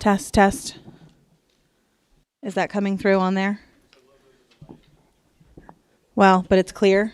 Test, test. Is that coming through on there? Well, but it's clear.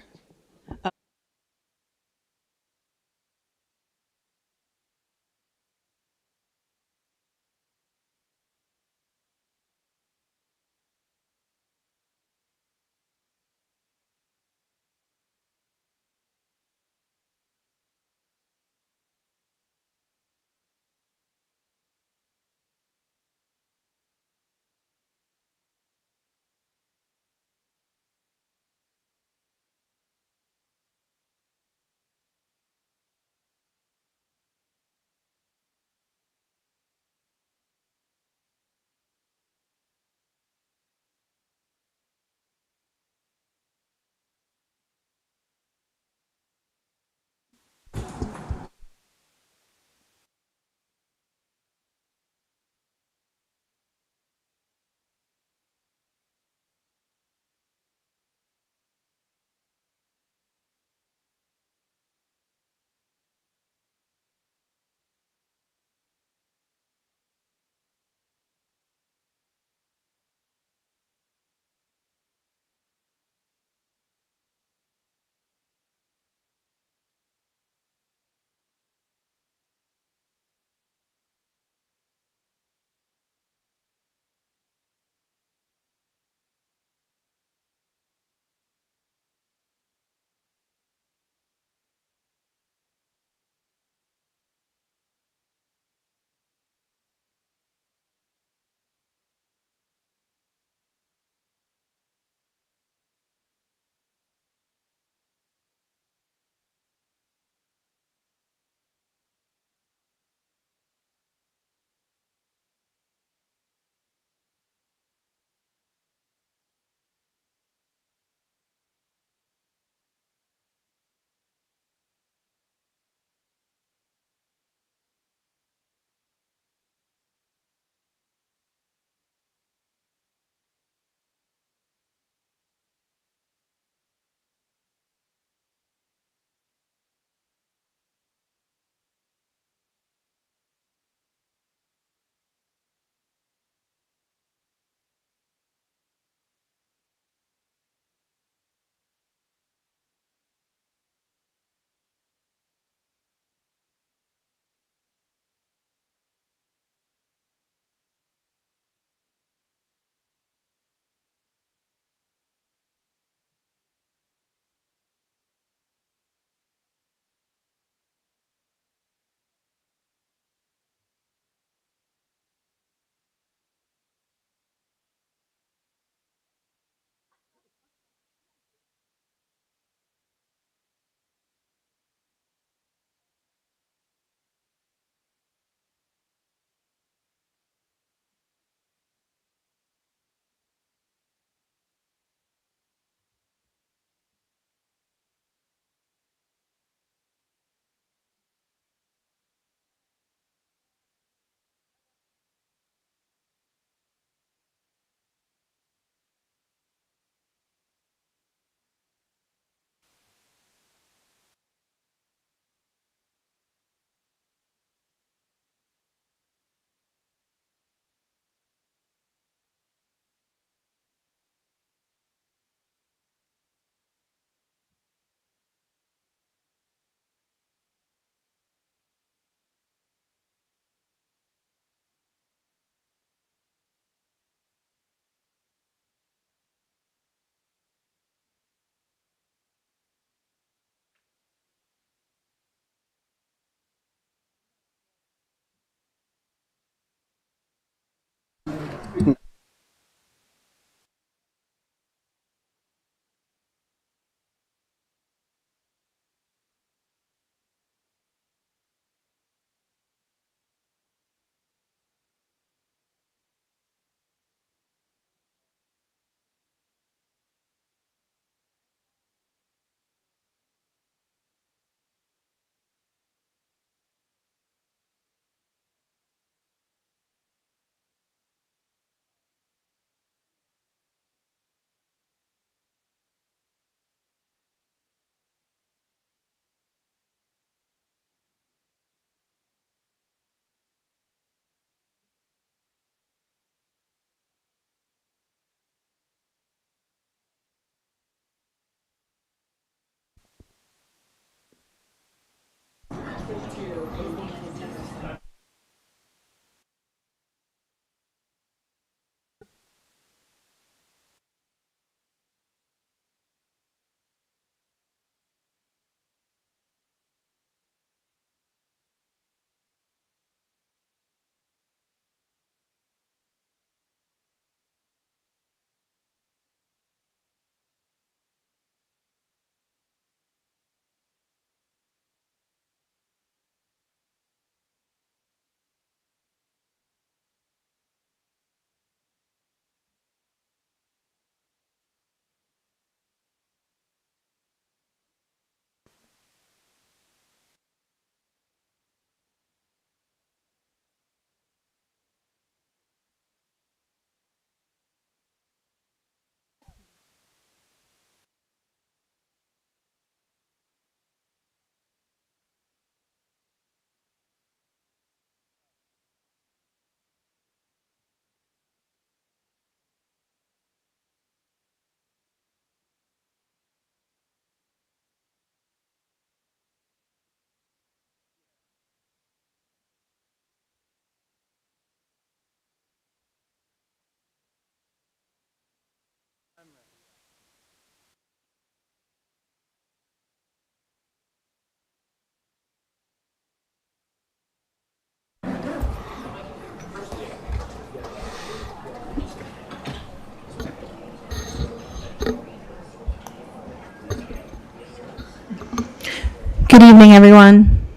evening, everyone.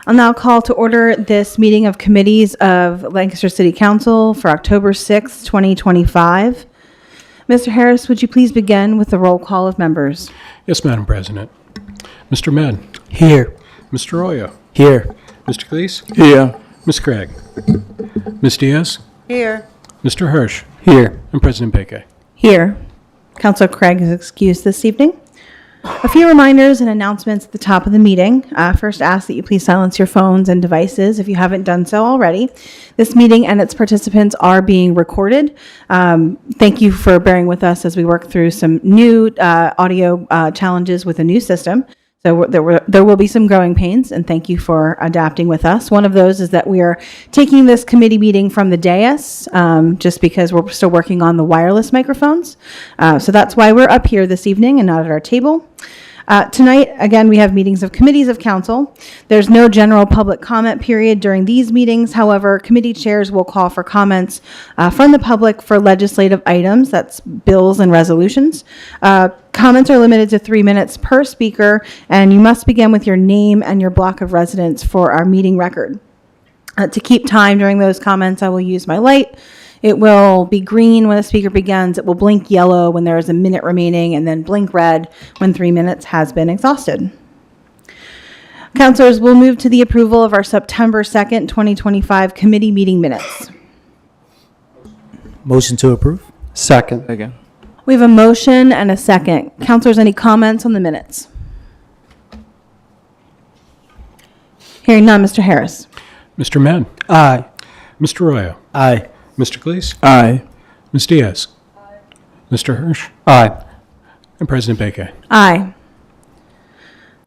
I'll now call to order this meeting of committees of Lancaster City Council for October 6th, 2025. Mr. Harris, would you please begin with the roll call of members? Yes, Madam President. Mr. Med. Here. Mr. Arroyo. Here. Mr. Cleese. Here. Ms. Craig. Ms. Diaz. Here. Mr. Hirsch. Here. And President Beke. Here. Councilor Craig is excused this evening. A few reminders and announcements at the top of the meeting. First, ask that you please silence your phones and devices if you haven't done so already. This meeting and its participants are being recorded. Thank you for bearing with us as we work through some new audio challenges with a new system. So there will be some growing pains, and thank you for adapting with us. One of those is that we are taking this committee meeting from the dais, just because we're still working on the wireless microphones. So that's why we're up here this evening and not at our table. Tonight, again, we have meetings of committees of council. There's no general public comment period during these meetings. However, committee chairs will call for comments from the public for legislative items, that's bills and resolutions. Comments are limited to 3 minutes per speaker, and you must begin with your name and your block of residence for our meeting record. To keep time during those comments, I will use my light. It will be green when the speaker begins. It will blink yellow when there is a minute remaining, and then blink red when 3 minutes has been exhausted. Councilors, we'll move to the approval of our September 2nd, 2025 committee meeting minutes. Motion to approve. Second. Again. We have a motion and a second. Councilors, any comments on the minutes? Hearing none, Mr. Harris. Mr. Med. Aye. Mr. Arroyo. Aye. Mr. Cleese. Aye. Ms. Diaz. Mr. Hirsch. Aye. And President Beke. Aye.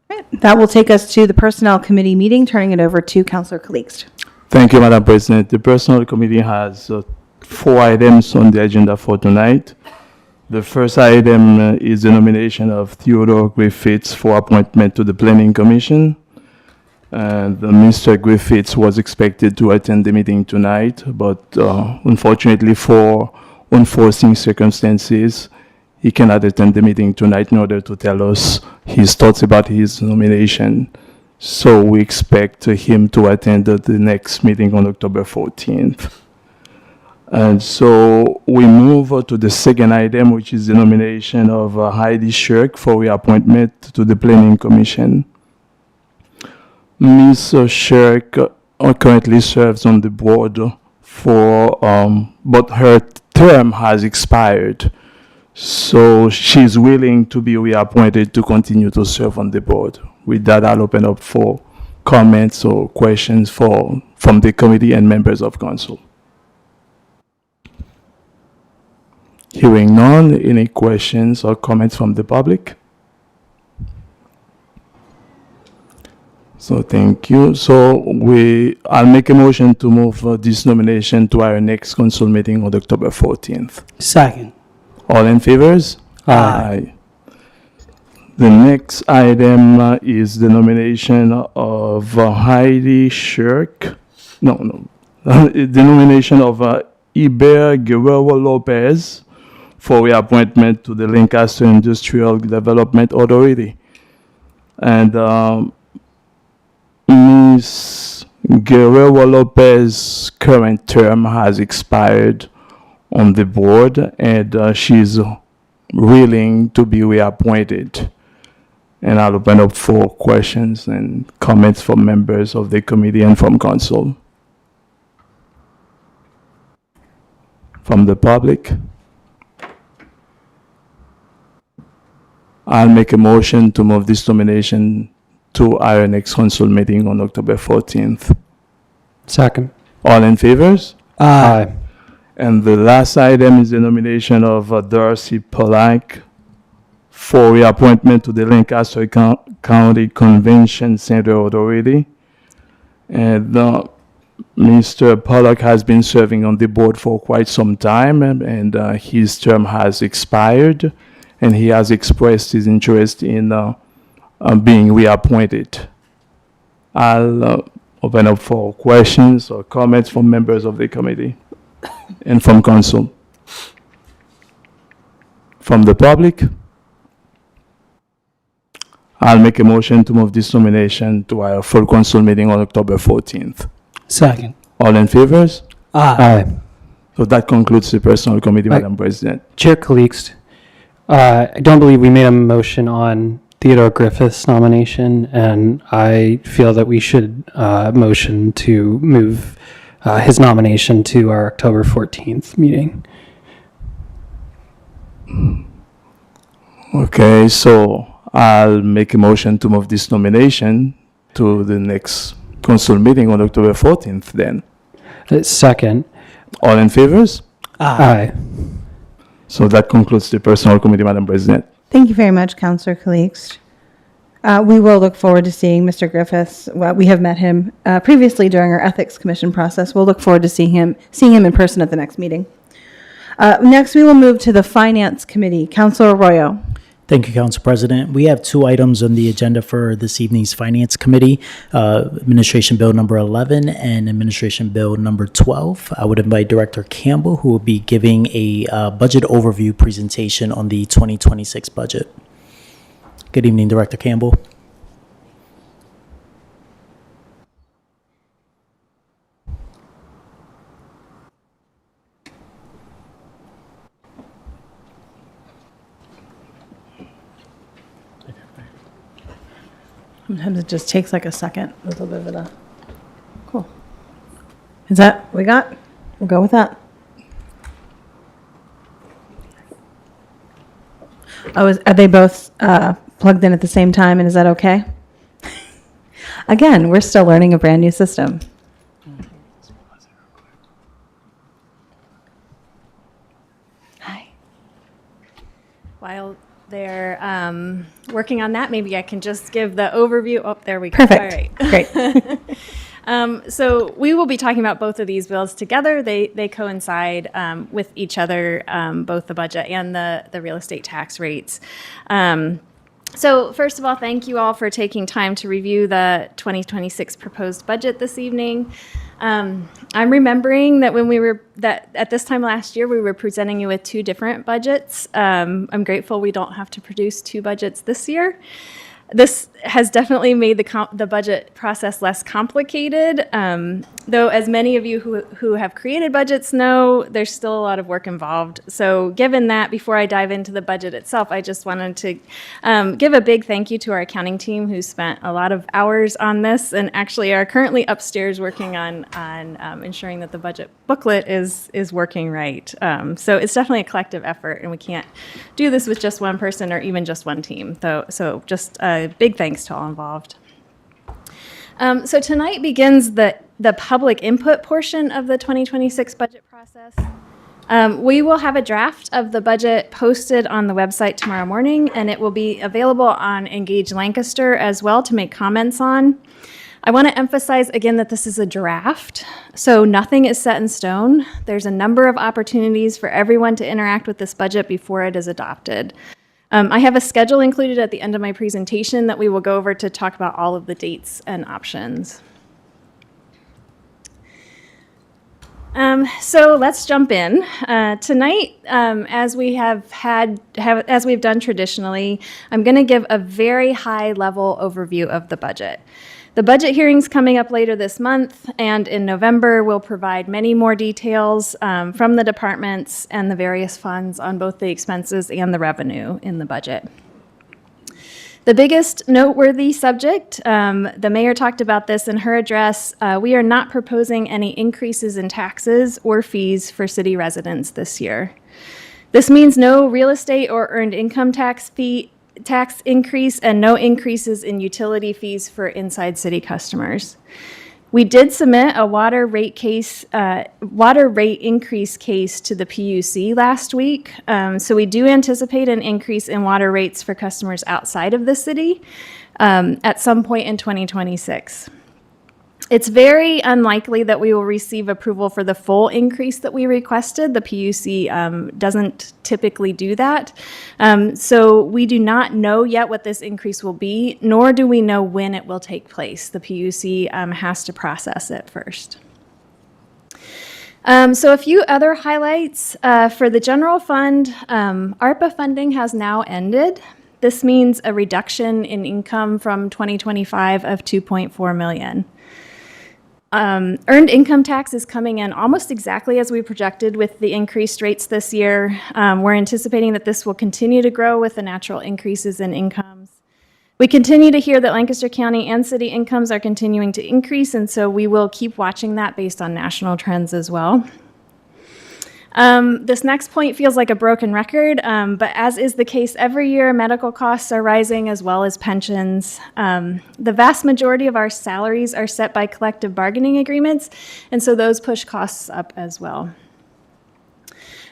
Right, that will take us to the Personnel Committee meeting, turning it over to Councilor Calixte. Thank you, Madam President. The Personnel Committee has 4 items on the agenda for tonight. The first item is the nomination of Theodore Griffiths for appointment to the Planning Commission. And Mr. Griffiths was expected to attend the meeting tonight, but unfortunately for unforeseen circumstances, he cannot attend the meeting tonight in order to tell us his thoughts about his nomination. So we expect him to attend the next meeting on October 14th. And so we move to the second item, which is the nomination of Heidi Shirk for reappointment to the Planning Commission. Ms. Shirk currently serves on the board but her term has expired. So she's willing to be reappointed to continue to serve on the board. With that, I'll open up for comments or questions from the committee and members of council. Hearing none, any questions or comments from the public? So thank you. So I'll make a motion to move this nomination to our next council meeting on October 14th. Second. All in favors? Aye. The next item is the nomination of Heidi Shirk. The nomination of Iber Guerrero Lopez for reappointment to the Lancaster Industrial Development Authority. And Ms. Guerrero Lopez's current term has expired on the board, and she's willing to be reappointed. And I'll open up for questions and comments from members of the committee and from council. From the public? I'll make a motion to move this nomination to our next council meeting on October 14th. Second. All in favors? Aye. And the last item is the nomination of Darcy Pollack for reappointment to the Lancaster County Convention Center Authority. And Mr. Pollack has been serving on the board for quite some time, and his term has expired, and he has expressed his interest in being reappointed. I'll open up for questions or comments from members of the committee and from council. From the public? I'll make a motion to move this nomination to our full council meeting on October 14th. Second. All in favors? Aye. So that concludes the Personnel Committee, Right. Madam President. Chair Calixte, I don't believe we made a motion on Theodore Griffith's nomination, and I feel that we should motion to move his nomination to our October 14th meeting. Okay, so I'll make a motion to move this nomination to the next council meeting on October 14th then. Second. All in favors? Aye. So that concludes the Personnel Committee, Madam President. Thank you very much, Councillor Calixte. We will look forward to seeing Mr. Griffiths. Well, we have met him previously during our Ethics Commission process. We'll look forward to seeing him in person at the next meeting. Next, we will move to the Finance Committee. Councillor Arroyo. Thank you, Council President. We have two items on the agenda for this evening's Finance Committee, Administration Bill number 11 and Administration Bill number 12. I would invite Director Campbell, who will be giving a budget overview presentation on the 2026 budget. Good evening, Director Campbell. Sometimes it just takes like a second. A little bit of a cool. Is that what we got? We'll go with that. Are they both plugged in at the same time, and is that okay? Again, we're still learning a brand new system. Hi. While they're working on that, maybe I can just give the overview. Oh, there we go. Perfect. All right. Great. So we will be talking about both of these bills together. They coincide with each other, both the budget and the real estate tax rates. So first of all, thank you all for taking time to review the 2026 proposed budget this evening. I'm remembering that at this time last year, we were presenting you with two different budgets. I'm grateful we don't have to produce two budgets this year. This has definitely made the budget process less complicated, though as many of you who have created budgets know, there's still a lot of work involved. So given that, before I dive into the budget itself, I just wanted to give a big thank you to our accounting team who spent a lot of hours on this and actually are currently upstairs working on ensuring that the budget booklet is working right. So it's definitely a collective effort, and we can't do this with just one person or even just one team. So just a big thanks to all involved. So tonight begins the public input portion of the 2026 budget process. We will have a draft of the budget posted on the website tomorrow morning, and it will be available on Engage Lancaster as well to make comments on. I want to emphasize again that this is a draft, so nothing is set in stone. There's a number of opportunities for everyone to interact with this budget before it is adopted. I have a schedule included at the end of my presentation that we will go over to talk about all of the dates and options. So let's jump in. Tonight, as we as we've done traditionally, I'm going to give a very high-level overview of the budget. The budget hearings coming up later this month and in November will provide many more details from the departments and the various funds on both the expenses and the revenue in the budget. The biggest noteworthy subject, the mayor talked about this in her address, we are not proposing any increases in taxes or fees for city residents this year. This means no real estate or earned income tax increase and no increases in utility fees for inside city customers. We did submit a water rate increase case to the PUC last week. So we do anticipate an increase in water rates for customers outside of the city at some point in 2026. It's very unlikely that we will receive approval for the full increase that we requested. The PUC doesn't typically do that. So we do not know yet what this increase will be, nor do we know when it will take place. The PUC has to process it first. So a few other highlights. For the general fund, ARPA funding has now ended. This means a reduction in income from 2025 of $2.4 million. Earned income tax is coming in almost exactly as we projected with the increased rates this year. We're anticipating that this will continue to grow with the natural increases in incomes. We continue to hear that Lancaster County and city incomes are continuing to increase, and so we will keep watching that based on national trends as well. This next point feels like a broken record, but as is the case every year, medical costs are rising as well as pensions. The vast majority of our salaries are set by collective bargaining agreements, and so those push costs up as well.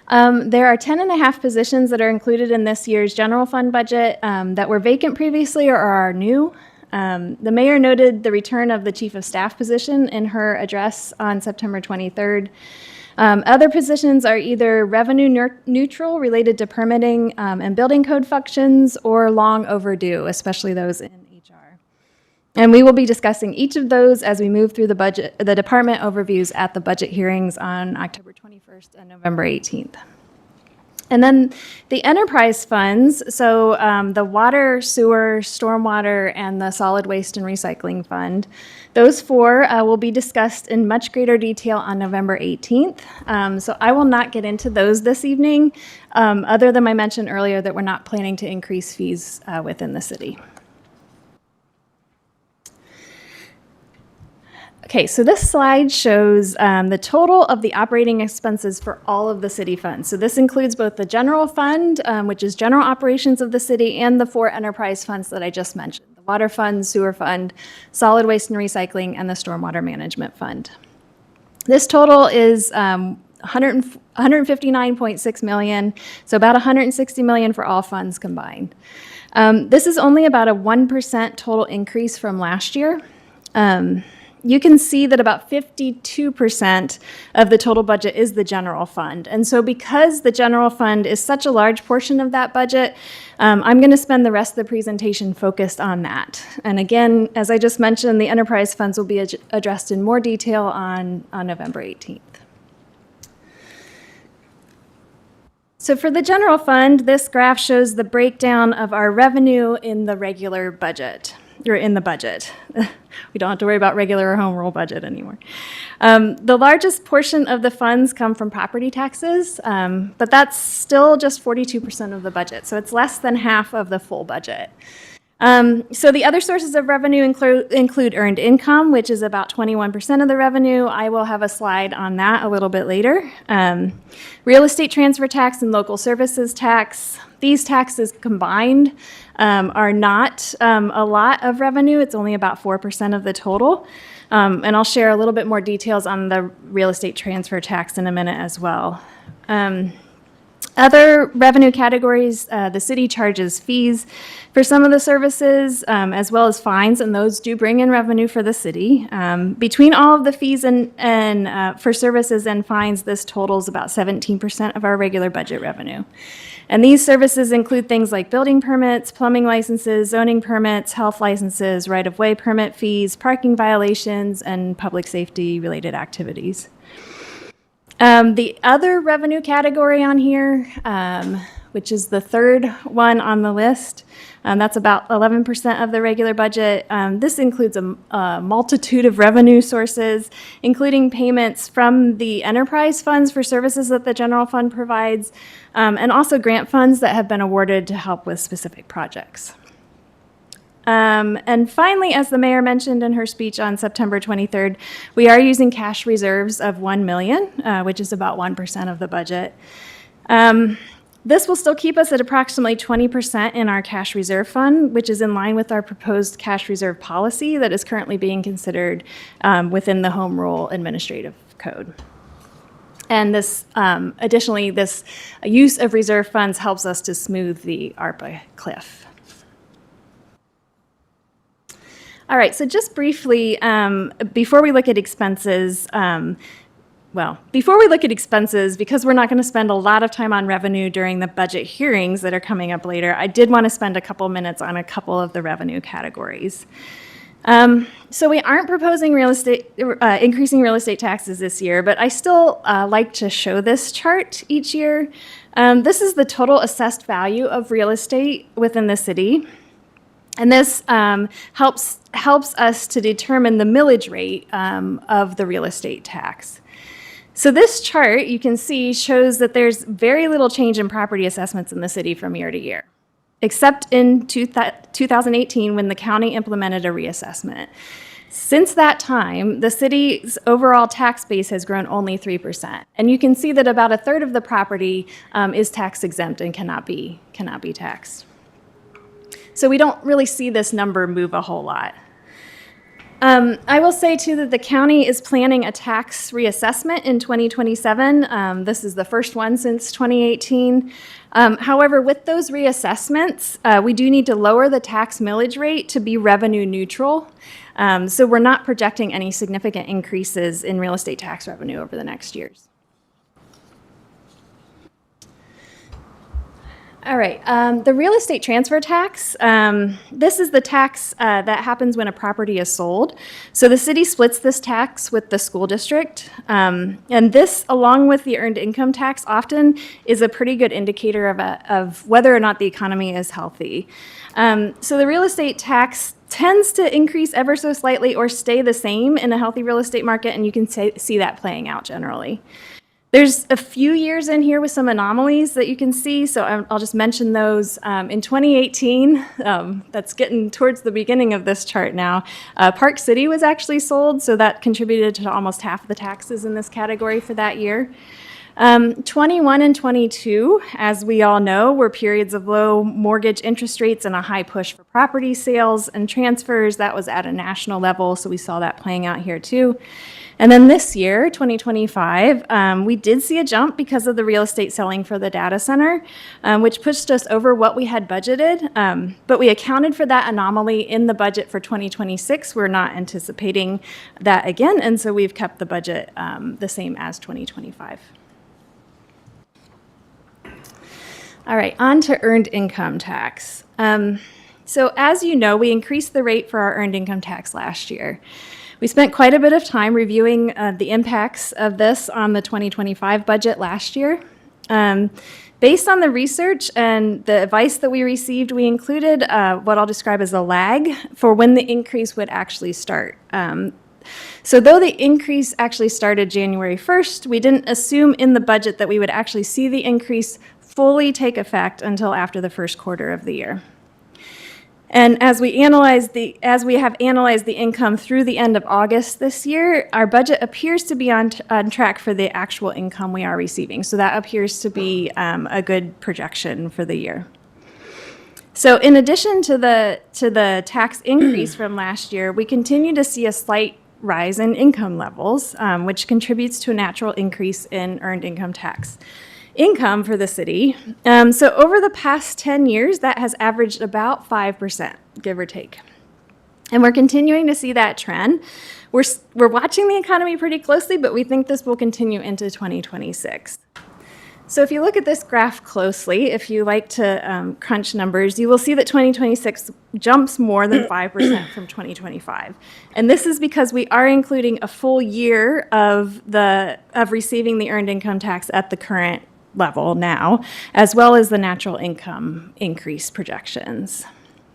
There are 10.5 positions that are included in this year's general fund budget that were vacant previously or are new. The mayor noted the return of the chief of staff position in her address on September 23rd. Other positions are either revenue neutral related to permitting and building code functions or long overdue, especially those in HR. And we will be discussing each of those as we move through the department overviews at the budget hearings on October 21st and November 18th. And then the enterprise funds, so the water, sewer, stormwater, and the solid waste and recycling fund, those four will be discussed in much greater detail on November 18th. So I will not get into those this evening, other than I mentioned earlier that we're not planning to increase fees within the city. Okay, so this slide shows the total of the operating expenses for all of the city funds. So this includes both the general fund, which is general operations of the city, and the four enterprise funds that I just mentioned: the water fund, sewer fund, solid waste and recycling, and the stormwater management fund. This total is $159.6 million, so about $160 million for all funds combined. This is only about a 1% total increase from last year. You can see that about 52% of the total budget is the general fund. And so because the general fund is such a large portion of that budget, I'm going to spend the rest of the presentation focused on that. And again, as I just mentioned, the enterprise funds will be addressed in more detail on November 18th. So for the general fund, this graph shows the breakdown of our revenue in the regular budget. Or in the budget. We don't have to worry about regular or home rule budget anymore. The largest portion of the funds come from property taxes, but that's still just 42% of the budget, so it's less than half of the full budget. So the other sources of revenue include earned income, which is about 21% of the revenue. I will have a slide on that a little bit later. Real estate transfer tax and local services tax. These taxes combined are not a lot of revenue. It's only about 4% of the total. And I'll share a little bit more details on the real estate transfer tax in a minute as well. Other revenue categories, the city charges fees for some of the services, as well as fines, and those do bring in revenue for the city. Between all of the fees and for services and fines, this totals about 17% of our regular budget revenue. And these services include things like building permits, plumbing licenses, zoning permits, health licenses, right-of-way permit fees, parking violations, and public safety-related activities. The other revenue category on here, which is the third one on the list, that's about 11% of the regular budget. This includes a multitude of revenue sources, including payments from the enterprise funds for services that the general fund provides, and also grant funds that have been awarded to help with specific projects. And finally, as the mayor mentioned in her speech on September 23rd, we are using cash reserves of $1 million, which is about 1% of the budget. This will still keep us at approximately 20% in our cash reserve fund, which is in line with our proposed cash reserve policy that is currently being considered within the Home Rule Administrative Code. And this, additionally, this use of reserve funds helps us to smooth the ARPA cliff. All right, so just briefly, before we look at expenses, because we're not going to spend a lot of time on revenue during the budget hearings that are coming up later, I did want to spend a couple minutes on a couple of the revenue categories. So we aren't proposing increasing real estate taxes this year, but I still like to show this chart each year. This is the total assessed value of real estate within the city. And this helps us to determine the millage rate of the real estate tax. So this chart, you can see, shows that there's very little change in property assessments in the city from year to year, except in 2018 when the county implemented a reassessment. Since that time, the city's overall tax base has grown only 3%. And you can see that about a third of the property is tax exempt and cannot be taxed. So we don't really see this number move a whole lot. I will say, too, that the county is planning a tax reassessment in 2027. This is the first one since 2018. However, with those reassessments, we do need to lower the tax millage rate to be revenue neutral. So we're not projecting any significant increases in real estate tax revenue over the next years. All right, the real estate transfer tax, this is the tax that happens when a property is sold. So the city splits this tax with the school district. And this, along with the earned income tax, often is a pretty good indicator of whether or not the economy is healthy. So the real estate tax tends to increase ever so slightly or stay the same in a healthy real estate market, and you can see that playing out generally. There's a few years in here with some anomalies that you can see, so I'll just mention those. In 2018, that's getting towards the beginning of this chart now, Park City was actually sold, so that contributed to almost half of the taxes in this category for that year. 21 and 22, as we all know, were periods of low mortgage interest rates and a high push for property sales and transfers. That was at a national level, so we saw that playing out here too. And then this year, 2025, we did see a jump because of the real estate selling for the data center, which pushed us over what we had budgeted. But we accounted for that anomaly in the budget for 2026. We're not anticipating that again, and so we've kept the budget the same as 2025. All right, on to earned income tax. So as you know, we increased the rate for our earned income tax last year. We spent quite a bit of time reviewing the impacts of this on the 2025 budget last year. Based on the research and the advice that we received, we included what I'll describe as a lag for when the increase would actually start. So though the increase actually started January 1st, we didn't assume in the budget that we would actually see the increase fully take effect until after the first quarter of the year. And as we have analyzed the income through the end of August this year, our budget appears to be on track for the actual income we are receiving. So that appears to be a good projection for the year. So in addition to the tax increase from last year, we continue to see a slight rise in income levels, which contributes to a natural increase in earned income tax income for the city. So over the past 10 years, that has averaged about 5%, give or take. And we're continuing to see that trend. We're watching the economy pretty closely, but we think this will continue into 2026. So if you look at this graph closely, if you like to crunch numbers, you will see that 2026 jumps more than 5% from 2025. And this is because we are including a full year of receiving the earned income tax at the current level now, as well as the natural income increase projections.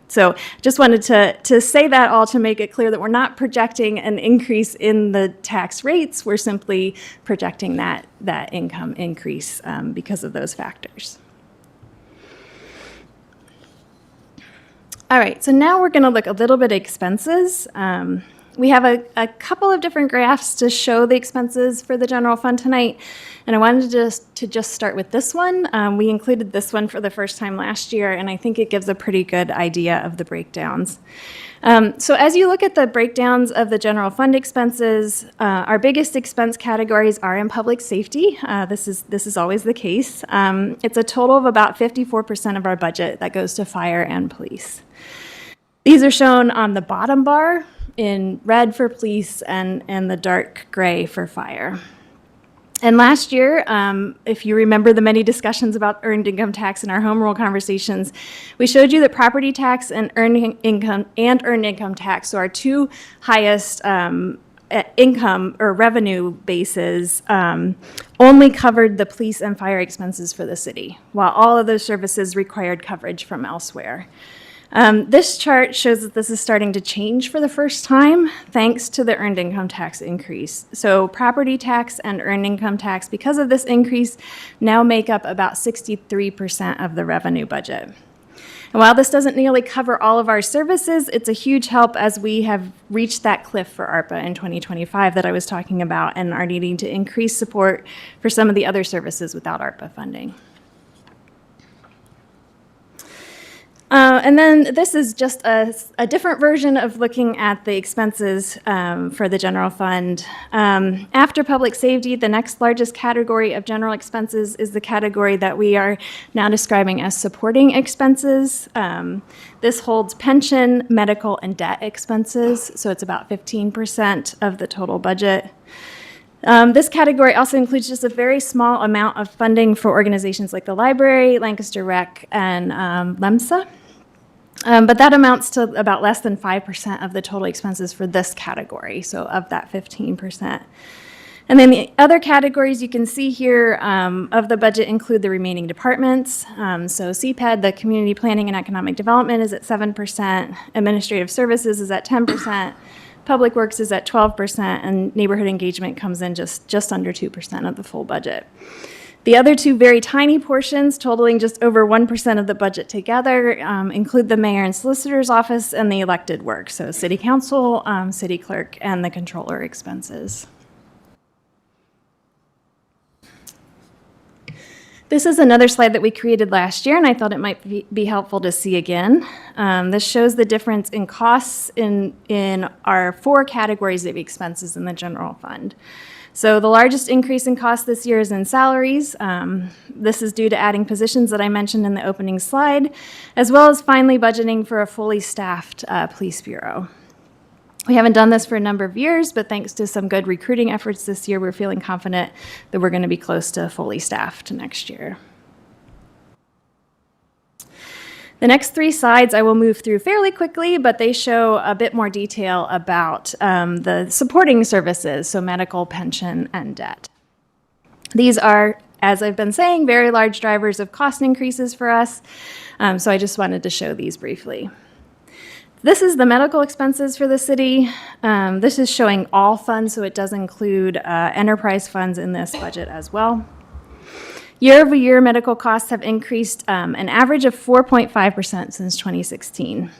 So just wanted to say that all to make it clear that we're not projecting an increase in the tax rates. We're simply projecting that income increase because of those factors. All right, so now we're going to look a little bit at expenses. We have a couple of different graphs to show the expenses for the general fund tonight, and I wanted to just start with this one. We included this one for the first time last year, and I think it gives a pretty good idea of the breakdowns. So as you look at the breakdowns of the general fund expenses, our biggest expense categories are in public safety. This is always the case. It's a total of about 54% of our budget that goes to fire and police. These are shown on the bottom bar in red for police and the dark gray for fire. And last year, if you remember the many discussions about earned income tax in our home rule conversations, we showed you that property tax and earned income tax, so our two highest income or revenue bases only covered the police and fire expenses for the city, while all of those services required coverage from elsewhere. This chart shows that this is starting to change for the first time, thanks to the earned income tax increase. So property tax and earned income tax, because of this increase, now make up about 63% of the revenue budget. And while this doesn't nearly cover all of our services, it's a huge help as we have reached that cliff for ARPA in 2025 that I was talking about and are needing to increase support for some of the other services without ARPA funding. And then this is just a different version of looking at the expenses for the general fund. After public safety, the next largest category of general expenses is the category that we are now describing as supporting expenses. This holds pension, medical, and debt expenses, so it's about 15% of the total budget. This category also includes just a very small amount of funding for organizations like the library, Lancaster Rec, and LEMSA. But that amounts to about less than 5% of the total expenses for this category, so of that 15%. And then the other categories you can see here of the budget include the remaining departments. So CPED, the Community Planning and Economic Development, is at 7%, Administrative Services is at 10%, Public Works is at 12%, and Neighborhood Engagement comes in just under 2% of the full budget. The other two very tiny portions, totaling just over 1% of the budget together, include the mayor and solicitor's office and the elected work, so city council, city clerk, and the controller expenses. This is another slide that we created last year, and I thought it might be helpful to see again. This shows the difference in costs in our 4 categories of expenses in the general fund. So the largest increase in cost this year is in salaries. This is due to adding positions that I mentioned in the opening slide, as well as finally budgeting for a fully staffed police bureau. We haven't done this for a number of years, but thanks to some good recruiting efforts this year, we're feeling confident that we're going to be close to fully staffed next year. The next 3 slides I will move through fairly quickly, but they show a bit more detail about the supporting services, so medical, pension, and debt. These are, as I've been saying, very large drivers of cost increases for us, so I just wanted to show these briefly. This is the medical expenses for the city. This is showing all funds, so it does include enterprise funds in this budget as well. Year over year, medical costs have increased an average of 4.5% since 2016.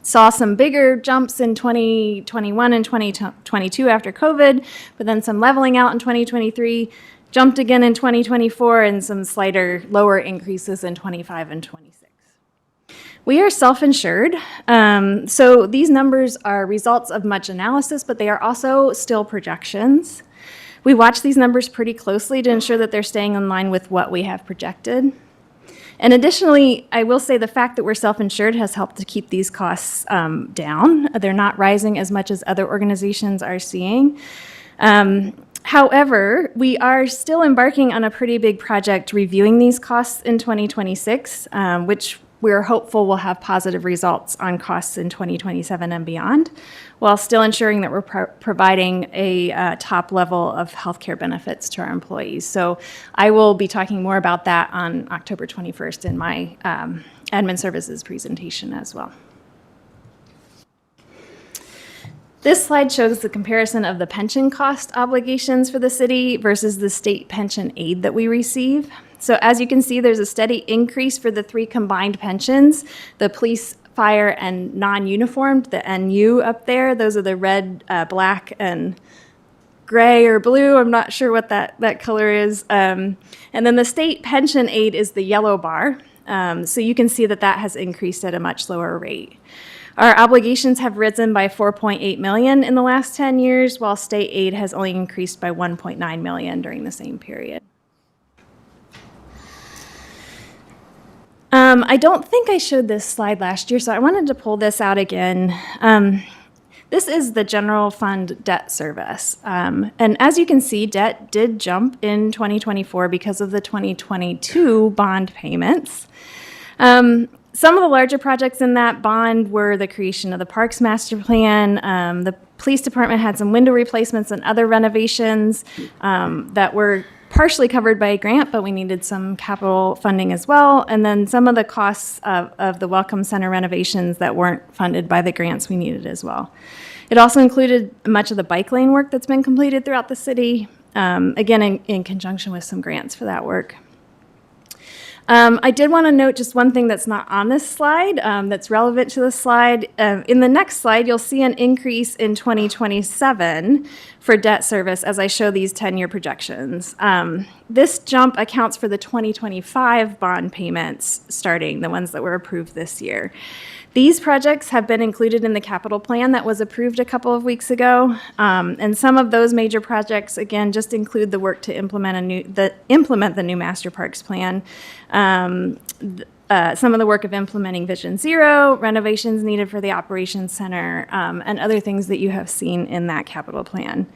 Saw some bigger jumps in 2021 and 2022 after COVID, but then some leveling out in 2023, jumped again in 2024, and some slighter lower increases in 25 and 26. We are self-insured, so these numbers are results of much analysis, but they are also still projections. We watch these numbers pretty closely to ensure that they're staying in line with what we have projected. And additionally, I will say the fact that we're self-insured has helped to keep these costs down. They're not rising as much as other organizations are seeing. However, we are still embarking on a pretty big project reviewing these costs in 2026, which we're hopeful will have positive results on costs in 2027 and beyond, while still ensuring that we're providing a top level of healthcare benefits to our employees. So I will be talking more about that on October 21st in my admin services presentation as well. This slide shows the comparison of the pension cost obligations for the city versus the state pension aid that we receive. So as you can see, there's a steady increase for the 3 combined pensions, the police, fire, and non-uniformed, the NU up there. Those are the red, black, and gray or blue. I'm not sure what that color is. And then the state pension aid is the yellow bar. So you can see that that has increased at a much lower rate. Our obligations have risen by $4.8 million in the last 10 years, while state aid has only increased by $1.9 million during the same period. I don't think I showed this slide last year, so I wanted to pull this out again. This is the general fund debt service. And as you can see, debt did jump in 2024 because of the 2022 bond payments. Some of the larger projects in that bond were the creation of the Parks Master Plan, the Police department had some window replacements and other renovations that were partially covered by a grant, but we needed some capital funding as well. And then some of the costs of the Welcome Center renovations that weren't funded by the grants we needed as well. It also included much of the bike lane work that's been completed throughout the city, again, in conjunction with some grants for that work. I did want to note just one thing that's not on this slide that's relevant to this slide. In the next slide, you'll see an increase in 2027 for debt service as I show these 10-year projections. This jump accounts for the 2025 bond payments starting, the ones that were approved this year. These projects have been included in the capital plan that was approved a couple of weeks ago, and some of those major projects, again, just include the work to implement the new Master Parks plan, some of the work of implementing Vision Zero, renovations needed for the Operations Center, and other things that you have seen in that capital plan.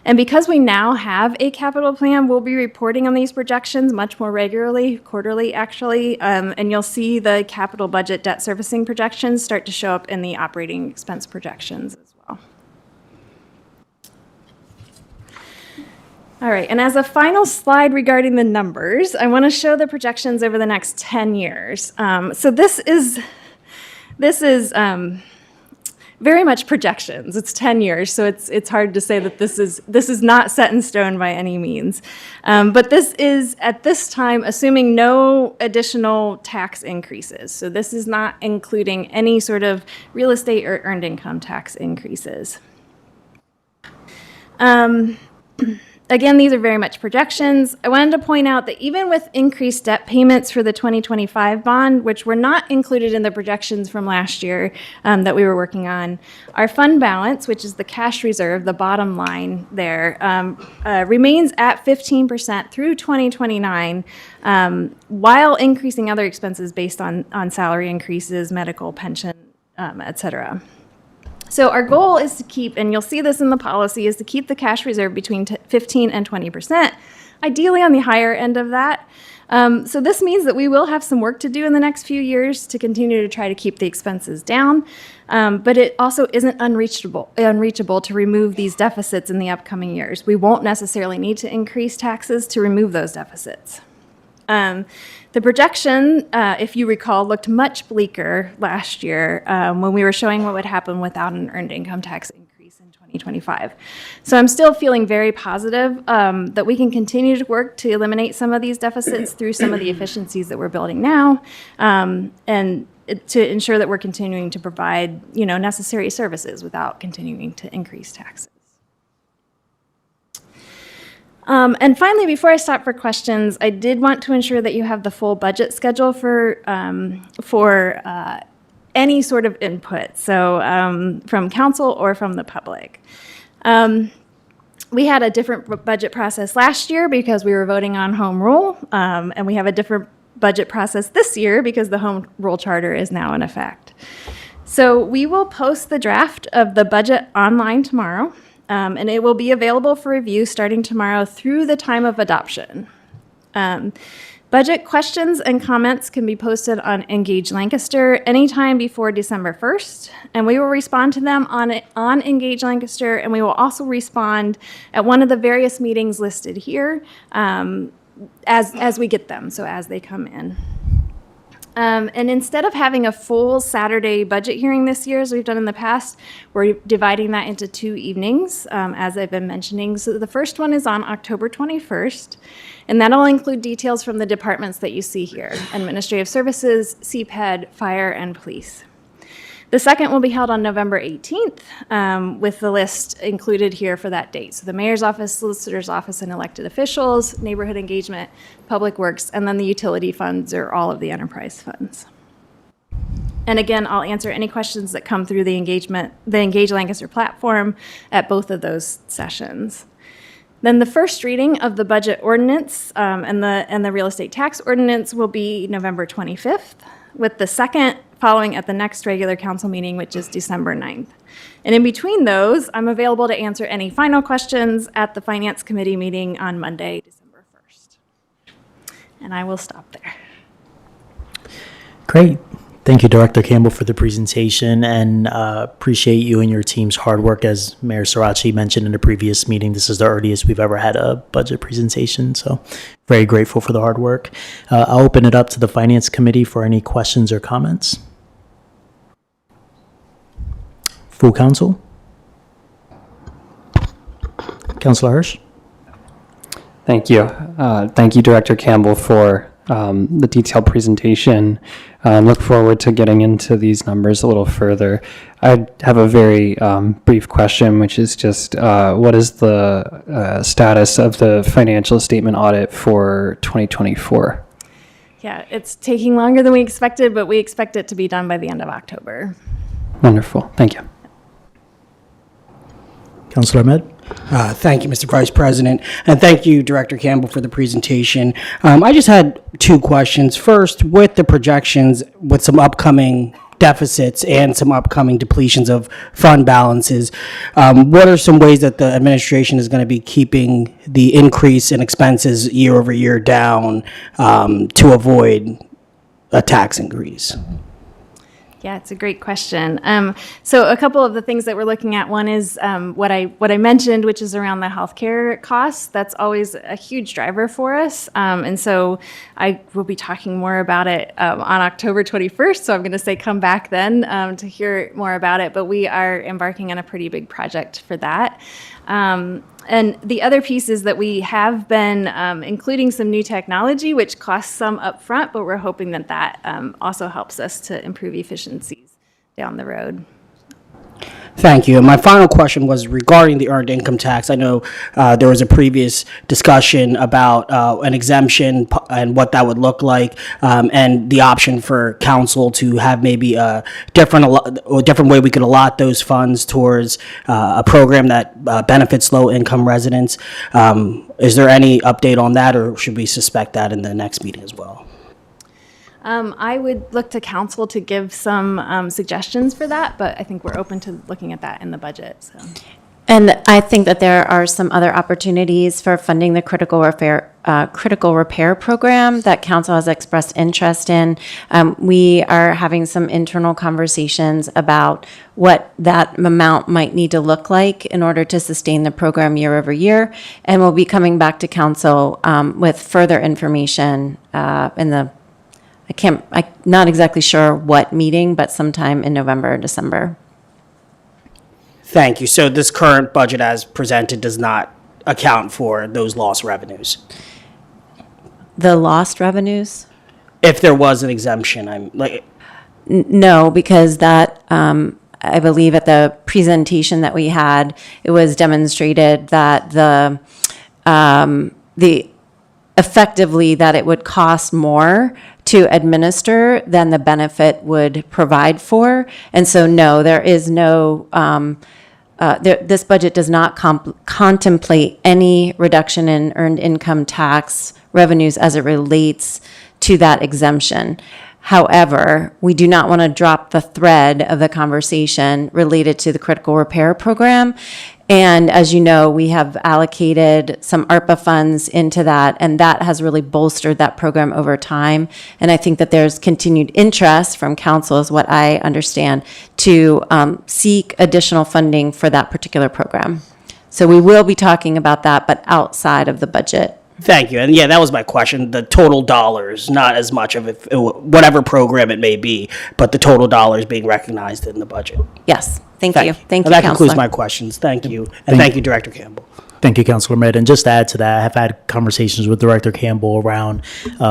And because we now have a capital plan, we'll be reporting on these projections much more regularly, quarterly actually, and you'll see the capital budget debt servicing projections start to show up in the operating expense projections as well. All right, and as a final slide regarding the numbers, I want to show the projections over the next 10 years. So this is very much projections. It's 10 years, so it's hard to say that this is not set in stone by any means. But this is, at this time, assuming no additional tax increases. So this is not including any sort of real estate or earned income tax increases. Again, these are very much projections. I wanted to point out that even with increased debt payments for the 2025 bond, which were not included in the projections from last year that we were working on, our fund balance, which is the cash reserve, the bottom line there, remains at 15% through 2029, while increasing other expenses based on salary increases, medical, pension, et cetera. So our goal is to keep, and you'll see this in the policy, is to keep the cash reserve between 15 and 20%, ideally on the higher end of that. So this means that we will have some work to do in the next few years to continue to try to keep the expenses down, but it also isn't unreachable to remove these deficits in the upcoming years. We won't necessarily need to increase taxes to remove those deficits. The projection, if you recall, looked much bleaker last year when we were showing what would happen without an earned income tax increase in 2025. So I'm still feeling very positive that we can continue to work to eliminate some of these deficits through some of the efficiencies that we're building now, and to ensure that we're continuing to provide, necessary services without continuing to increase taxes. And finally, before I stop for questions, I did want to ensure that you have the full budget schedule for any sort of input, so from council or from the public. We had a different budget process last year because we were voting on home rule, and we have a different budget process this year because the home rule charter is now in effect. So we will post the draft of the budget online tomorrow. And it will be available for review starting tomorrow through the time of adoption. Budget questions and comments can be posted on Engage Lancaster anytime before December 1st, and we will respond to them on Engage Lancaster, and we will also respond at one of the various meetings listed here as we get them, so as they come in. And instead of having a full Saturday budget hearing this year, as we've done in the past, we're dividing that into 2 evenings, as I've been mentioning. So the first one is on October 21st, and that'll include details from the departments that you see here: Administrative Services, CPED, Fire, and Police. The second will be held on November 18th, with the list included here for that date. So the Mayor's Office, Solicitor's Office, and elected officials, Neighborhood Engagement, Public Works, and then the utility funds or all of the enterprise funds. And again, I'll answer any questions that come through the Engage Lancaster platform at both of those sessions. Then the first reading of the budget ordinance and the real estate tax ordinance will be November 25th, with the second following at the next regular council meeting, which is December 9th. And in between those, I'm available to answer any final questions at the Finance Committee meeting on Monday, December 1st. And I will stop there. Great. Thank you, Director Campbell, for the presentation, and appreciate you and your team's hard work. As Mayor Sirachi mentioned in the previous meeting, this is the earliest we've ever had a budget presentation, so very grateful for the hard work. I'll open it up to the Finance Committee for any questions or comments. Full Council? Councilor Hirsch? Thank you. Thank you, Director Campbell, for the detailed presentation. Look forward to getting into these numbers a little further. I have a very brief question, which is just what is the status of the financial statement audit for 2024? Yeah, it's taking longer than we expected, but we expect it to be done by the end of October. Wonderful. Thank you. Councilor Ahmed? Thank you, Mr. Vice President, and thank you, Director Campbell, for the presentation. I just had two questions. First, with the projections, with some upcoming deficits and some upcoming depletions of fund balances, what are some ways that the administration is going to be keeping the increase in expenses year over year down to avoid a tax increase? Yeah, it's a great question. So a couple of the things that we're looking at, one is what I mentioned, which is around the healthcare costs. That's always a huge driver for us. And so I will be talking more about it on October 21st. So I'm going to say come back then to hear more about it. But we are embarking on a pretty big project for that. And the other piece is that we have been including some new technology, which costs some upfront, but we're hoping that that also helps us to improve efficiencies down the road. Thank you. And my final question was regarding the earned income tax. I know there was a previous discussion about an exemption and what that would look like, and the option for council to have maybe a different way we could allot those funds towards a program that benefits low-income residents. Is there any update on that, or should we suspect that in the next meeting as well? I would look to council to give some suggestions for that, but I think we're open to looking at that in the budget. So. And I think that there are some other opportunities for funding the critical repair program that council has expressed interest in. We are having some internal conversations about what that amount might need to look like in order to sustain the program year over year. And we'll be coming back to council with further information in the I'm not exactly sure what meeting, but sometime in November or December. Thank you. So this current budget as presented does not account for those lost revenues? The lost revenues? If there was an exemption, I'm like... No, because that, I believe at the presentation that we had, it was demonstrated that effectively that it would cost more to administer than the benefit would provide for. And so, no, there is no, this budget does not contemplate any reduction in earned income tax revenues as it relates to that exemption. However, we do not want to drop the thread of the conversation related to the critical repair program. And as you know, we have allocated some ARPA funds into that, and that has really bolstered that program over time. And I think that there's continued interest from council, is what I understand, to seek additional funding for that particular program. So we will be talking about that, but outside of the budget. Thank you. And yeah, that was my question. The total dollars, not as much of whatever program it may be, but the total dollars being recognized in the budget. Yes, thank you. Thank you, That Councilor. concludes my questions. Thank you. And thank you, Director Campbell. Thank you, Councilor Ahmed. And just to add to that, I have had conversations with Director Campbell around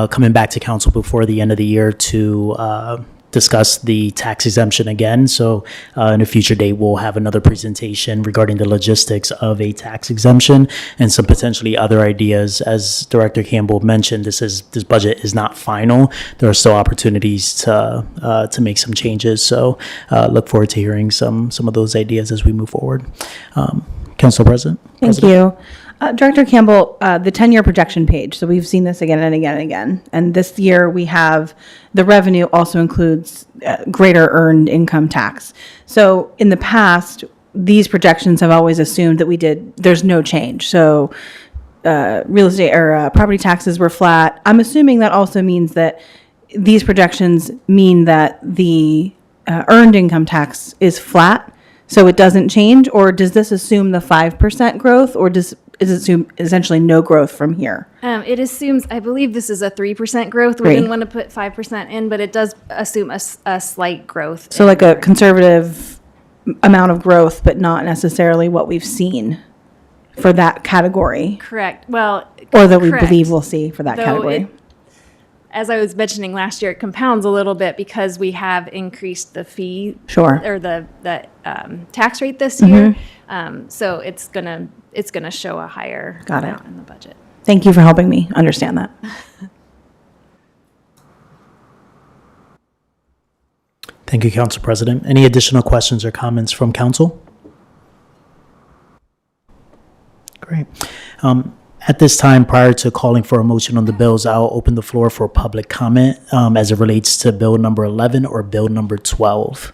coming back to council before the end of the year to discuss the tax exemption again. So in a future date, we'll have another presentation regarding the logistics of a tax exemption and some potentially other ideas. As Director Campbell mentioned, this budget is not final. There are still opportunities to make some changes. So look forward to hearing some of those ideas as we move forward. Council President. Thank you. Director Campbell, the 10-year projection page, so we've seen this again and again and again. And this year we have, the revenue also includes greater earned income tax. So in the past, these projections have always assumed that there's no change. So real estate or property taxes were flat. I'm assuming that also means that these projections mean that the earned income tax is flat, so it doesn't change, or does this assume the 5% growth, or is it assume essentially no growth from here? It assumes, I believe this is a 3% growth. We Great. didn't want to put 5% in, but it does assume a slight growth. So like a conservative amount of growth, but not necessarily what we've seen for that category, Correct. Well, or that we correct. believe we'll see for that Though category. it- As I was mentioning last year, it compounds a little bit because we have increased the fee. Sure. Or the tax rate this year. So it's gonna show a higher Got it. amount in the budget. Thank you for helping me understand that. Thank you, Council President. Any additional questions or comments from council? Great. At this time, prior to calling for a motion on the bills, I'll open the floor for public comment as it relates to bill number 11 or bill number 12.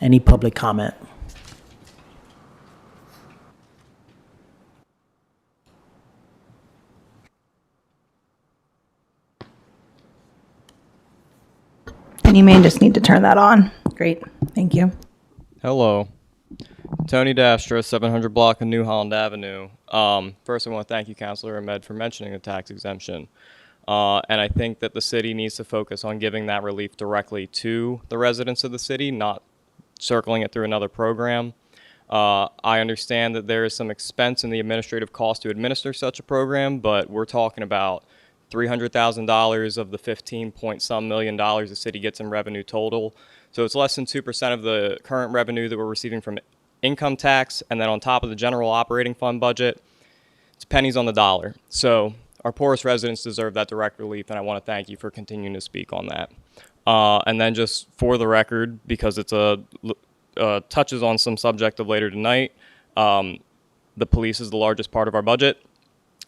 Any public comment? And you may just need to turn that on. Great, thank you. Hello. Tony Dastra, 700 block of New Holland Avenue. First, I want to thank you, Councilor Ahmed, for mentioning the tax exemption. And I think that the city needs to focus on giving that relief directly to the residents of the city, not circling it through another program. I understand that there is some expense in the administrative cost to administer such a program, but we're talking about $300,000 of the 15 point some million dollars the city gets in revenue total. So it's less than 2% of the current revenue that we're receiving from income tax, and then on top of the general operating fund budget, it's pennies on the dollar. So our poorest residents deserve that direct relief, and I want to thank you for continuing to speak on that. And then just for the record, because it's touches on some subject of later tonight, the police is the largest part of our budget.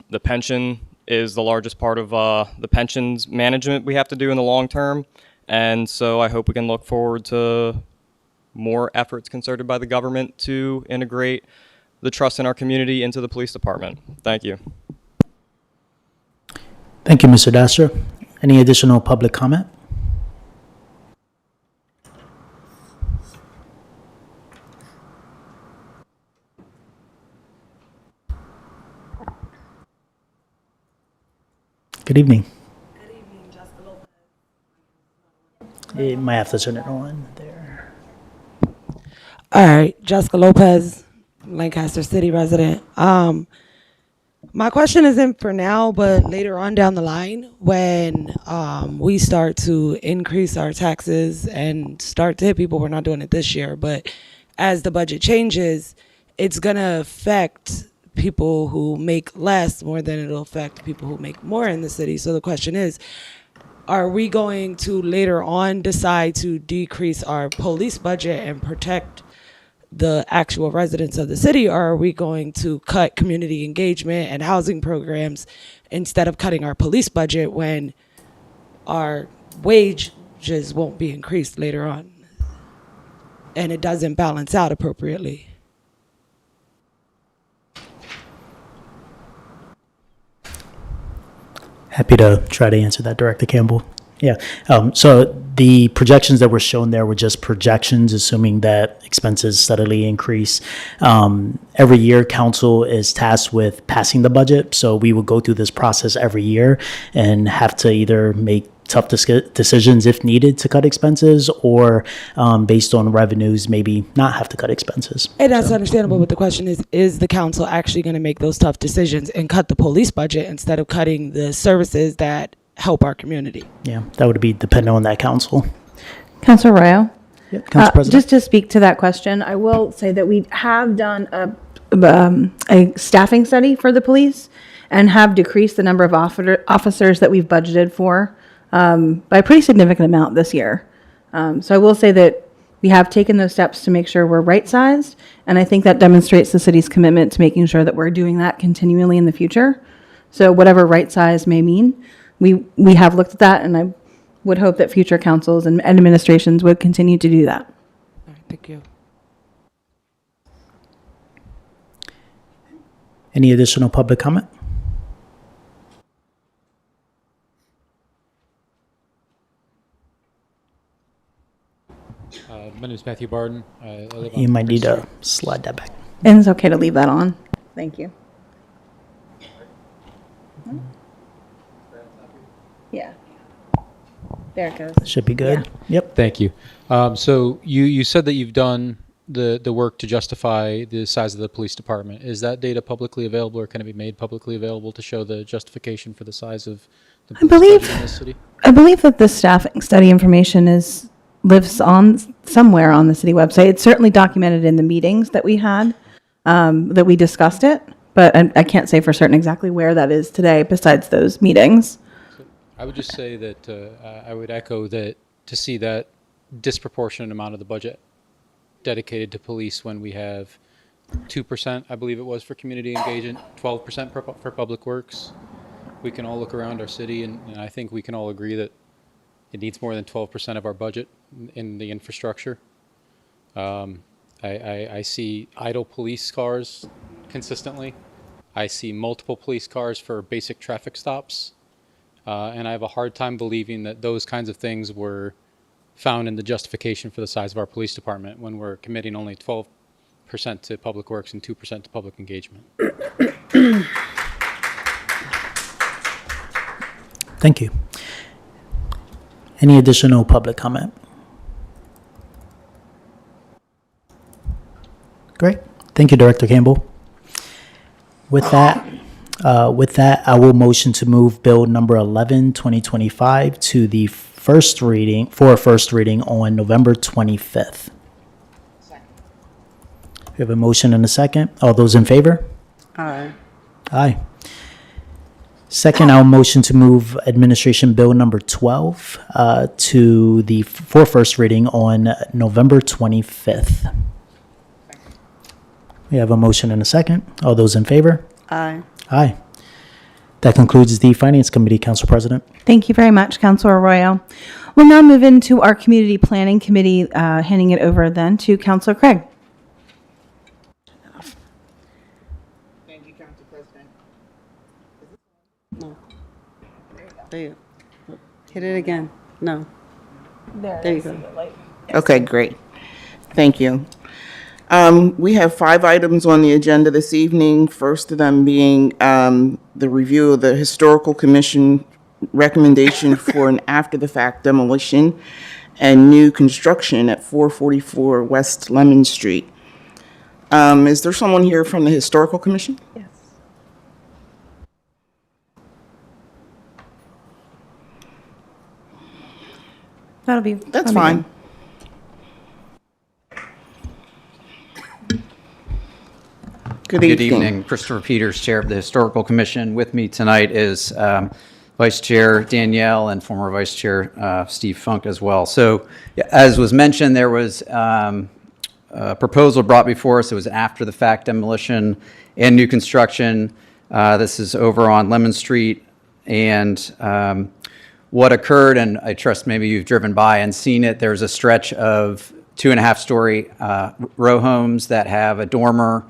The pension is the largest part of the pensions management we have to do in the long term. And so I hope we can look forward to more efforts concerted by the government to integrate the trust in our community into the police department. Thank you. Thank you, Mr. Dasher. Any additional public comment? Good evening. Good evening, Jessica Lopez. You might have to turn it on there. All right, Jessica Lopez, Lancaster City resident. My question isn't for now, but later on down the line, when we start to increase our taxes and start to hit people, we're not doing it this year, but as the budget changes, it's gonna affect people who make less more than it'll affect people who make more in the city. So the question is, are we going to later on decide to decrease our police budget and protect the actual residents of the city, or are we going to cut community engagement and housing programs instead of cutting our police budget when our wages won't be increased later on and it doesn't balance out appropriately? Happy to try to answer that, Director Campbell. Yeah. So the projections that were shown there were just projections, assuming that expenses steadily increase. Every year, council is tasked with passing the budget. So we will go through this process every year and have to either make tough decisions if needed to cut expenses, or based on revenues, maybe not have to cut expenses. And that's understandable, but the question is the council actually going to make those tough decisions and cut the police budget instead of cutting the services that help our community? Yeah, that would be dependent on that council. Councilor Royo? Yep, Council President. Just to speak to that question, I will say that we have done a staffing study for the police and have decreased the number of officers that we've budgeted for by a pretty significant amount this year. So I will say that we have taken those steps to make sure we're right-sized, and I think that demonstrates the city's commitment to making sure that we're doing that continually in the future. So whatever right-size may mean, we have looked at that, and I would hope that future councils and administrations would continue to do that. All right, thank you. Any additional public comment? My name is Matthew Barden. I live on You might need Prince to slide that back. And it's okay to leave that on. Thank you. Yeah. There it goes. Should be good. Yep. Thank you. So you said that you've done the work to justify the size of the police department. Is that data publicly available, or can it be made publicly available to show the justification for the size of the police believe- budget in this city? I believe that the staffing study information lives on somewhere on the city website. It's certainly documented in the meetings that we had, that we discussed it, but I can't say for certain exactly where that is today besides those meetings. I would just say that I would echo that to see that disproportionate amount of the budget dedicated to police when we have 2%, I believe it was, for community engagement, 12% for public works. We can all look around our city, and I think we can all agree that it needs more than 12% of our budget in the infrastructure. I see idle police cars consistently. I see multiple police cars for basic traffic stops. And I have a hard time believing that those kinds of things were found in the justification for the size of our police department when we're committing only 12% to public works and 2% to public engagement. Thank you. Any additional public comment? Great. Thank you, Director Campbell. With that, I will motion to move Bill number 11, 2025 to the first reading on November 25th. We have a motion and a second. All those in favor? Aye. Aye. Second, I'll motion to move Administration Bill number 12 for first reading on November 25th. We have a motion and a second. All those in favor? Aye. Aye. That concludes the Finance Committee, Council President. Thank you very much, Councilor Arroyo. We'll now move into our Community Planning Committee, handing it over then to Councilor Craig. Thank you, Council President. No. There you go. Hit it again. No. There you go. Okay, great. Thank you. We have 5 items on the agenda this evening. First of them being the review of the Historical Commission recommendation for an after-the-fact demolition and new construction at 444 West Lemon Street. Is there someone here from the Historical Commission? Yes. That's fine. Good evening. Christopher Peters, Chair of the Historical Commission. With me tonight is Vice Chair Danielle and former Vice Chair Steve Funk as well. So as was mentioned, there was a proposal brought before us. It was after the fact demolition and new construction. This is over on Lemon Street. And what occurred, and I trust maybe you've driven by and seen it, there's a stretch of 2.5-story row homes that have a dormer.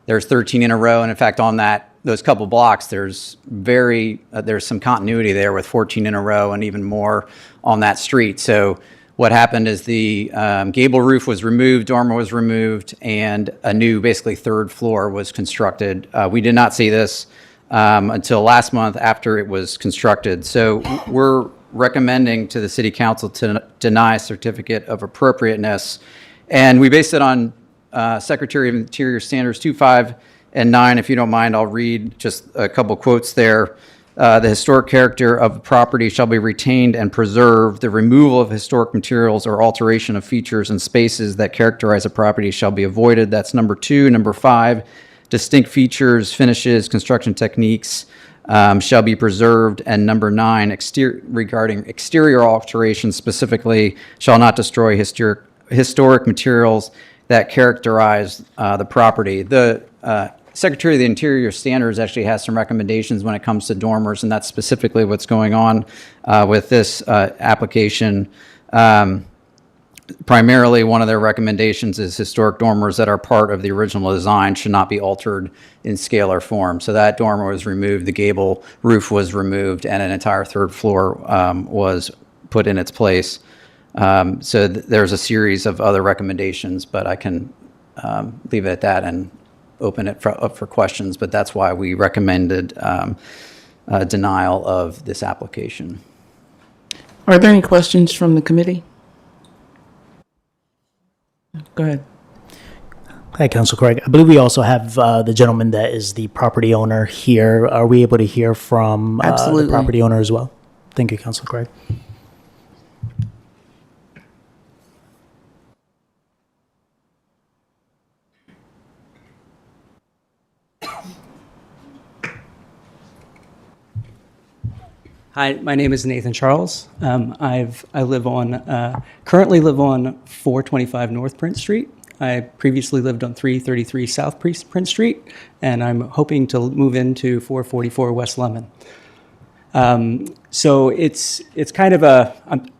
There's 13 in a row, and in fact, on those couple blocks, there's some continuity there with 14 in a row and even more on that street. So what happened is the gable roof was removed, dormer was removed, and a new, basically, third floor was constructed. We did not see this until last month after it was constructed. So we're recommending to the City Council to deny certificate of appropriateness, and we based it on Secretary of Interior Standards 2.5 and 9. If you don't mind, I'll read just a couple quotes there. The historic character of the property shall be retained and preserved. The removal of historic materials or alteration of features and spaces that characterize a property shall be avoided. That's number 2. Number 5, distinct features, finishes, construction techniques shall be preserved. And number 9, regarding exterior alterations specifically, shall not destroy historic materials that characterize the property. The Secretary of the Interior Standards actually has some recommendations when it comes to dormers, and that's specifically what's going on with this application. Primarily, one of their recommendations is historic dormers that are part of the original design should not be altered in scale or form. So that dormer was removed, the gable roof was removed, and an entire third floor was put in its place. So there's a series of other recommendations, but I can leave it at that and open it up for questions. But that's why we recommended denial of this application. Are there any questions from the committee? Go ahead. Hi, Council Craig. I believe we also have the gentleman that is the property owner here. Are we able to hear from the Absolutely. property owner as well? Thank you, Council Craig. Hi, my name is Nathan Charles. I currently live on 425 North Prince Street. I previously lived on 333 South Prince Street, and I'm hoping to move into 444 West Lemon. So it's kind of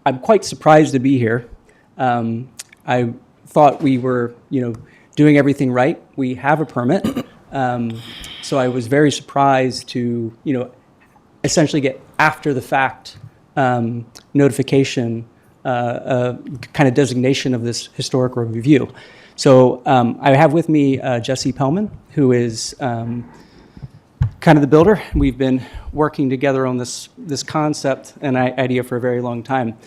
I'm quite surprised to be here. I thought we were, doing everything right. We have a permit. So I was very surprised to, essentially get after the fact notification, kind of designation of this historical review. So I have with me Jesse Pellman, who is kind of the builder. We've been working together on this concept and idea for a very long time.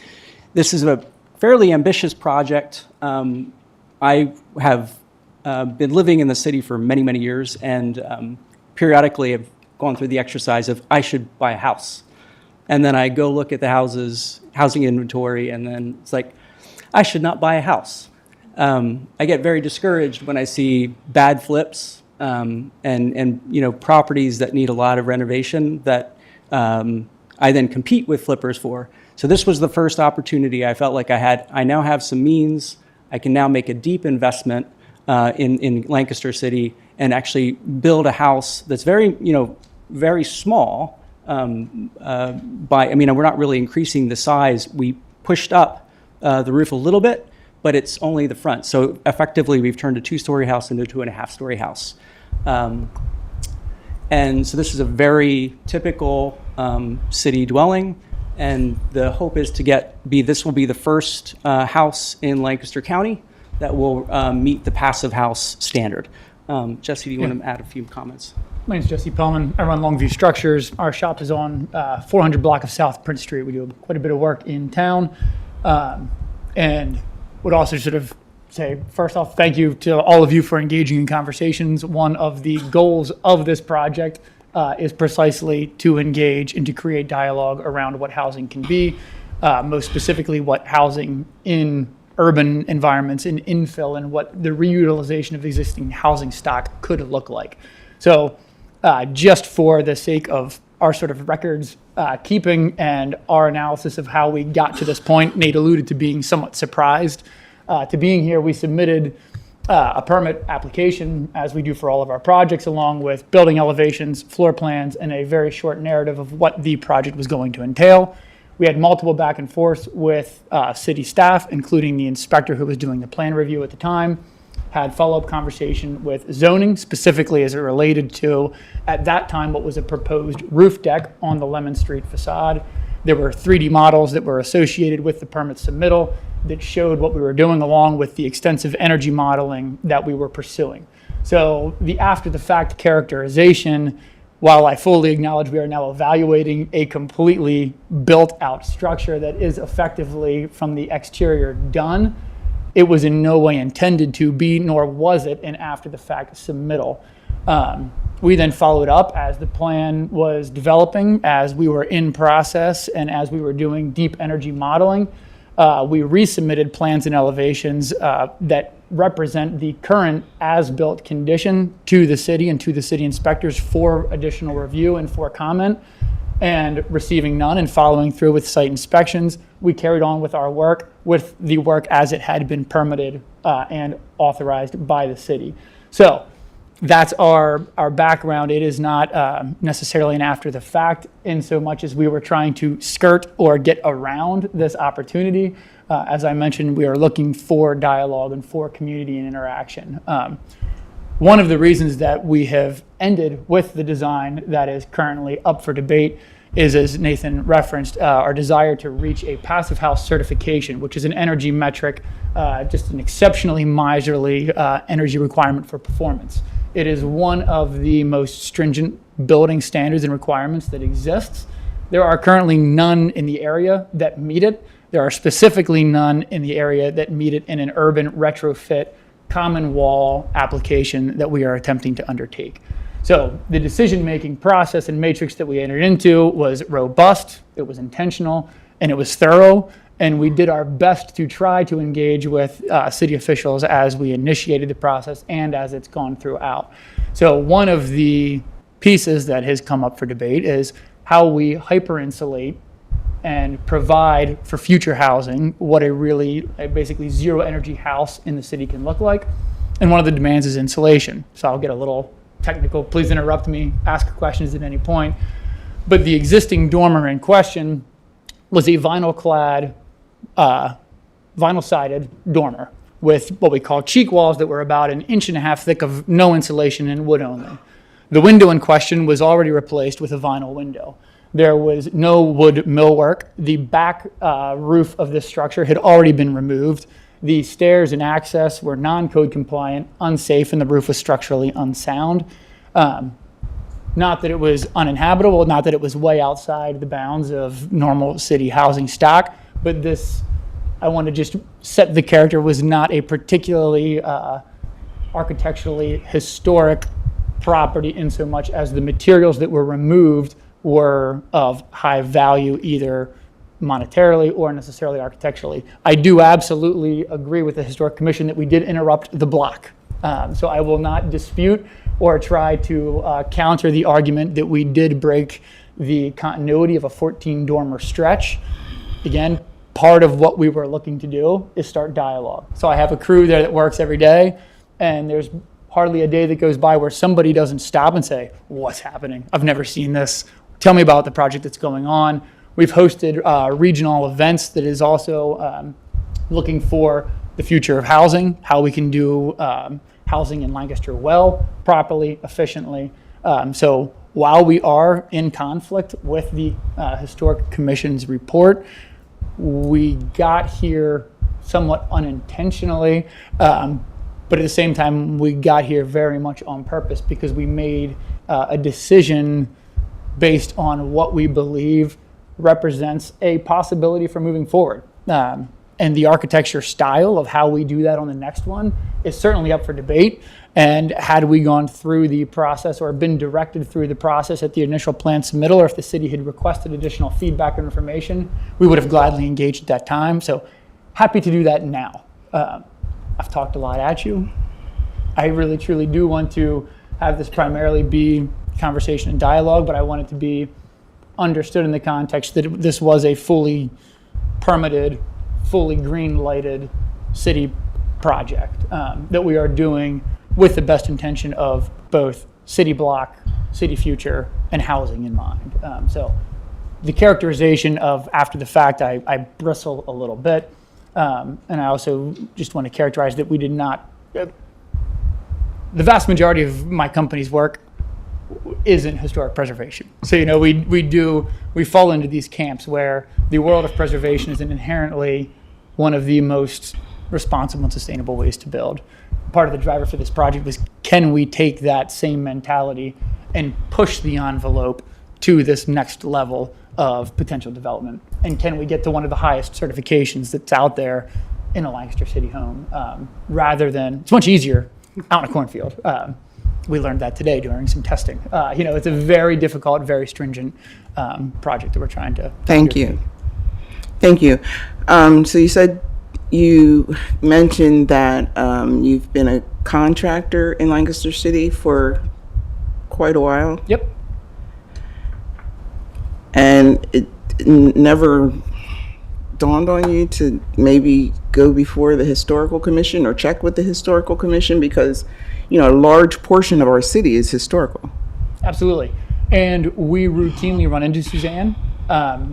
This is a fairly ambitious project. I have been living in the city for many, many years, and periodically have gone through the exercise of I should buy a house. And then I go look at the housing inventory, and then it's like, I should not buy a house. I get very discouraged when I see bad flips and properties that need a lot of renovation that I then compete with flippers for. So this was the first opportunity I felt like I had. I now have some means. I can now make a deep investment in Lancaster City and actually build a house that's very small. We're not really increasing the size. We pushed up the roof a little bit, but it's only the front. So effectively, we've turned a 2-story house into a 2.5-story house. And so this is a very typical city dwelling. And the hope is to this will be the first house in Lancaster County that will meet the passive house standard. Jesse, do you want to add a few comments? My name's Jesse Pellman. I run Longview Structures. Our shop is on 400 block of South Prince Street. We do quite a bit of work in town. And would also sort of say, first off, thank you to all of you for engaging in conversations. One of the goals of this project is precisely to engage and to create dialogue around what housing can be, most specifically what housing in urban environments, in infill, and what the reutilization of existing housing stock could look like. So just for the sake of our sort of records keeping and our analysis of how we got to this point, Nate alluded to being somewhat surprised to being here. We submitted a permit application, as we do for all of our projects, along with building elevations, floor plans, and a very short narrative of what the project was going to entail. We had multiple back and forth with city staff, including the inspector who was doing the plan review at the time. Had follow-up conversation with zoning, specifically as it related to, at that time, what was a proposed roof deck on the Lemon Street facade. There were 3D models that were associated with the permit submittal that showed what we were doing, along with the extensive energy modeling that we were pursuing. So the after-the-fact characterization, while I fully acknowledge we are now evaluating a completely built-out structure that is effectively from the exterior done, it was in no way intended to be, nor was it an after-the-fact submittal. We then followed up as the plan was developing, as we were in process, and as we were doing deep energy modeling. We resubmitted plans and elevations that represent the current as-built condition to the city and to the city inspectors for additional review and for comment. And receiving none and following through with site inspections, we carried on with our work, with the work as it had been permitted and authorized by the city. So that's our background. It is not necessarily an after the fact, in so much as we were trying to skirt or get around this opportunity. As I mentioned, we are looking for dialogue and for community and interaction. One of the reasons that we have ended with the design that is currently up for debate is, as Nathan referenced, our desire to reach a passive house certification, which is an energy metric, just an exceptionally miserly energy requirement for performance. It is one of the most stringent building standards and requirements that exists. There are currently none in the area that meet it. There are specifically none in the area that meet it in an urban retrofit common wall application that we are attempting to undertake. So the decision-making process and matrix that we entered into was robust, it was intentional, and it was thorough. And we did our best to try to engage with city officials as we initiated the process and as it's gone throughout. So one of the pieces that has come up for debate is how we hyper-insulate and provide for future housing what a basically zero energy house in the city can look like. And one of the demands is insulation. So I'll get a little technical. Please interrupt me, ask questions at any point. But the existing dormer in question was a vinyl-clad, vinyl-sided dormer with what we call cheek walls that were about 1.5 inches thick of no insulation and wood only. The window in question was already replaced with a vinyl window. There was no wood millwork. The back roof of this structure had already been removed. The stairs and access were non-code compliant, unsafe, and the roof was structurally unsound. Not that it was uninhabitable, not that it was way outside the bounds of normal city housing stock, but this, I want to just set the character, was not a particularly architecturally historic property in so much as the materials that were removed were of high value, either monetarily or necessarily architecturally. I do absolutely agree with the Historic Commission that we did interrupt the block. So I will not dispute or try to counter the argument that we did break the continuity of a 14 dormer stretch. Again, part of what we were looking to do is start dialogue. So I have a crew there that works every day, and there's hardly a day that goes by where somebody doesn't stop and say, what's happening? I've never seen this. Tell me about the project that's going on. We've hosted regional events that is also looking for the future of housing, how we can do housing in Lancaster well, properly, efficiently. So while we are in conflict with the Historic Commission's report, we got here somewhat unintentionally, but at the same time, we got here very much on purpose because we made a decision based on what we believe represents a possibility for moving forward. And the architecture style of how we do that on the next one is certainly up for debate. And had we gone through the process or been directed through the process at the initial plan submittal, or if the city had requested additional feedback or information, we would have gladly engaged at that time. So happy to do that now. I've talked a lot at you. I really, truly do want to have this primarily be conversation and dialogue, but I want it to be understood in the context that this was a fully permitted, fully green lighted city project that we are doing with the best intention of both city block, city future, and housing in mind. So the characterization of after the fact, I bristle a little bit. And I also just want to characterize that we did not, the vast majority of my company's work isn't historic preservation. So, we fall into these camps where the world of preservation is inherently one of the most responsible and sustainable ways to build. Part of the driver for this project was, can we take that same mentality and push the envelope to this next level of potential development? And can we get to one of the highest certifications that's out there in a Lancaster City home, rather than, it's much easier out in a cornfield. We learned that today during some testing. It's a very difficult, very stringent project that we're trying to. Thank you. So you said, you mentioned that you've been a contractor in Lancaster City for quite a while. Yep. And it never dawned on you to maybe go before the Historical Commission or check with the Historical Commission, because a large portion of our city is historical. Absolutely. And we routinely run into Suzanne.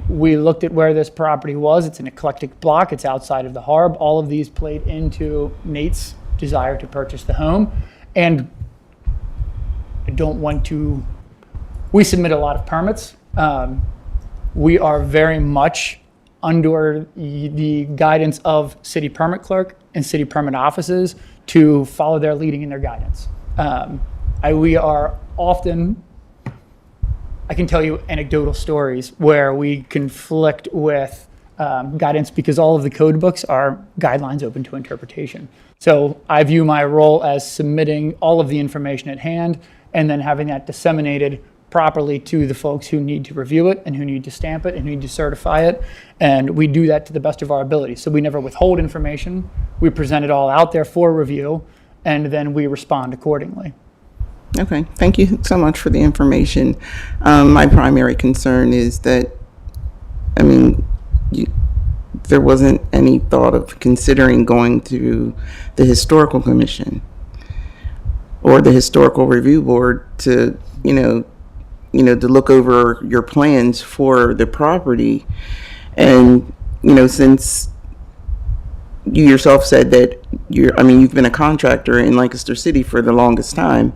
We looked at where this property was. It's an eclectic block. It's outside of the Harb. All of these played into Nate's desire to purchase the home. And I don't want to, we submit a lot of permits. we are very much under the guidance of city permit clerk and city permit offices to follow their leading in their guidance. We are often, I can tell you anecdotal stories where we conflict with guidance because all of the code books are guidelines open to interpretation. So I view my role as submitting all of the information at hand and then having that disseminated properly to the folks who need to review it and who need to stamp it and who need to certify it. And we do that to the best of our ability. So we never withhold information. We present it all out there for review, and then we respond accordingly. Okay, thank you so much for the information. My primary concern is that, there wasn't any thought of considering going to the Historical Commission or the Historical Review Board to, to look over your plans for the property. And, since you yourself said that you've been a contractor in Lancaster City for the longest time,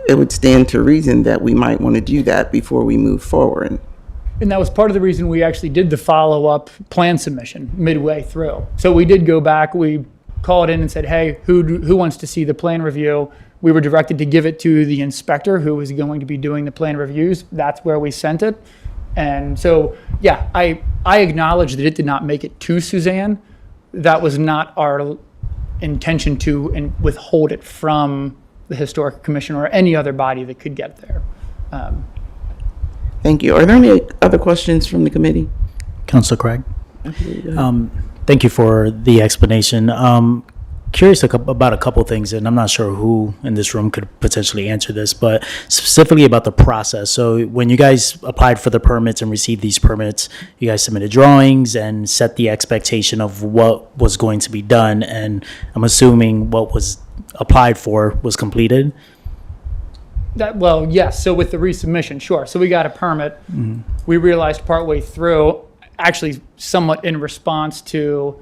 it would stand to reason that we might want to do that before we move forward. And that was part of the reason we actually did the follow-up plan submission midway through. So we did go back, we called in and said, hey, who wants to see the plan review? We were directed to give it to the inspector who was going to be doing the plan reviews. That's where we sent it. And so, yeah, I acknowledge that it did not make it to Suzanne. That was not our intention to withhold it from the Historic Commission or any other body that could get there. Thank you. Are there any other questions from the committee? Councilor Craig? Thank you for the explanation. Curious about a couple things, and I'm not sure who in this room could potentially answer this, but specifically about the process. So when you guys applied for the permits and received these permits, you guys submitted drawings and set the expectation of what was going to be done, and I'm assuming what was applied for was completed? Well, yes. So with the resubmission, sure. So we got a permit. Mm-hmm. We realized partway through, actually somewhat in response to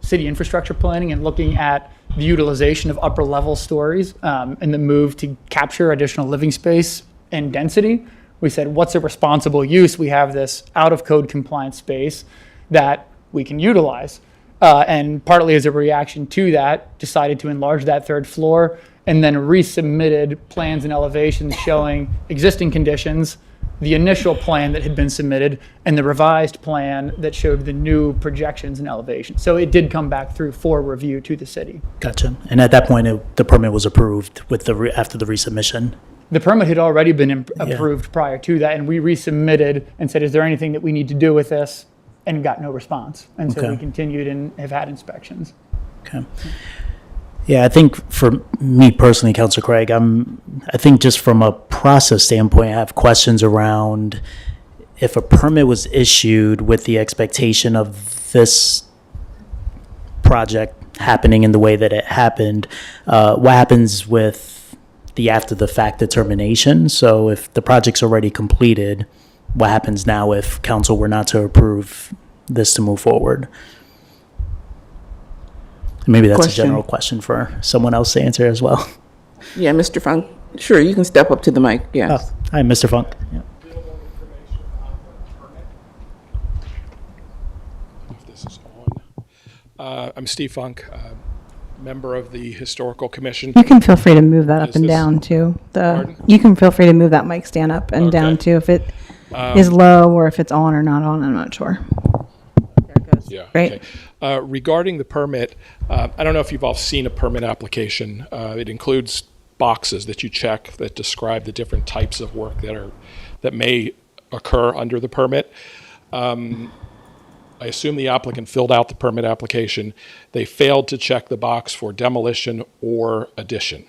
city infrastructure planning and looking at the utilization of upper level stories and the move to capture additional living space and density. We said, what's a responsible use? We have this out of code compliant space that we can utilize. And partly as a reaction to that, decided to enlarge that third floor and then resubmitted plans and elevations showing existing conditions, the initial plan that had been submitted, and the revised plan that showed the new projections and elevations. So it did come back through for review to the city. Gotcha. And at that point, the permit was approved with after the resubmission? The permit had already been approved prior to that, and we resubmitted and said, is there anything that we need to do with this? And got no response. And so we continued and have had inspections. Okay. Yeah, I think for me personally, Councilor Craig, I think just from a process standpoint, I have questions around if a permit was issued with the expectation of this project happening in the way that it happened, what happens with the after the fact determination? So if the project's already completed, what happens now if council were not to approve this to move forward? Maybe that's a general question for someone else to answer as well. Yeah, Mr. Funk. Sure, you can step up to the mic. Yes. Hi, Mr. Funk. Yeah. If this is on. I'm Steve Funk, member of the Historical Commission. You can feel free to move that up and down too. You can feel free to move that mic stand up and down too if it is low or if it's on or not on. I'm not sure. There it goes. Yeah. Great. Okay. Regarding the permit, I don't know if you've all seen a permit application. It includes boxes that you check that describe the different types of work that may occur under the permit. I assume the applicant filled out the permit application. They failed to check the box for demolition or addition.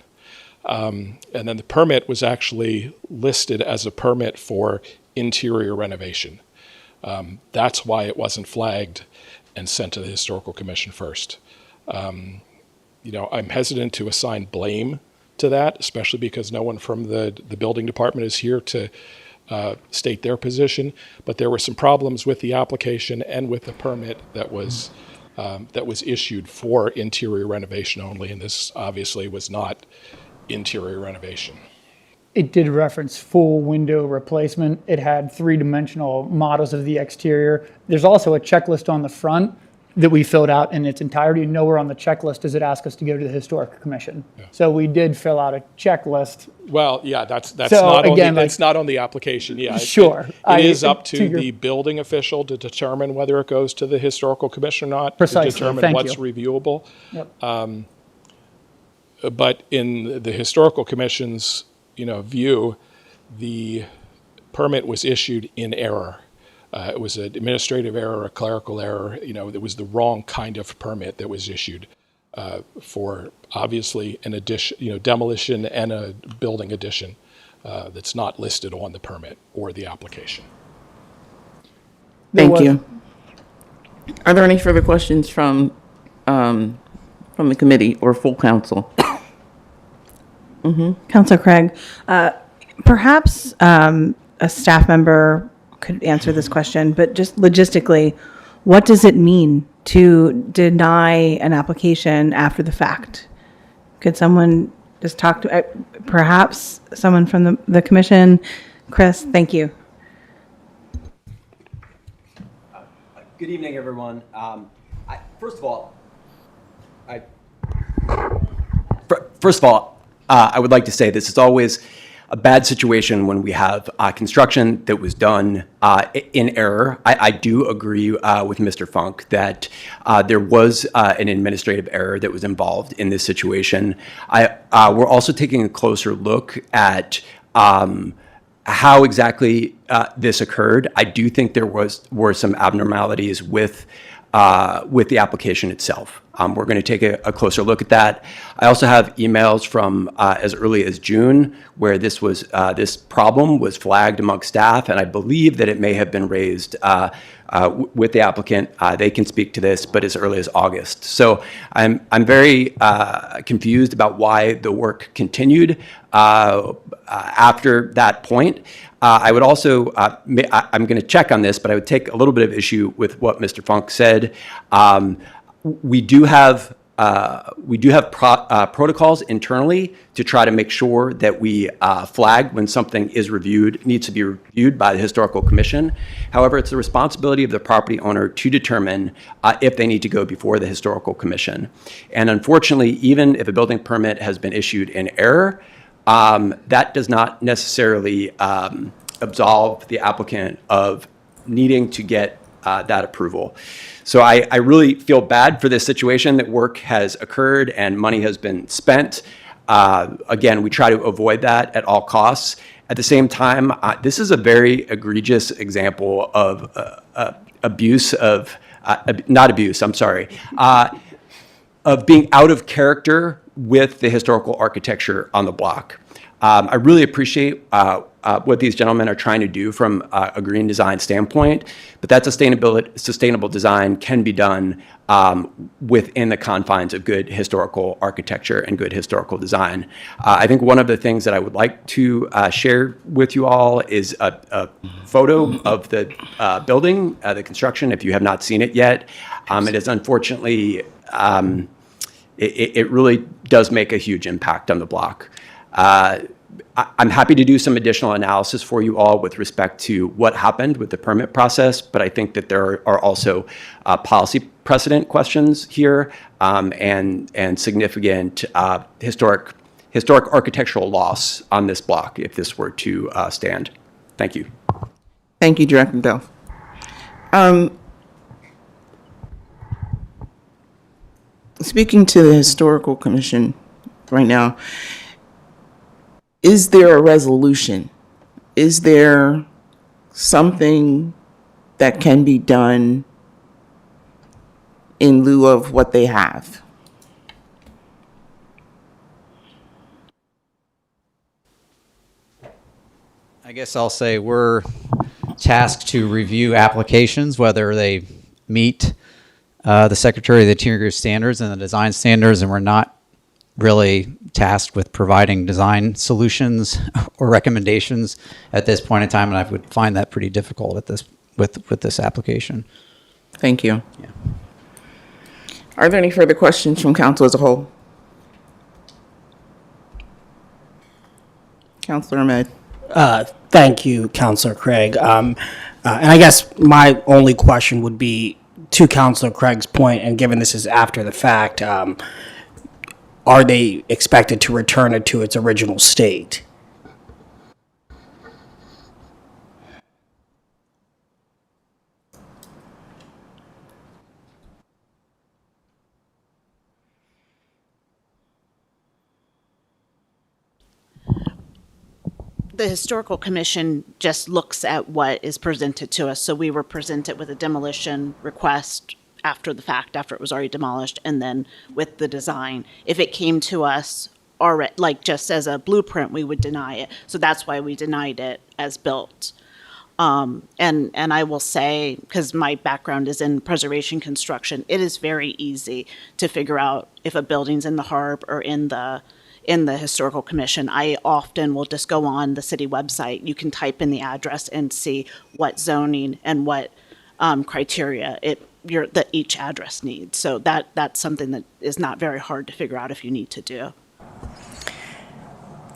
And then the permit was actually listed as a permit for interior renovation. That's why it wasn't flagged and sent to the Historical Commission first. I'm hesitant to assign blame to that, especially because no one from the building department is here to state their position. But there were some problems with the application and with the permit that was issued for interior renovation only, and this obviously was not interior renovation. it did reference full window replacement. It had three-dimensional models of the exterior. There's also a checklist on the front that we filled out in its entirety. Nowhere on the checklist does it ask us to go to the Historic Commission. So we did fill out a checklist. Well, yeah, that's So, not again, on the, like- it's not on the application. Yeah, Sure. It is up to to your- the building official to determine whether it goes to the historical commission or not. Precisely. To determine Thank what's you. reviewable. Yep. But in the historical commission's, view, the permit was issued in error. It was an administrative error, a clerical error. It was the wrong kind of permit that was issued for obviously an addition, demolition and a building addition that's not listed on the permit or the application. Thank you. Are there any further questions from the committee or full council? Councilor Craig, perhaps a staff member could answer this question, but just logistically, what does it mean to deny an application after the fact? Could someone just talk to, perhaps someone from the commission? Chris, thank you. Good evening, everyone. First of all, I would like to say this is always a bad situation when we have construction that was done in error. I do agree with Mr. Funk that there was an administrative error that was involved in this situation. We're also taking a closer look at how exactly this occurred. I do think there were some abnormalities with the application itself. We're going to take a closer look at that. I also have emails from as early as June where this problem was flagged among staff, and I believe that it may have been raised with the applicant. They can speak to this, but as early as August. So I'm very confused about why the work continued after that point. I would also, I'm going to check on this, but I would take a little bit of issue with what Mr. Funk said. We do have protocols internally to try to make sure that we flag when something needs to be reviewed by the Historical Commission. However, it's the responsibility of the property owner to determine if they need to go before the Historical Commission. And unfortunately, even if a building permit has been issued in error, that does not necessarily absolve the applicant of needing to get that approval. So I really feel bad for this situation that work has occurred and money has been spent. Again, we try to avoid that at all costs. At the same time, this is a very egregious example of abuse of, not abuse, I'm sorry, of being out of character with the historical architecture on the block. I really appreciate what these gentlemen are trying to do from a green design standpoint, but that sustainable design can be done within the confines of good historical architecture and good historical design. I think one of the things that I would like to share with you all is a photo of the building, the construction, if you have not seen it yet. It is unfortunately, it really does make a huge impact on the block. I'm happy to do some additional analysis for you all with respect to what happened with the permit process, but I think that there are also policy precedent questions here and significant historic architectural loss on this block if this were to stand. Thank you. Thank you, Director Delph. Speaking to the Historical Commission right now, is there a resolution? Is there something that can be done in lieu of what they have? I guess I'll say we're tasked to review applications, whether they meet the Secretary of the Interior standards and the design standards, and we're not really tasked with providing design solutions or recommendations at this point in time, and I would find that pretty difficult at this with this application. Thank you. Yeah. Are there any further questions from council as a whole? Councilor Ahmed. Thank you, Councilor Craig. And I guess my only question would be to Councilor Craig's point, and given this is after the fact, are they expected to return it to its original state? The Historical Commission just looks at what is presented to us. So we were presented with a demolition request after the fact, after it was already demolished, and then with the design. If it came to us already, like just as a blueprint, we would deny it. So that's why we denied it as built. And I will say, because my background is in preservation construction, it is very easy to figure out if a building's in the HARB or in the Historical Commission. I often will just go on the city website. You can type in the address and see what zoning and what criteria that each address needs. So that's something that is not very hard to figure out if you need to do.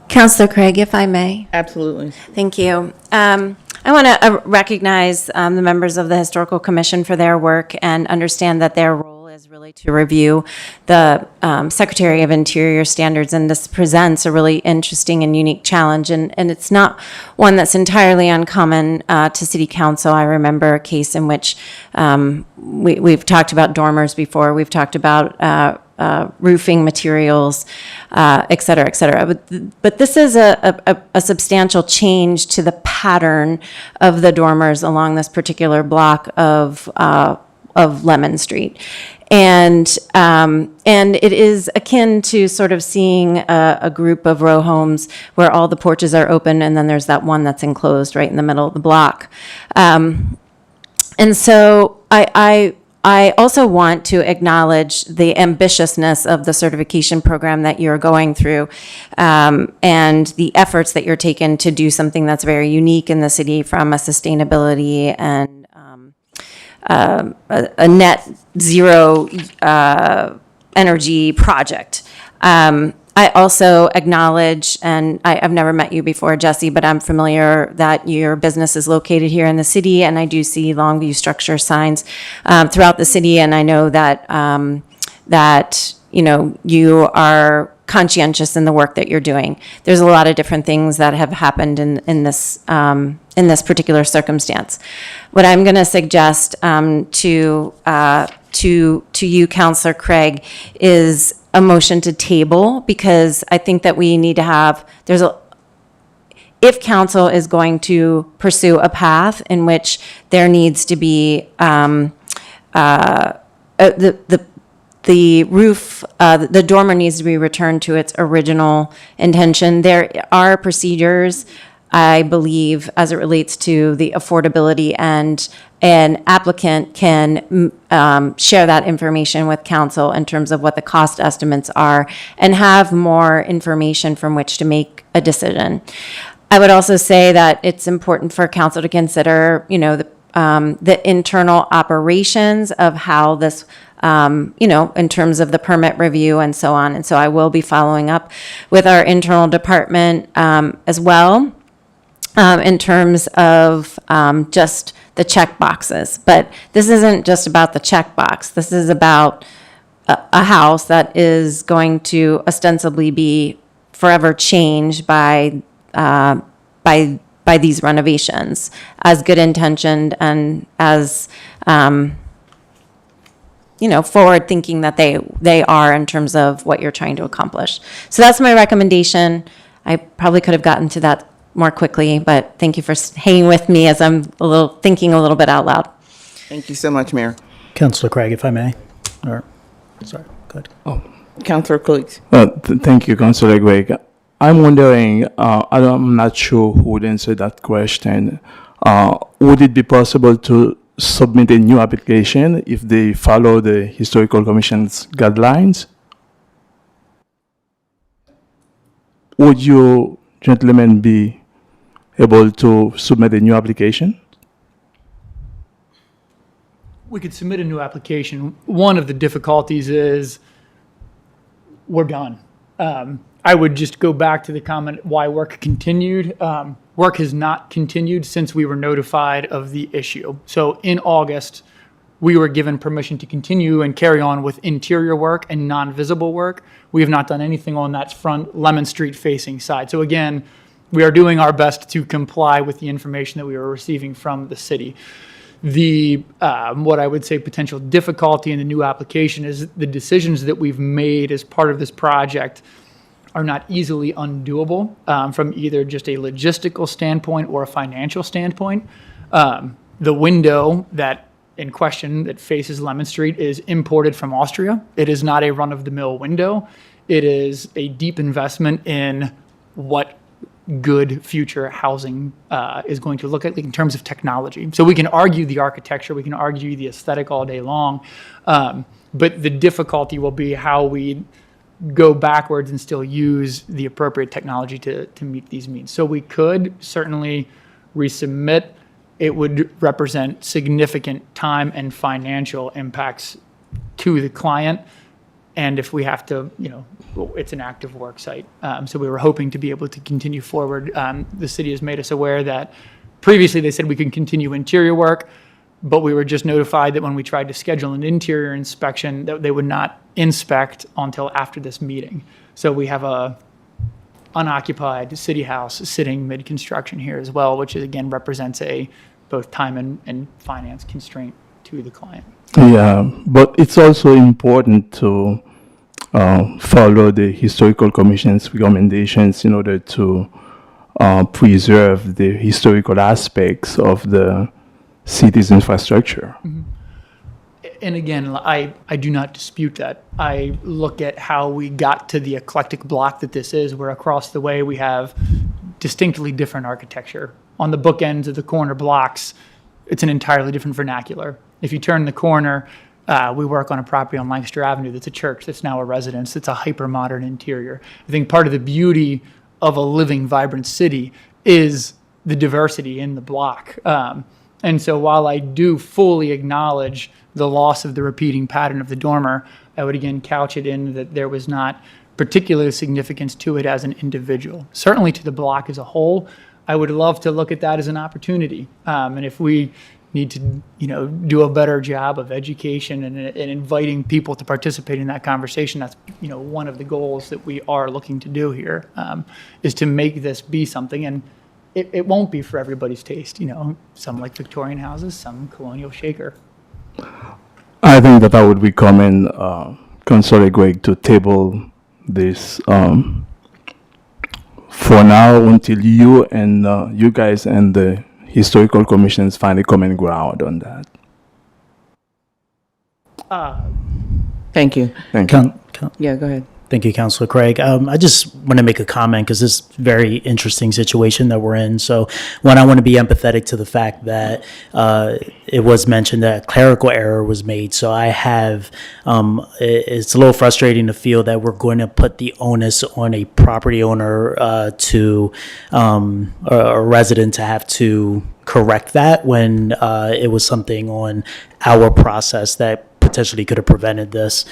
Councillor Craig, if I may. Absolutely. Thank you. I want to recognize the members of the Historical Commission for their work and understand that their role is really to review the Secretary of Interior standards, and this presents a really interesting and unique challenge, and it's not one that's entirely uncommon to City Council. I remember a case in which we've talked about dormers before, we've talked about roofing materials, et cetera, et cetera. But this is a substantial change to the pattern of the dormers along this particular block of Lemon Street. And it is akin to sort of seeing a group of row homes where all the porches are open and then there's that one that's enclosed right in the middle of the block. And so I also want to acknowledge the ambitiousness of the certification program that you're going through, and the efforts that you're taking to do something that's very unique in the city from a sustainability and a net zero energy project. I also acknowledge, and I've never met you before, Jesse, but I'm familiar that your business is located here in the city, and I do see Longview structure signs throughout the city, and I know that you are conscientious in the work that you're doing. There's a lot of different things that have happened in this particular circumstance. What I'm going to suggest to you, Councillor Craig, is a motion to table, because I think that we need to have, if council is going to pursue a path in which there needs to be the roof, the dormer needs to be returned to its original intention. There are procedures, I believe, as it relates to the affordability, and an applicant can share that information with council in terms of what the cost estimates are and have more information from which to make a decision. I would also say that it's important for council to consider, the internal operations of how this, in terms of the permit review and so on. And so I will be following up with our internal department as well. In terms of just the check boxes. But this isn't just about the check box. This is about a house that is going to ostensibly be forever changed by these renovations, as good intentioned and as forward thinking that they are in terms of what you're trying to accomplish. So that's my recommendation. I probably could have gotten to that more quickly, but thank you for hanging with me as I'm thinking a little bit out loud. Thank you so much, Mayor. Councilor Craig, if I may. Sorry, go ahead. Oh, Councilor Cleese. Thank you, Councilor Craig. I'm wondering, I'm not sure who would answer that question. Would it be possible to submit a new application if they follow the Historical Commission's guidelines? Would you gentlemen be able to submit a new application? We could submit a new application. One of the difficulties is we're done. I would just go back to the comment why work continued. Work has not continued since we were notified of the issue. So in August, we were given permission to continue and carry on with interior work and non-visible work. We have not done anything on that front Lemon Street facing side. So again, we are doing our best to comply with the information that we were receiving from the city. The what I would say potential difficulty in the new application is the decisions that we've made as part of this project are not easily undoable from either just a logistical standpoint or a financial standpoint. The window that in question that faces Lemon Street is imported from Austria. It is not a run-of-the-mill window. It is a deep investment in what good future housing is going to look like in terms of technology. So we can argue the architecture, we can argue the aesthetic all day long, but the difficulty will be how we go backwards and still use the appropriate technology to meet these needs. So we could certainly resubmit. It would represent significant time and financial impacts to the client. And if we have to, it's an active work site. So we were hoping to be able to continue forward. The city has made us aware that previously they said we can continue interior work, but we were just notified that when we tried to schedule an interior inspection, that they would not inspect until after this meeting. So we have a unoccupied city house sitting mid-construction here as well, which is, again represents a both time and finance constraint to the client. Yeah, but it's also important to follow the Historical Commission's recommendations in order to preserve the historical aspects of the city's infrastructure. Mm-hmm. And again, I do not dispute that. I look at how we got to the eclectic block that this is, where across the way we have distinctly different architecture. On the bookends of the corner blocks, it's an entirely different vernacular. If you turn the corner, we work on a property on Lancaster Avenue that's a church that's now a residence. It's a hyper-modern interior. I think part of the beauty of a living, vibrant city is the diversity in the block. And so while I do fully acknowledge the loss of the repeating pattern of the dormer, I would again couch it in that there was not particular significance to it as an individual. Certainly to the block as a whole, I would love to look at that as an opportunity. And if we need to, do a better job of education and inviting people to participate in that conversation, that's, one of the goals that we are looking to do here, is to make this be something. And it won't be for everybody's taste, some like Victorian houses, some colonial shaker. I think that I would recommend Councilor Gregg to table this for now until you guys and the Historical Commissions find a common ground on that. Thank you. Thank you. Yeah, go ahead. Thank you, Councilor Craig. I just want to make a comment because this is a very interesting situation that we're in. So, one, I want to be empathetic to the fact that it was mentioned that a clerical error was made. So I have, it's a little frustrating to feel that we're going to put the onus on a property owner or a resident to have to correct that when it was something on our process that potentially could have prevented this.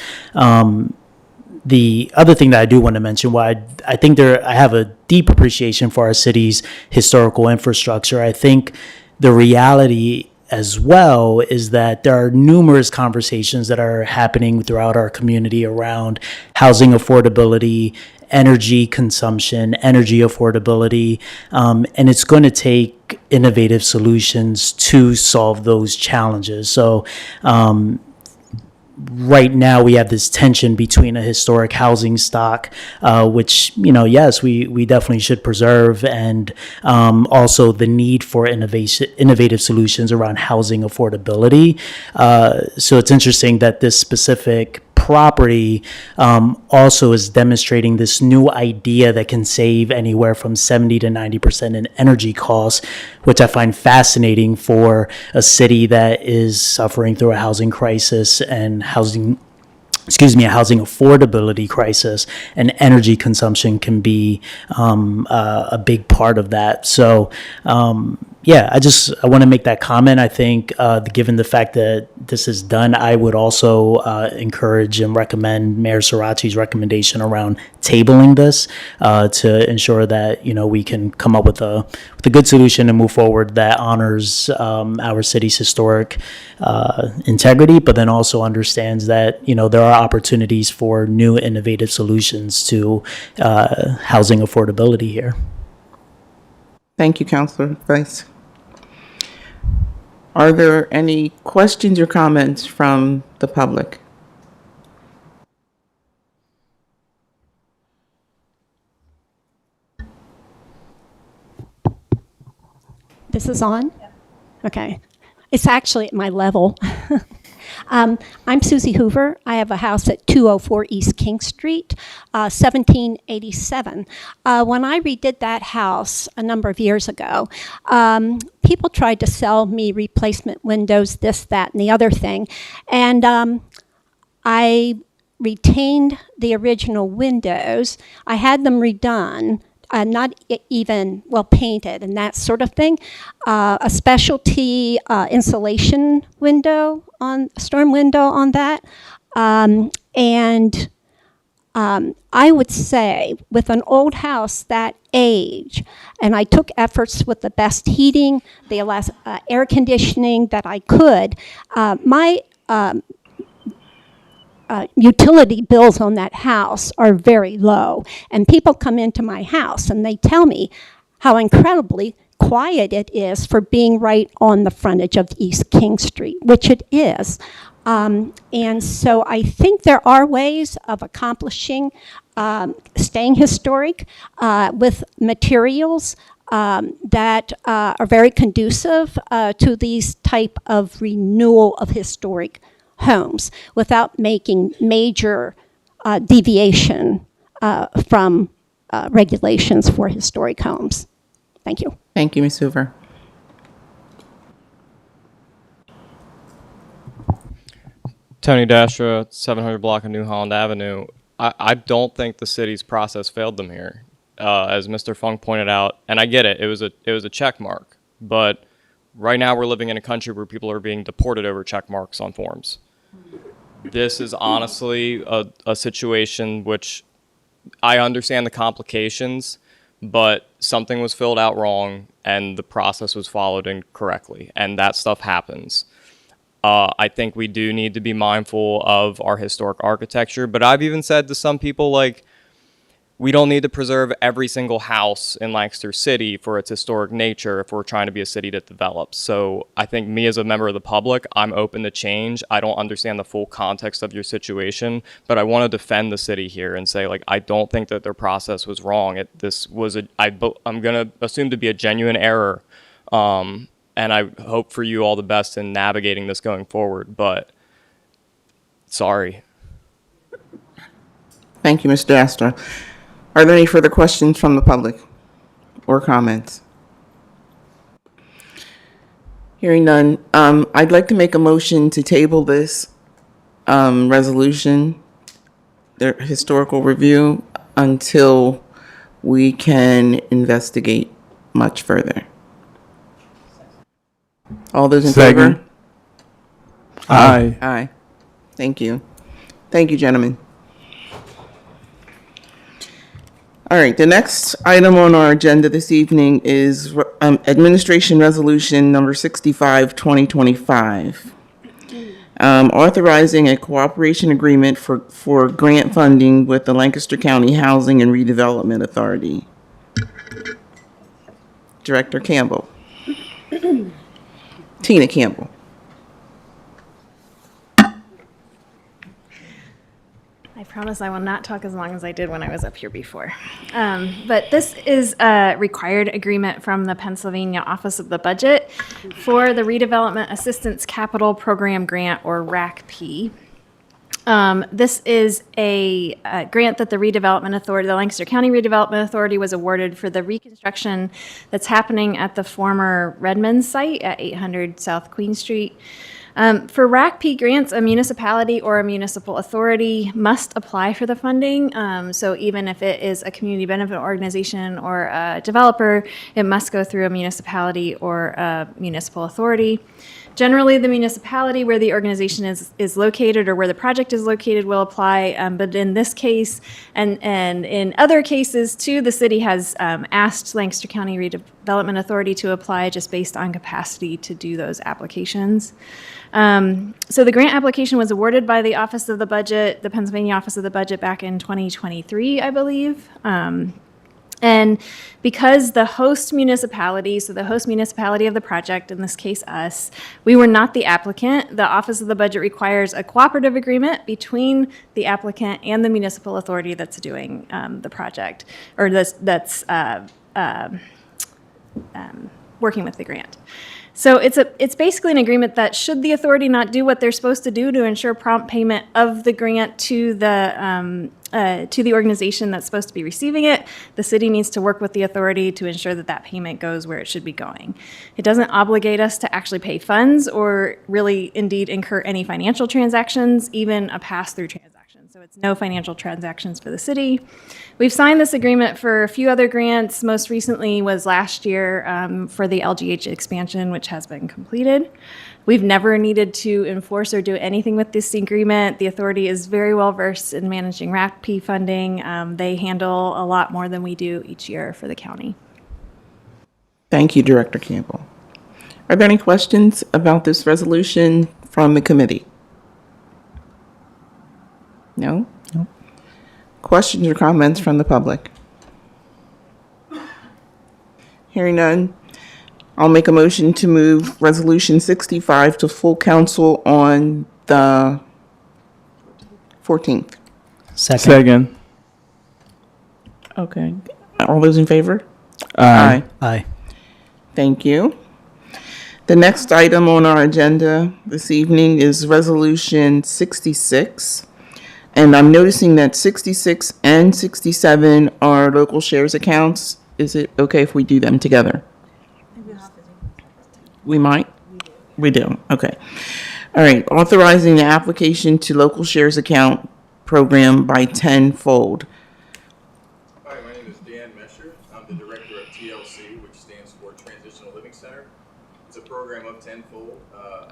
The other thing that I do want to mention, why I think I have a deep appreciation for our city's historical infrastructure. I think the reality as well is that there are numerous conversations that are happening throughout our community around housing affordability, energy consumption, energy affordability, and it's going to take innovative solutions to solve those challenges. So, right now we have this tension between a historic housing stock, which, yes, we definitely should preserve, and also the need for innovative solutions around housing affordability. So it's interesting that this specific property also is demonstrating this new idea that can save anywhere from 70 to 90% in energy costs, which I find fascinating for a city that is suffering through a housing crisis and a housing affordability crisis, and energy consumption can be a big part of that. So, Yeah, I want to make that comment. I think, given the fact that this is done, I would also encourage and recommend Mayor Sirachi's recommendation around tabling this to ensure that we can come up with a good solution and move forward that honors our city's historic integrity, but then also understands that there are opportunities for new innovative solutions to housing affordability here. Thank you, Councilor Vice. Are there any questions or comments from the public? This is on? Okay. It's actually at my level. I'm Susie Hoover. I have a house at 204 East King Street, 1787. When I redid that house a number of years ago, people tried to sell me replacement windows, this, that, and the other thing. And I retained the original windows. I had them redone. Not even well painted and that sort of thing. A specialty insulation window storm window on that. And I would say with an old house that age, and I took efforts with the best heating, the air conditioning that I could, my utility bills on that house are very low. And people come into my house and they tell me how incredibly quiet it is for being right on the frontage of East King Street, which it is. And so I think there are ways of accomplishing staying historic with materials that are very conducive to these type of renewal of historic homes without making major deviation from regulations for historic homes. Thank you. Thank you, Ms. Hoover. Tony Dastra, 700 block of New Holland Avenue. I don't think the city's process failed them here. As Mr. Funk pointed out, and I get it, it was a check mark, but right now we're living in a country where people are being deported over check marks on forms. This is honestly a situation which I understand the complications, but something was filled out wrong and the process was followed incorrectly, and that stuff happens. I think we do need to be mindful of our historic architecture, but I've even said to some people, like, we don't need to preserve every single house in Lancaster City for its historic nature if we're trying to be a city that develops. So I think me as a member of the public, I'm open to change. I don't understand the full context of your situation, but I want to defend the city here and say, like, I don't think that their process was wrong. I'm going to assume to be a genuine error. And I hope for you all the best in navigating this going forward, but sorry. Thank you, Mr. Astor. Are there any further questions from the public or comments? Hearing none, I'd like to make a motion to table this resolution, the historical review, until we can investigate much further. All those in favor? Aye. Aye. Thank you. Thank you, gentlemen. All right, the next item on our agenda this evening is Administration Resolution Number 65, 2025, authorizing a cooperation agreement for grant funding with the Lancaster County Housing and Redevelopment Authority. Director Campbell. Tina Campbell. I promise I will not talk as long as I did when I was up here before. But this is a required agreement from the Pennsylvania Office of the Budget for the Redevelopment Assistance Capital Program Grant, or RACP. This is a grant that the Redevelopment Authority, the Lancaster County Redevelopment Authority, was awarded for the reconstruction that's happening at the former Redmond site at 800 South Queen Street. For RACP grants, a municipality or a municipal authority must apply for the funding. So even if it is a community benefit organization or a developer, it must go through a municipality or a municipal authority. Generally, the municipality where the organization is located or where the project is located will apply. But in this case, and in other cases too, the city has asked Lancaster County Redevelopment Authority to apply just based on capacity to do those applications. So the grant application was awarded by the Office of the Budget, the Pennsylvania Office of the Budget, back in 2023, I believe. And because the host municipality, so the host municipality of the project, in this case us, we were not the applicant, the Office of the Budget requires a cooperative agreement between the applicant and the municipal authority that's doing the project, or that's working with the grant. So it's basically an agreement that should the authority not do what they're supposed to do to ensure prompt payment of the grant to the organization that's supposed to be receiving it, the city needs to work with the authority to ensure that that payment goes where it should be going. It doesn't obligate us to actually pay funds or really indeed incur any financial transactions, even a pass-through transaction. So it's no financial transactions for the city. We've signed this agreement for a few other grants. Most recently was last year for the LGH expansion, which has been completed. We've never needed to enforce or do anything with this agreement. The authority is very well versed in managing RACP funding. They handle a lot more than we do each year for the county. Thank you, Director Campbell. Are there any questions about this resolution from the committee? No? No. Questions or comments from the public? Hearing none, I'll make a motion to move Resolution 65 to full council on the 14th. Second. Okay. All those in favor? Aye. Aye. Thank you. The next item on our agenda this evening is Resolution 66. And I'm noticing that 66 and 67 are local shares accounts. Is it okay if we do them together? We might? We do. Okay. All right. Authorizing the application to local shares account program by Tenfold. Hi, my name is Dan Mesher. I'm the director of TLC, which stands for Transitional Living Center. It's a program of Tenfold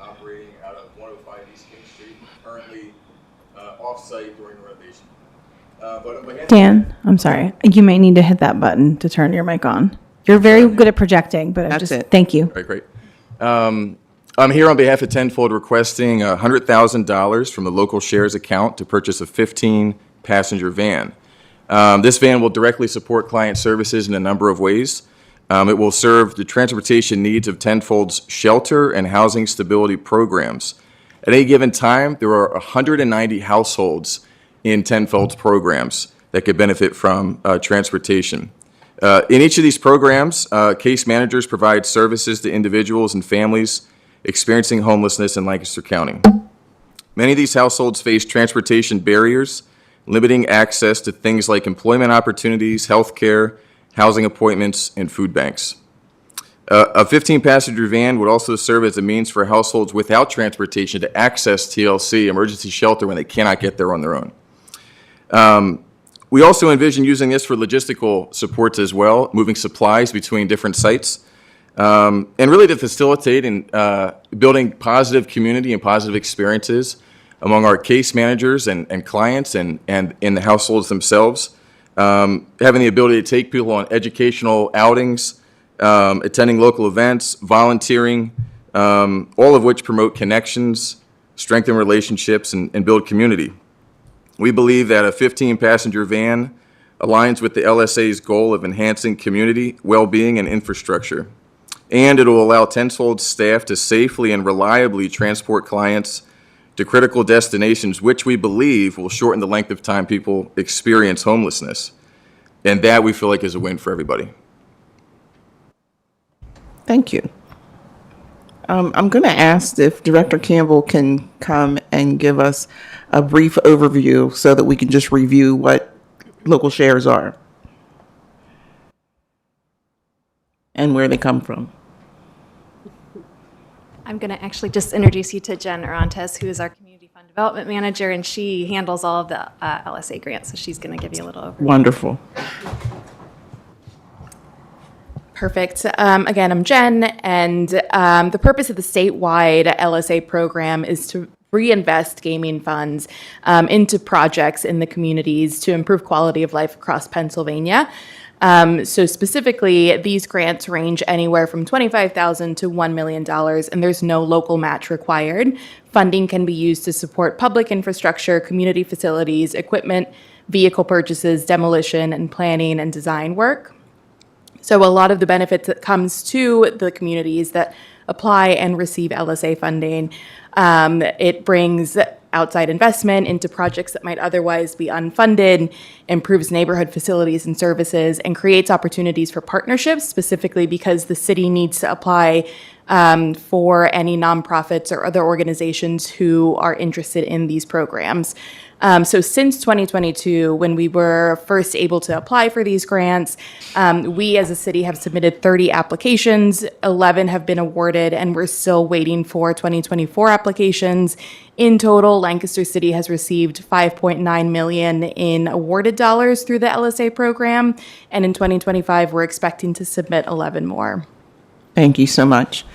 operating out of 105 East King Street, currently off-site during renovation. Dan, I'm sorry. You may need to hit that button to turn your mic on. You're very good at projecting, but That's it. Thank you. All right, great. I'm here on behalf of Tenfold requesting $100,000 from the local shares account to purchase a 15-passenger van. This van will directly support client services in a number of ways. It will serve the transportation needs of Tenfold's shelter and housing stability programs. At any given time, there are 190 households in Tenfold's programs that could benefit from transportation. In each of these programs, case managers provide services to individuals and families experiencing homelessness in Lancaster County. Many of these households face transportation barriers, limiting access to things like employment opportunities, health care, housing appointments, and food banks. A 15-passenger van would also serve as a means for households without transportation to access TLC, emergency shelter, when they cannot get there on their own. We also envision using this for logistical supports as well, moving supplies between different sites, and really to facilitate and building positive community and positive experiences among our case managers and clients and in the households themselves. Having the ability to take people on educational outings, attending local events, volunteering, all of which promote connections, strengthen relationships, and build community. We believe that a 15-passenger van aligns with the LSA's goal of enhancing community, well-being, and infrastructure. And it will allow Tenfold staff to safely and reliably transport clients to critical destinations, which we believe will shorten the length of time people experience homelessness. And that we feel like is a win for everybody. Thank you. I'm going to ask if Director Campbell can come and give us a brief overview so that we can just review what local shares are and where they come from. I'm going to actually just introduce you to Jen Orantes, who is our Community Fund Development Manager, and she handles all of the LSA grants, so she's going to give you a little overview. Wonderful. Perfect. Again, I'm Jen, and the purpose of the statewide LSA program is to reinvest gaming funds into projects in the communities to improve quality of life across Pennsylvania. So specifically, these grants range anywhere from $25,000 to $1 million, and there's no local match required. Funding can be used to support public infrastructure, community facilities, equipment, vehicle purchases, demolition, and planning and design work. So a lot of the benefits that comes to the communities that apply and receive LSA funding, it brings outside investment into projects that might otherwise be unfunded, improves neighborhood facilities and services, and creates opportunities for partnerships, specifically because the city needs to apply for any nonprofits or other organizations who are interested in these programs. So since 2022, when we were first able to apply for these grants, we as a city have submitted 30 applications, 11 have been awarded, and we're still waiting for 2024 applications. In total, Lancaster City has received $5.9 million in awarded dollars through the LSA program, and in 2025, we're expecting to submit 11 more. Thank you so much.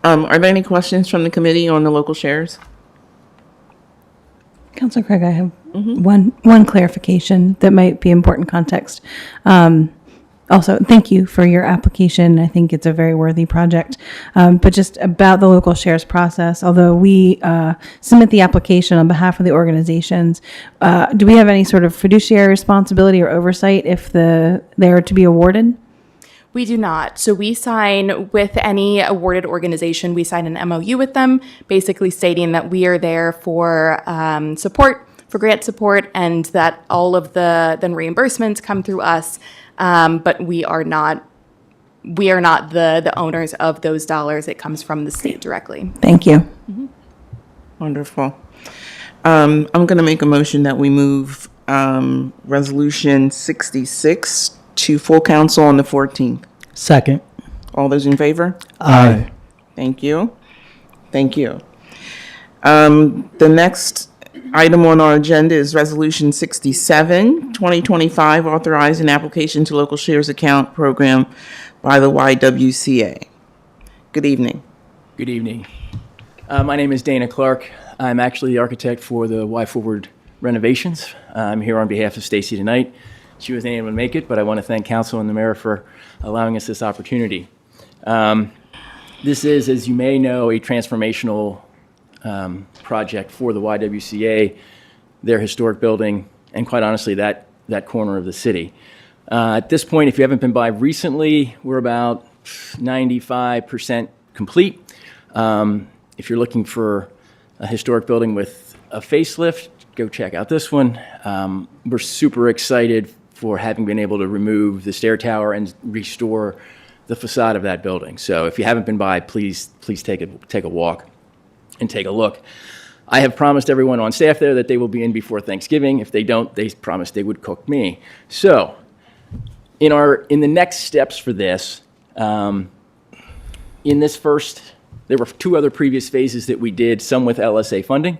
Are there any questions from the committee on the local shares? Councilor Craig, I have one clarification that might be important context. Also, thank you for your application. I think it's a very worthy project. But just about the local shares process, although we submit the application on behalf of the organizations, do we have any sort of fiduciary responsibility or oversight if they are to be awarded? We do not. So we sign with any awarded organization, we sign an MOU with them, basically stating that we are there for support, for grant support, and that all of the then reimbursements come through us. But we are not the owners of those dollars. It comes from the state directly. Thank you. Mm-hmm. Wonderful. I'm going to make a motion that we move Resolution 66 to full council on the 14th. Second. All those in favor? Aye. Thank you. Thank you. The next item on our agenda is Resolution 67, 2025, authorizing application to local shares account program by the YWCA. Good evening. Good evening. My name is Dana Clark. I'm actually the architect for the Y Forward renovations. I'm here on behalf of Stacy tonight. She wasn't able to make it, but I want to thank council and the mayor for allowing us this opportunity. This is, as you may know, a transformational project for the YWCA, their historic building, and quite honestly, that corner of the city. At this point, if you haven't been by recently, we're about 95% complete. If you're looking for a historic building with a facelift, go check out this one. We're super excited for having been able to remove the stair tower and restore the facade of that building. So if you haven't been by, please take a walk and take a look. I have promised everyone on staff there that they will be in before Thanksgiving. If they don't, they promised they would cook me. So in the next steps for this, in this first, there were 2 other previous phases that we did, some with LSA funding.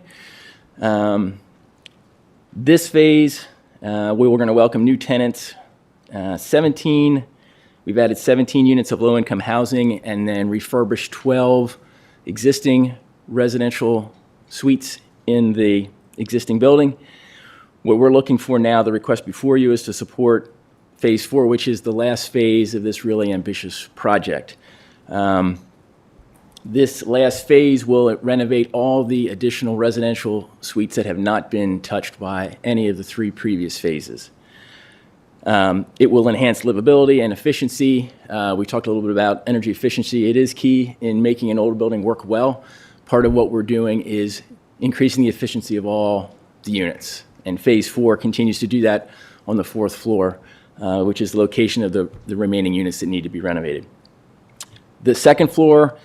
This phase, we were going to welcome new tenants, 17. We've added 17 units of low-income housing and then refurbished 12 existing residential suites in the existing building. What we're looking for now, the request before you, is to support Phase 4, which is the last phase of this really ambitious project. This last phase will renovate all the additional residential suites that have not been touched by any of the 3 previous phases. It will enhance livability and efficiency. We talked a little bit about energy efficiency. It is key in making an older building work well. Part of what we're doing is increasing the efficiency of all the units. And Phase 4 continues to do that on the 4th floor, which is the location of the remaining units that need to be renovated. The 2nd floor,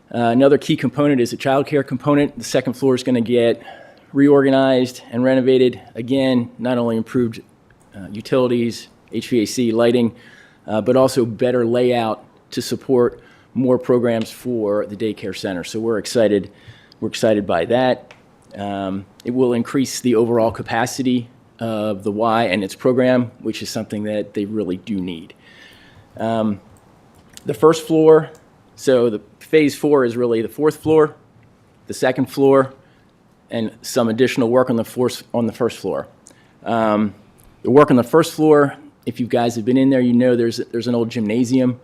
another key component is a child care component. The 2nd floor is going to get reorganized and renovated. Again, not only improved utilities, HVAC, lighting, but also better layout to support more programs for the daycare center. So we're excited. We're excited by that. It will increase the overall capacity of the Y and its program, which is something that they really do need. The first floor, so the phase 4 is really the 4th floor, the 2nd floor, and some additional work on the first floor. The work on the first floor, if you guys have been in there, you know there's an old gymnasium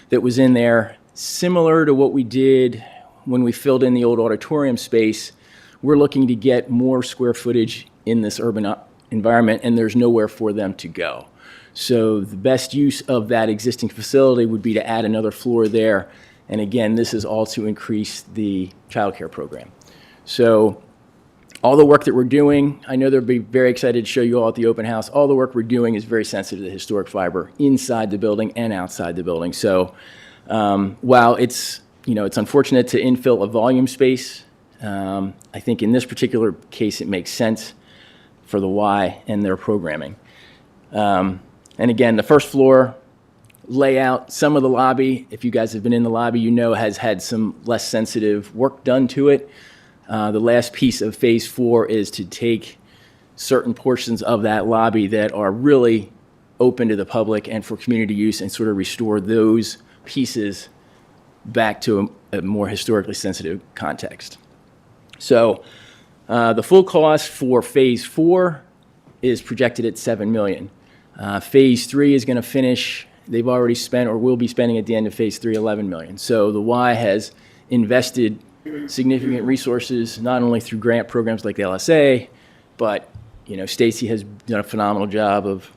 that was in there, similar to what we did when we filled in the old auditorium space. We're looking to get more square footage in this urban environment, and there's nowhere for them to go. So the best use of that existing facility would be to add another floor there. And again, this is all to increase the childcare program. So all the work that we're doing, I know they'll be very excited to show you all at the open house. All the work we're doing is very sensitive to historic fiber inside the building and outside the building. So while it's unfortunate to infill a volume space, I think in this particular case it makes sense for the Y and their programming. And again, the first floor layout, some of the lobby, if you guys have been in the lobby, you know has had some less sensitive work done to it. The last piece of phase 4 is to take certain portions of that lobby that are really open to the public and for community use and sort of restore those pieces back to a more historically sensitive context. So the full cost for phase 4 is projected at $7 million. Phase 3 is going to finish, they've already spent or will be spending at the end of phase 3, $11 million. So the Y has invested significant resources, not only through grant programs like the LSA, but Stacy has done a phenomenal job of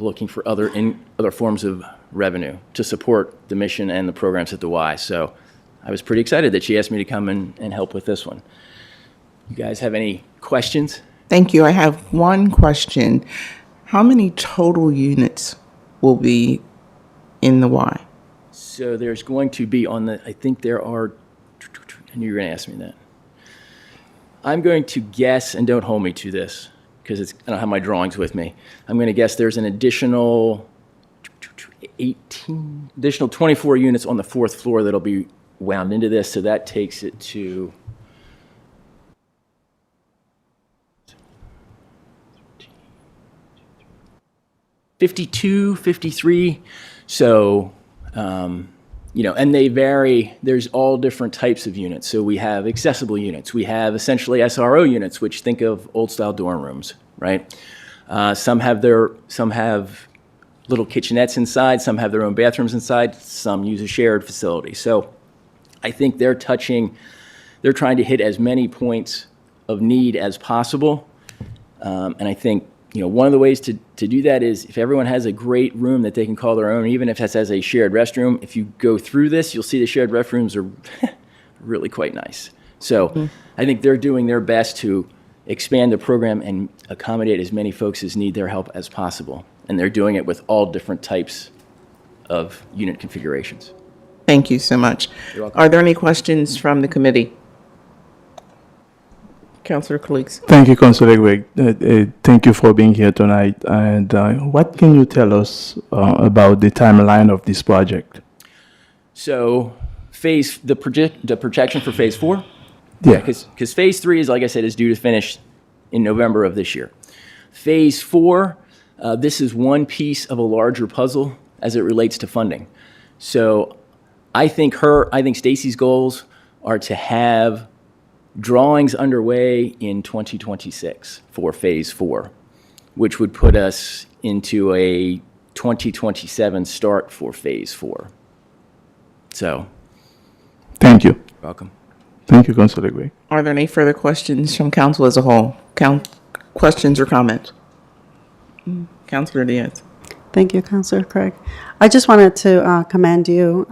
looking for other forms of revenue to support the mission and the programs at the Y. So I was pretty excited that she asked me to come and help with this one. You guys have any questions? Thank you. I have one question. How many total units will be in the Y? So there's going to be I think there are, I knew you were going to ask me that. I'm going to guess, and don't hold me to this, because I don't have my drawings with me. I'm going to guess there's an additional 24 units on the 4th floor that'll be wound into this, so that takes it to 52, 53. So, and they vary. There's all different types of units. So we have accessible units. We have essentially SRO units, which think of old style dorm rooms, right? Some have little kitchenettes inside. Some have their own bathrooms inside. Some use a shared facility. So I think they're trying to hit as many points of need as possible. And I think one of the ways to do that is if everyone has a great room that they can call their own, even if it has a shared restroom, if you go through this, you'll see the shared restrooms are really quite nice. So I think they're doing their best to expand the program and accommodate as many folks as need their help as possible. And they're doing it with all different types of unit configurations. Thank you so much. You're welcome. Are there any questions from the committee? Councilor Calix. Thank you, Councilor Gregg. Thank you for being here tonight. And what can you tell us about the timeline of this project? So the projection for phase 4? Yeah. Because phase 3 is, like I said, is due to finish in November of this year. Phase 4, this is one piece of a larger puzzle as it relates to funding. So I think Stacy's goals are to have drawings underway in 2026 for phase 4, which would put us into a 2027 start for phase 4. So. Thank you. You're welcome. Thank you, Councilor Gregg. Are there any further questions from council as a whole? Questions or comments? Councilor Diaz. Thank you, Councilor Craig. I just wanted to commend you.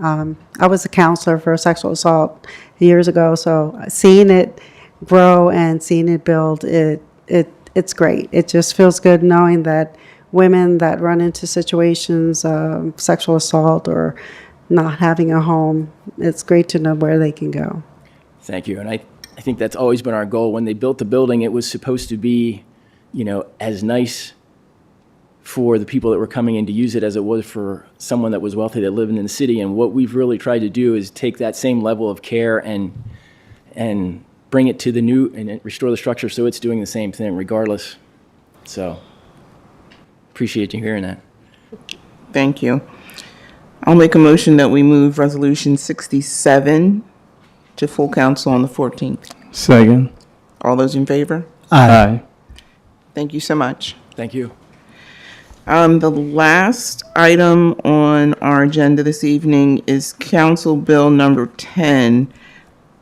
I was a counselor for sexual assault years ago, so seeing it grow and seeing it build, it's great. It just feels good knowing that women that run into situations of sexual assault or not having a home, it's great to know where they can go. Thank you. And I think that's always been our goal. When they built the building, it was supposed to be, as nice for the people that were coming in to use it as it was for someone that was wealthy that lived in the city. And what we've really tried to do is take that same level of care and bring it to the new and restore the structure so it's doing the same thing regardless. So appreciate you hearing that. Thank you. I'll make a motion that we move Resolution 67 to full council on the 14th. Second. All those in favor? Aye. Thank you so much. Thank you. The last item on our agenda this evening is Council Bill Number 10,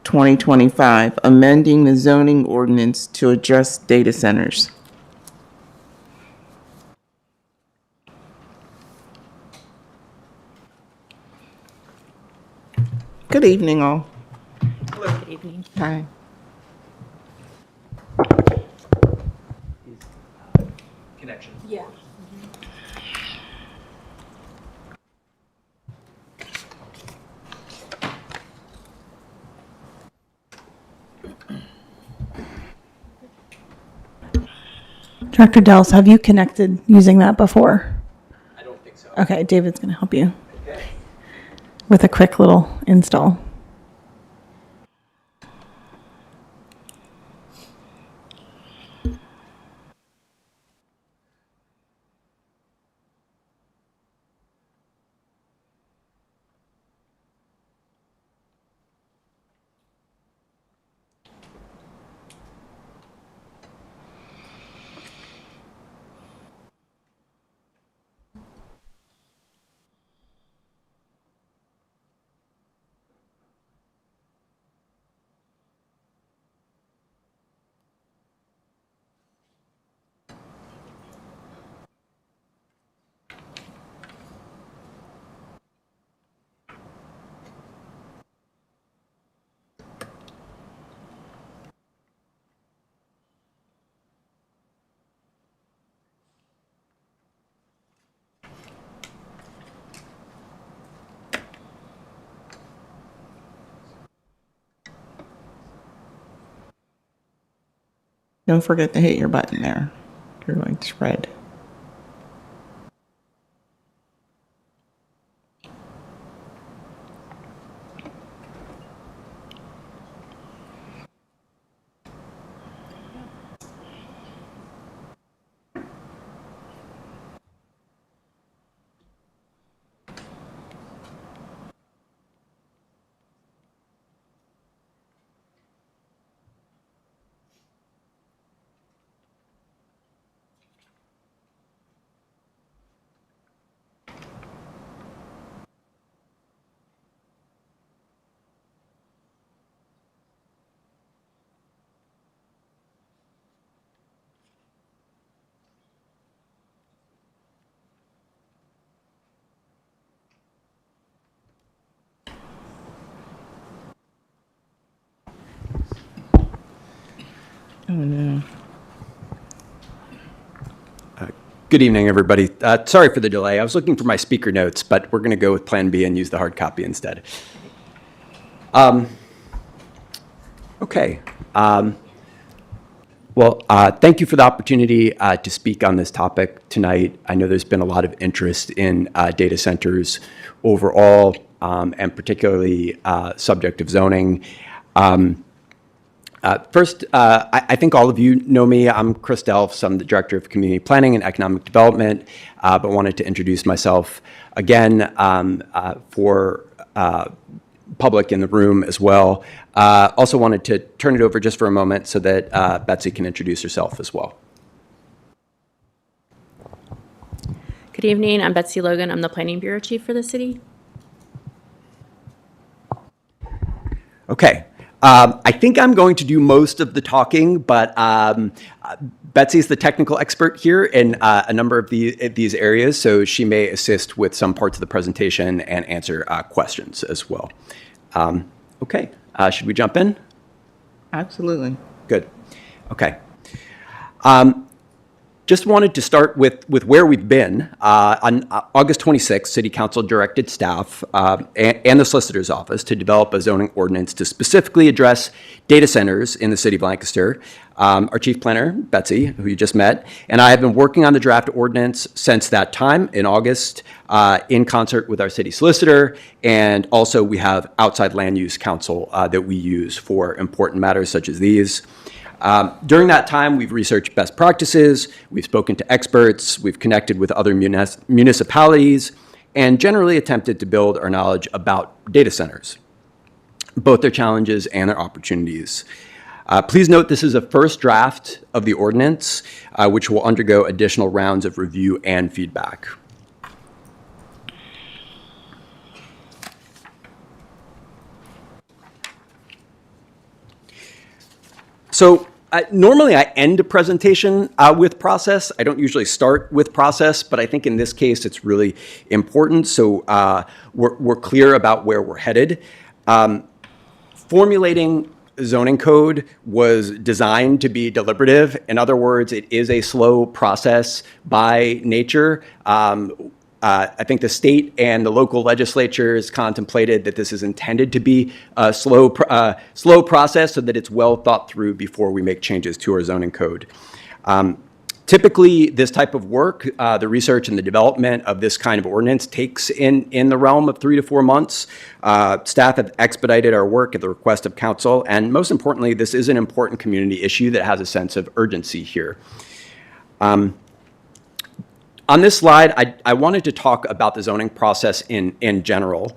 2025, amending the zoning ordinance to address data centers. Good evening, all. Hello. Good evening. Hi. Connection. Yeah. Director Dels, have you connected using that before? I don't think so. Okay, David's going to help you with a quick little install. Don't forget to hit your button there. You're going to spread. Oh, no. Good evening, everybody. Sorry for the delay. I was looking for my speaker notes, but we're going to go with Plan B and use the hard copy instead. Okay. Well, thank you for the opportunity to speak on this topic tonight. I know there's been a lot of interest in data centers overall, and particularly subject of zoning. First, I think all of you know me. I'm Chris Delfs. I'm the Director of Community Planning and Economic Development, but wanted to introduce myself again for public in the room as well. Also wanted to turn it over just for a moment so that Betsy can introduce herself as well. Good evening. I'm Betsy Logan. I'm the Planning Bureau Chief for the city. Okay. I think I'm going to do most of the talking, but Betsy's the technical expert here in a number of these areas, so she may assist with some parts of the presentation and answer questions as well. Okay, should we jump in? Absolutely. Good. Okay. Just wanted to start with where we've been. On August 26th, City Council directed staff and the Solicitor's Office to develop a zoning ordinance to specifically address data centers in the City of Lancaster. Our Chief Planner, Betsy, who you just met, and I have been working on the draft ordinance since that time in August in concert with our City Solicitor, and also we have outside land use counsel that we use for important matters such as these. During that time, we've researched best practices, we've spoken to experts, we've connected with other municipalities, and generally attempted to build our knowledge about data centers, both their challenges and their opportunities. Please note this is a first draft of the ordinance, which will undergo additional rounds of review and feedback. So normally I end a presentation with process. I don't usually start with process, but I think in this case it's really important. So we're clear about where we're headed. Formulating zoning code was designed to be deliberative. In other words, it is a slow process by nature. I think the state and the local legislatures contemplated that this is intended to be a slow process so that it's well thought through before we make changes to our zoning code. Typically, this type of work, the research and the development of this kind of ordinance takes in the realm of 3 to 4 months. Staff have expedited our work at the request of council, and most importantly, this is an important community issue that has a sense of urgency here. On this slide, I wanted to talk about the zoning process in general.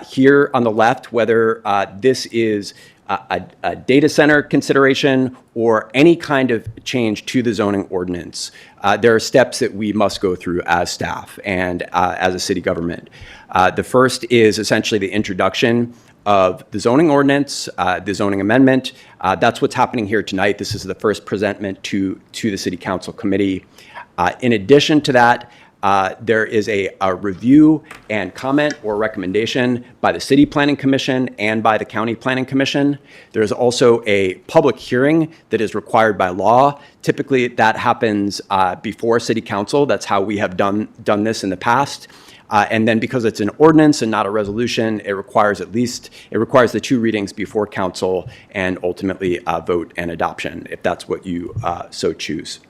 Here on the left, whether this is a data center consideration or any kind of change to the zoning ordinance, there are steps that we must go through as staff and as a city government. The first is essentially the introduction of the zoning ordinance, the zoning amendment. That's what's happening here tonight. This is the first presentment to the City Council Committee. In addition to that, there is a review and comment or recommendation by the City Planning Commission and by the County Planning Commission. There's also a public hearing that is required by law. Typically, that happens before City Council. That's how we have done this in the past. And then because it's an ordinance and not a resolution, it requires the 2 readings before council and ultimately vote and adoption, if that's what you so choose.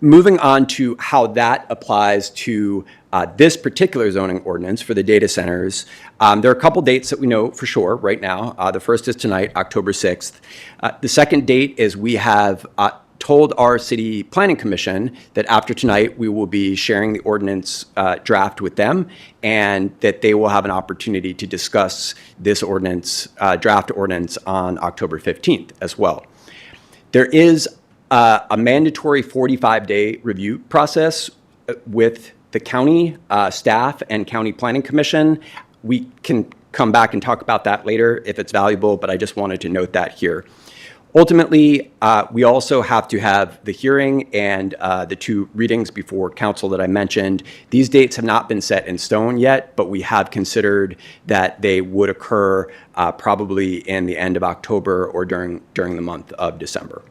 Moving on to how that applies to this particular zoning ordinance for the data centers, there are a couple dates that we know for sure right now. The first is tonight, October 6th. The second date is we have told our City Planning Commission that after tonight we will be sharing the ordinance draft with them and that they will have an opportunity to discuss this ordinance, draft ordinance on October 15th as well. There is a mandatory 45-day review process with the county staff and County Planning Commission. We can come back and talk about that later if it's valuable, but I just wanted to note that here. Ultimately, we also have to have the hearing and the 2 readings before council that I mentioned. These dates have not been set in stone yet, but we have considered that they would occur probably in the end of October or during the month of December.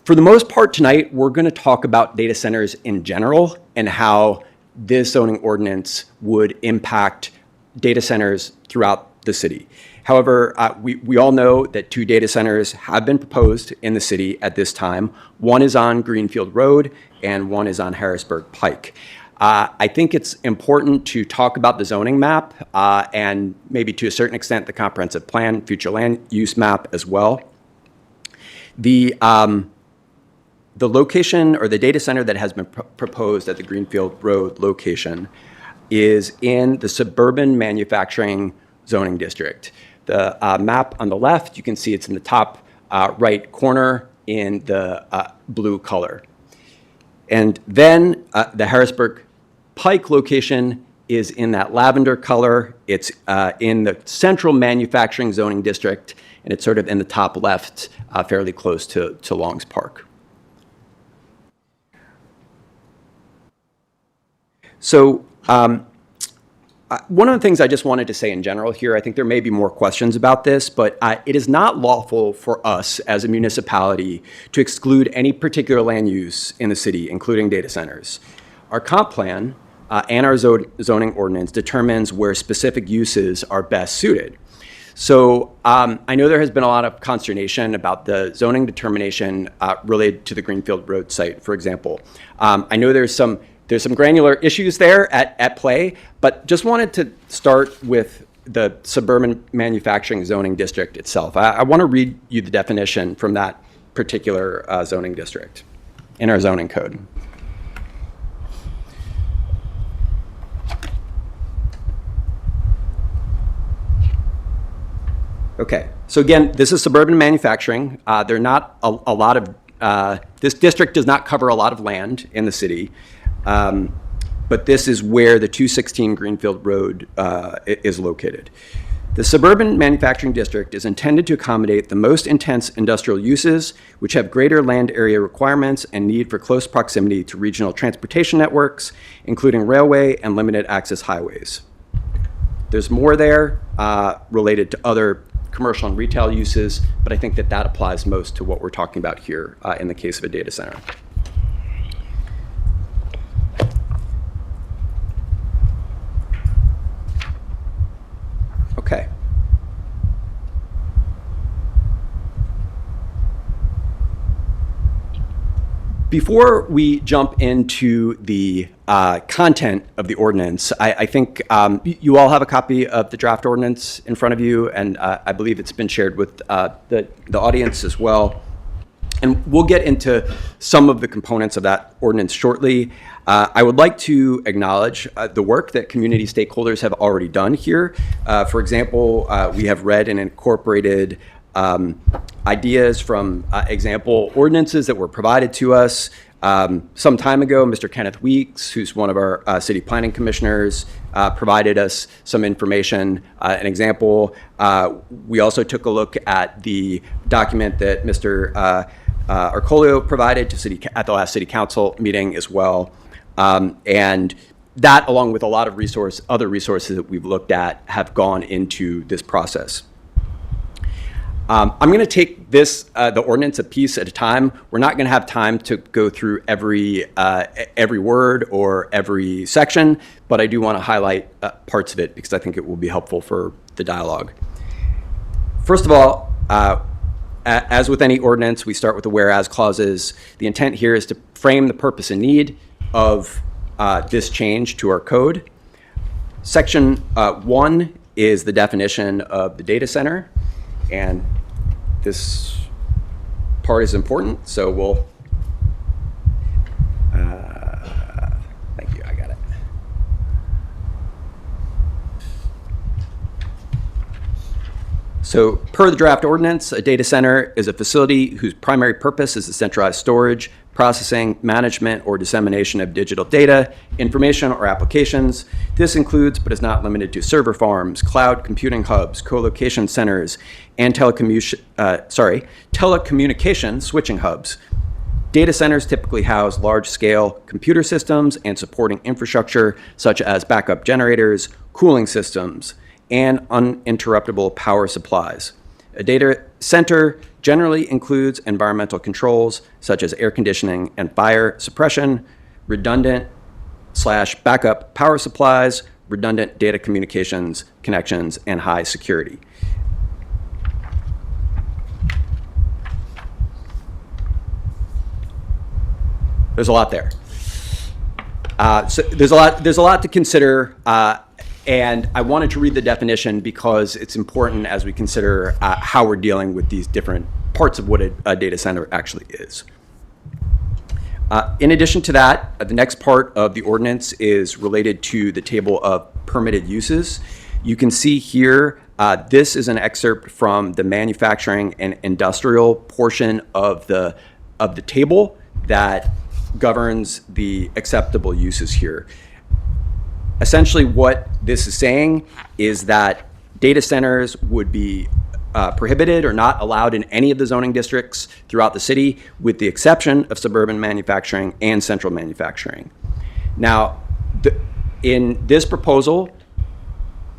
For the most part tonight, we're going to talk about data centers in general and how this zoning ordinance would impact data centers throughout the city. However, we all know that 2 data centers have been proposed in the city at this time. One is on Greenfield Road and one is on Harrisburg Pike. I think it's important to talk about the zoning map and maybe to a certain extent the comprehensive plan, future land use map as well. The location or the data center that has been proposed at the Greenfield Road location is in the suburban manufacturing zoning district. The map on the left, you can see it's in the top right corner in the blue color. And then the Harrisburg Pike location is in that lavender color. It's in the central manufacturing zoning district, and it's sort of in the top left, fairly close to Longs Park. So One of the things I just wanted to say in general here, I think there may be more questions about this, but it is not lawful for us as a municipality to exclude any particular land use in the city, including data centers. Our comp plan and our zoning ordinance determines where specific uses are best suited. So I know there has been a lot of consternation about the zoning determination related to the Greenfield Road site, for example. I know there's some granular issues there at play, but just wanted to start with the suburban manufacturing zoning district itself. I want to read you the definition from that particular zoning district in our zoning code. Okay, so again, this is suburban manufacturing. There are not a lot of, this district does not cover a lot of land in the city, but this is where the 216 Greenfield Road is located. The suburban manufacturing district is intended to accommodate the most intense industrial uses, which have greater land area requirements and need for close proximity to regional transportation networks, including railway and limited access highways. There's more there related to other commercial and retail uses, but I think that applies most to what we're talking about here in the case of a data center. Okay. Before we jump into the content of the ordinance, I think you all have a copy of the draft ordinance in front of you, and I believe it's been shared with the audience as well. And we'll get into some of the components of that ordinance shortly. I would like to acknowledge the work that community stakeholders have already done here. For example, we have read and incorporated ideas from example ordinances that were provided to us. Some time ago, Mr. Kenneth Weeks, who's one of our city planning commissioners, provided us some information. An example, we also took a look at the document that Mr. Arcolio provided to at the last city council meeting as well. And that, along with a lot of other resources that we've looked at, have gone into this process. I'm going to take the ordinance a piece at a time. We're not going to have time to go through every word or every section, but I do want to highlight parts of it because I think it will be helpful for the dialogue. First of all, as with any ordinance, we start with the whereas clauses. The intent here is to frame the purpose and need of this change to our code. Section 1 is the definition of the data center. And this part is important, so we'll, thank you, I got it. So per the draft ordinance, a data center is a facility whose primary purpose is the centralized storage, processing, management, or dissemination of digital data, information, or applications. This includes, but is not limited to, server farms, cloud computing hubs, co-location centers, and telecommunication switching hubs. Data centers typically house large-scale computer systems and supporting infrastructure such as backup generators, cooling systems, and uninterruptible power supplies. A data center generally includes environmental controls such as air conditioning and fire suppression, redundant/backup power supplies, redundant data communications connections, and high security. There's a lot there. So there's a lot to consider. And I wanted to read the definition because it's important as we consider how we're dealing with these different parts of what a data center actually is. In addition to that, the next part of the ordinance is related to the table of permitted uses. You can see here, this is an excerpt from the manufacturing and industrial portion of the table that governs the acceptable uses here. Essentially, what this is saying is that data centers would be prohibited or not allowed in any of the zoning districts throughout the city, with the exception of suburban manufacturing and central manufacturing. Now, in this proposal,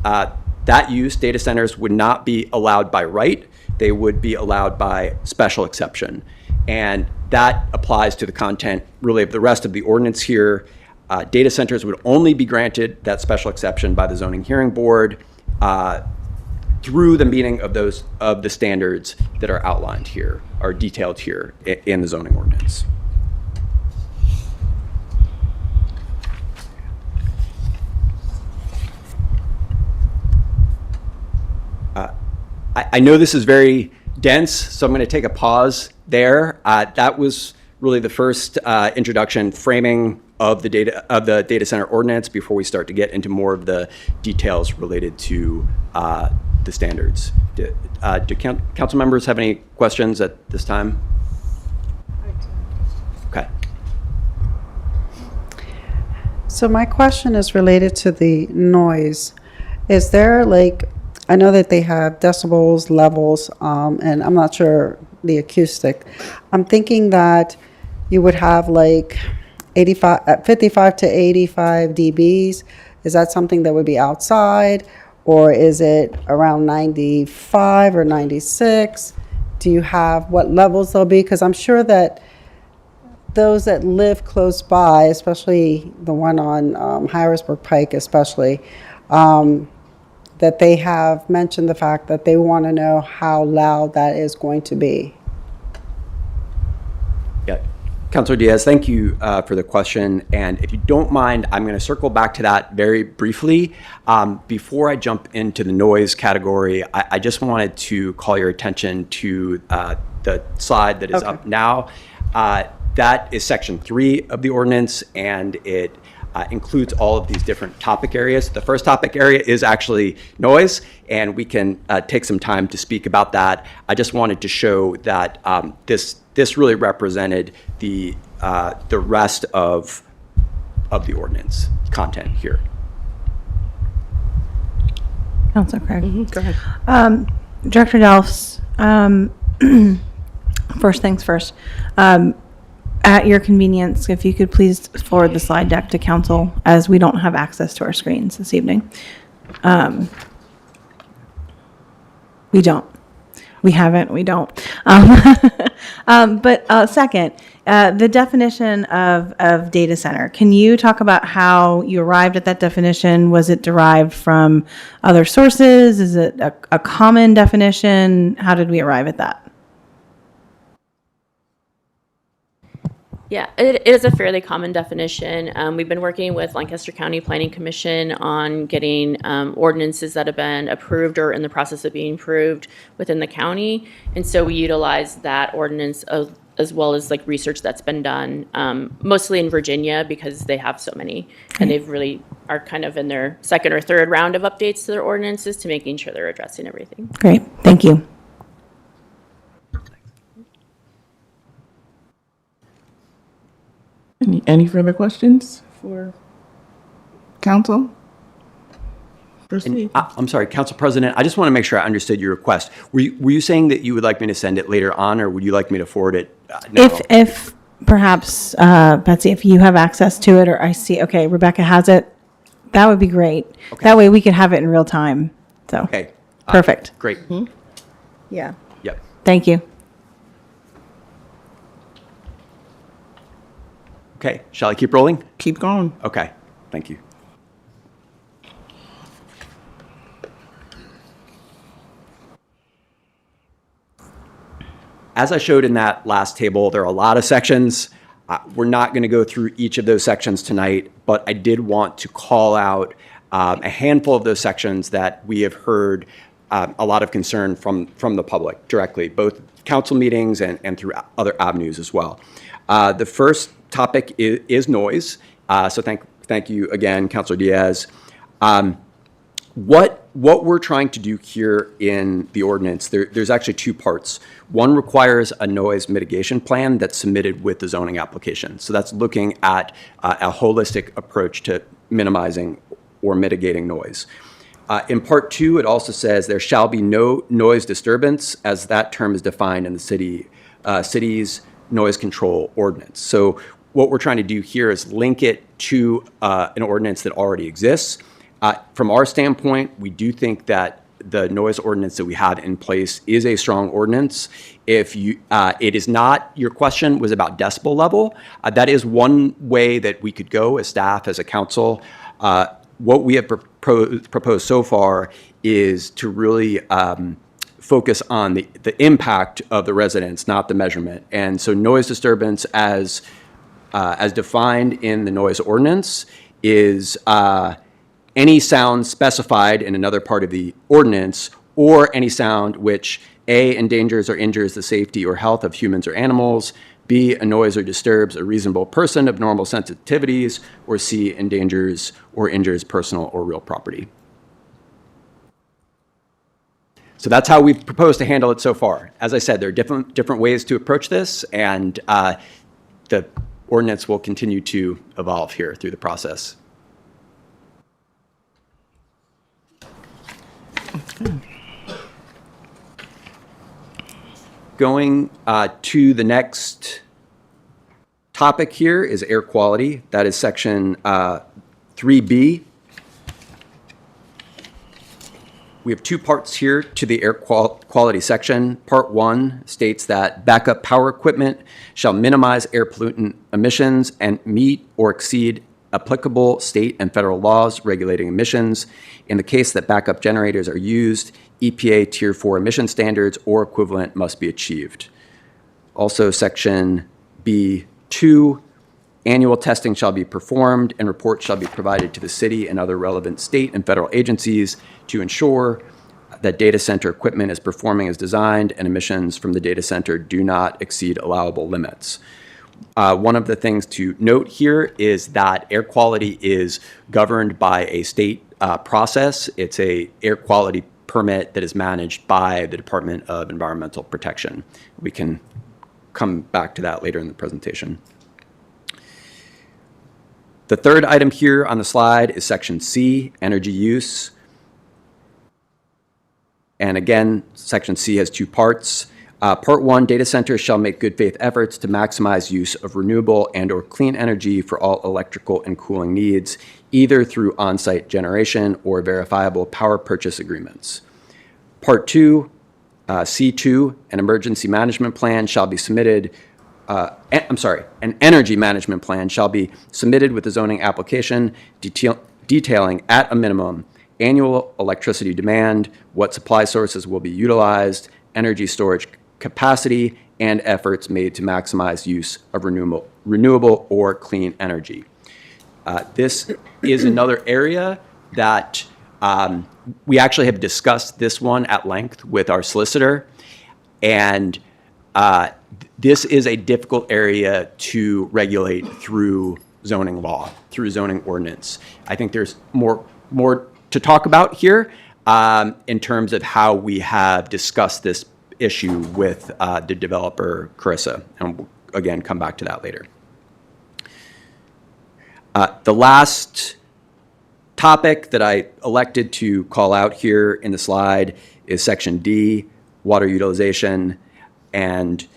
that use, data centers, would not be allowed by right. They would be allowed by special exception. And that applies to the content, really, of the rest of the ordinance here. Data centers would only be granted that special exception by the zoning hearing board through the meaning of the standards that are outlined here, are detailed here in the zoning ordinance. I know this is very dense, so I'm going to take a pause there. That was really the first introduction, framing of the data center ordinance before we start to get into more of the details related to the standards. Do council members have any questions at this time? Okay. So my question is related to the noise. Is there I know that they have decibels, levels, and I'm not sure the acoustic. I'm thinking that you would have 55 to 85 dBs. Is that something that would be outside, or is it around 95 or 96? Do you have what levels they'll be? Because I'm sure that those that live close by, especially the one on Harrisburg Pike especially, that they have mentioned the fact that they want to know how loud that is going to be. Yeah. Councilor Diaz, thank you for the question. And if you don't mind, I'm going to circle back to that very briefly. Before I jump into the noise category, I just wanted to call your attention to the slide that is up now. That is section 3 of the ordinance, and it includes all of these different topic areas. The first topic area is actually noise, and we can take some time to speak about that. I just wanted to show that this really represented the rest of the ordinance content here. Councilor Craig. Go ahead. Director Delfs, first things first. At your convenience, if you could please forward the slide deck to council, as we don't have access to our screens this evening. We don't. We haven't. We don't. But second, the definition of data center. Can you talk about how you arrived at that definition? Was it derived from other sources? Is it a common definition? How did we arrive at that? Yeah, it is a fairly common definition. We've been working with Lancaster County Planning Commission on getting ordinances that have been approved or in the process of being approved within the county. And so we utilize that ordinance as well as research that's been done, mostly in Virginia because they have so many. And they've really are kind of in their second or third round of updates to their ordinances to making sure they're addressing everything. Great, thank you. Any further questions for council? Proceed. I'm sorry, Council President, I just want to make sure I understood your request. Were you saying that you would like me to send it later on, or would you like me to forward it now? If perhaps, Betsy, if you have access to it, or I see, okay, Rebecca has it, that would be great. Okay. That way we could have it in real time. So, Okay. Perfect. Great. Yeah. Yep. Thank you. Okay, shall I keep rolling? Keep going. Okay, thank you. As I showed in that last table, there are a lot of sections. We're not going to go through each of those sections tonight, but I did want to call out a handful of those sections that we have heard a lot of concern from the public directly, both council meetings and through other avenues as well. The first topic is noise. So thank you again, Councilor Diaz. What we're trying to do here in the ordinance, there's actually two parts. One requires a noise mitigation plan that's submitted with the zoning application. So that's looking at a holistic approach to minimizing or mitigating noise. In part 2, it also says there shall be no noise disturbance, as that term is defined in the city's noise control ordinance. So what we're trying to do here is link it to an ordinance that already exists. From our standpoint, we do think that the noise ordinance that we have in place is a strong ordinance. If you, it is not, your question was about decibel level. That is one way that we could go as staff, as a council. What we have proposed so far is to really focus on the impact of the residents, not the measurement. And so noise disturbance as defined in the noise ordinance is any sound specified in another part of the ordinance, or any sound which A, endangers or injures the safety or health of humans or animals, B, annoys or disturbs a reasonable person of normal sensitivities, or C, endangers or injures personal or real property. So that's how we've proposed to handle it so far. As I said, there are different ways to approach this, and the ordinance will continue to evolve here through the process. Going to the next topic here is air quality. That is section 3B. We have two parts here to the air quality section. Part 1 states that backup power equipment shall minimize air pollutant emissions and meet or exceed applicable state and federal laws regulating emissions. In the case that backup generators are used, EPA Tier 4 emission standards or equivalent must be achieved. Also, section B2, annual testing shall be performed and reports shall be provided to the city and other relevant state and federal agencies to ensure that data center equipment is performing as designed and emissions from the data center do not exceed allowable limits. One of the things to note here is that air quality is governed by a state process. It's a air quality permit that is managed by the Department of Environmental Protection. We can come back to that later in the presentation. The third item here on the slide is section C, energy use. And again, section C has two parts. Part 1, data centers shall make good faith efforts to maximize use of renewable and or clean energy for all electrical and cooling needs, either through on-site generation or verifiable power purchase agreements. Part 2, C2, an emergency management plan shall be submitted, an energy management plan shall be submitted with the zoning application detailing at a minimum annual electricity demand, what supply sources will be utilized, energy storage capacity, and efforts made to maximize use of renewable or clean energy. This is another area that we actually have discussed this one at length with our solicitor, and this is a difficult area to regulate through zoning law, through zoning ordinance. I think there's more to talk about here in terms of how we have discussed this issue with the developer, Carissa, and we'll, again, come back to that later. The last topic that I elected to call out here in the slide is section D, water utilization, and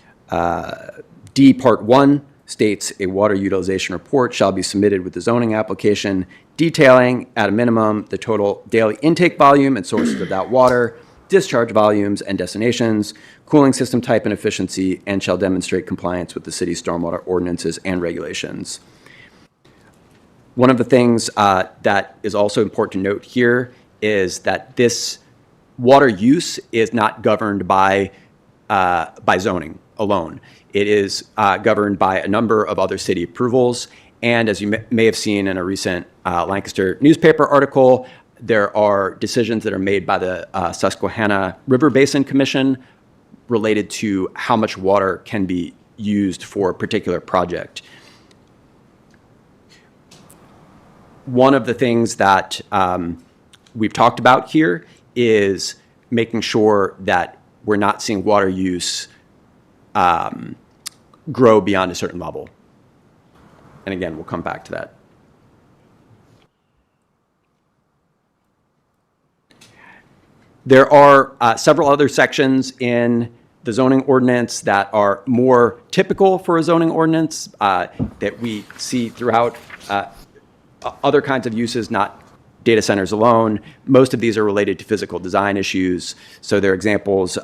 D part 1 states a water utilization report shall be submitted with the zoning application detailing at a minimum the total daily intake volume and sources of that water, discharge volumes and destinations, cooling system type and efficiency, and shall demonstrate compliance with the city's stormwater ordinances and regulations. One of the things that is also important to note here is that this water use is not governed by zoning alone. It is governed by a number of other city approvals, and as you may have seen in a recent Lancaster newspaper article, there are decisions that are made by the Susquehanna River Basin Commission related to how much water can be used for a particular project. One of the things that we've talked about here is making sure that we're not seeing water use grow beyond a certain level. And again, we'll come back to that. There are several other sections in the zoning ordinance that are more typical for a zoning ordinance that we see throughout other kinds of uses, not data centers alone. Most of these are related to physical design issues. So there are examples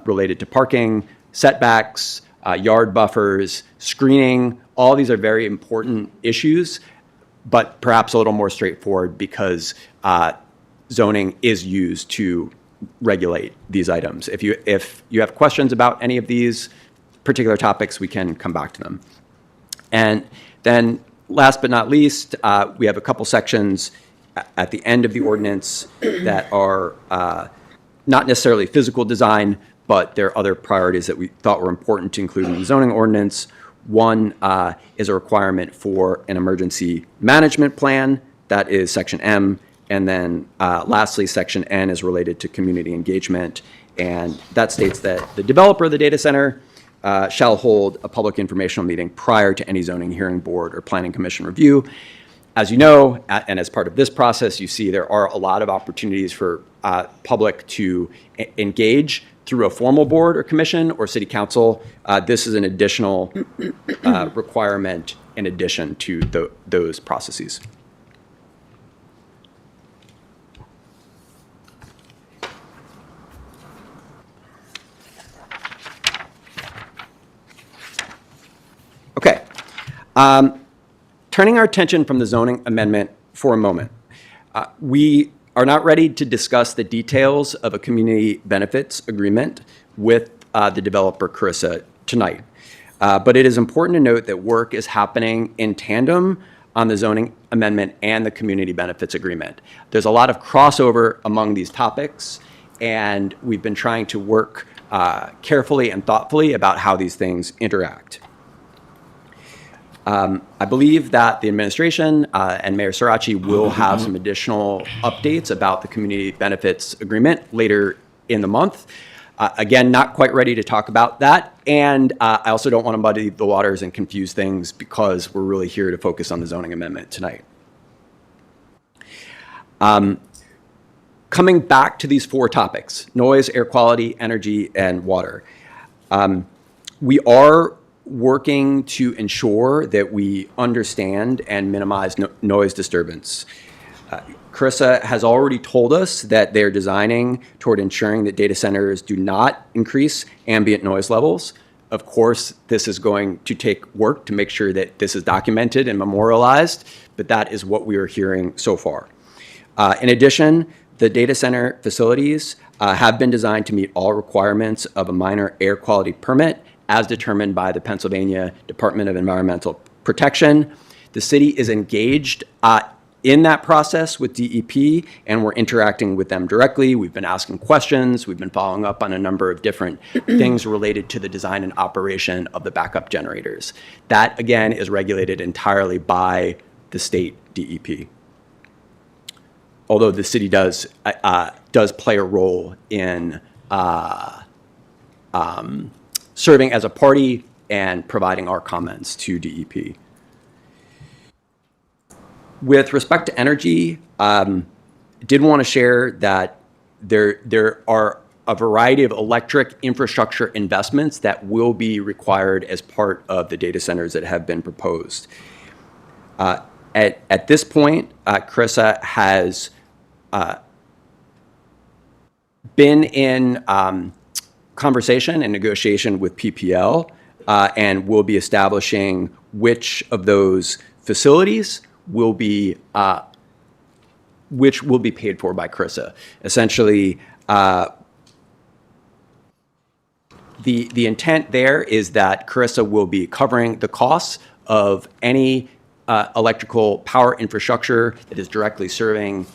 related to parking, setbacks, yard buffers, screening. All these are very important issues, but perhaps a little more straightforward because zoning is used to regulate these items. If you have questions about any of these particular topics, we can come back to them. And then last but not least, we have a couple sections at the end of the ordinance that are not necessarily physical design, but there are other priorities that we thought were important to include in the zoning ordinance. One is a requirement for an emergency management plan. That is section M. And then lastly, section N is related to community engagement. And that states that the developer of the data center shall hold a public informational meeting prior to any zoning hearing board or planning commission review. As you know, and as part of this process, you see there are a lot of opportunities for public to engage through a formal board or commission or city council. This is an additional requirement in addition to those processes. Okay. Turning our attention from the zoning amendment for a moment, we are not ready to discuss the details of a community benefits agreement with the developer Carissa tonight. But it is important to note that work is happening in tandem on the zoning amendment and the community benefits agreement. There's a lot of crossover among these topics, and we've been trying to work carefully and thoughtfully about how these things interact. I believe that the administration and Mayor Sirachi will have some additional updates about the community benefits agreement later in the month. Again, not quite ready to talk about that. And I also don't want to muddy the waters and confuse things because we're really here to focus on the zoning amendment tonight. Coming back to these four topics: noise, air quality, energy, and water. We are working to ensure that we understand and minimize noise disturbance. Carissa has already told us that they're designing toward ensuring that data centers do not increase ambient noise levels. Of course, this is going to take work to make sure that this is documented and memorialized, but that is what we are hearing so far. In addition, the data center facilities have been designed to meet all requirements of a minor air quality permit as determined by the Pennsylvania Department of Environmental Protection. The city is engaged in that process with DEP, and we're interacting with them directly. We've been asking questions. We've been following up on a number of different things related to the design and operation of the backup generators. That, again, is regulated entirely by the state DEP. Although the city does play a role in serving as a party and providing our comments to DEP. With respect to energy, did want to share that there are a variety of electric infrastructure investments that will be required as part of the data centers that have been proposed. At this point, Carissa has been in conversation and negotiation with PPL and will be establishing which of those facilities will be paid for by Carissa. Essentially, the intent there is that Carissa will be covering the costs of any electrical power infrastructure that is directly serving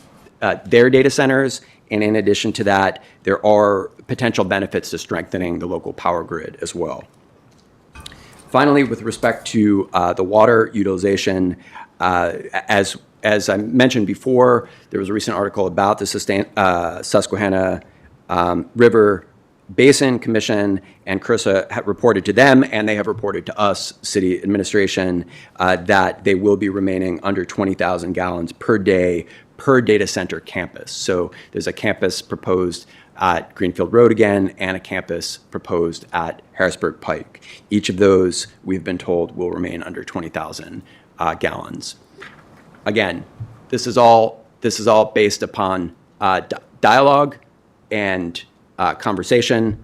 their data centers. And in addition to that, there are potential benefits to strengthening the local power grid as well. Finally, with respect to the water utilization, as I mentioned before, there was a recent article about the Susquehanna River Basin Commission, and Carissa had reported to them, and they have reported to us, city administration, that they will be remaining under 20,000 gallons per day per data center campus. So there's a campus proposed at Greenfield Road again, and a campus proposed at Harrisburg Pike. Each of those, we've been told, will remain under 20,000 gallons. Again, this is all this is all based upon dialogue and conversation.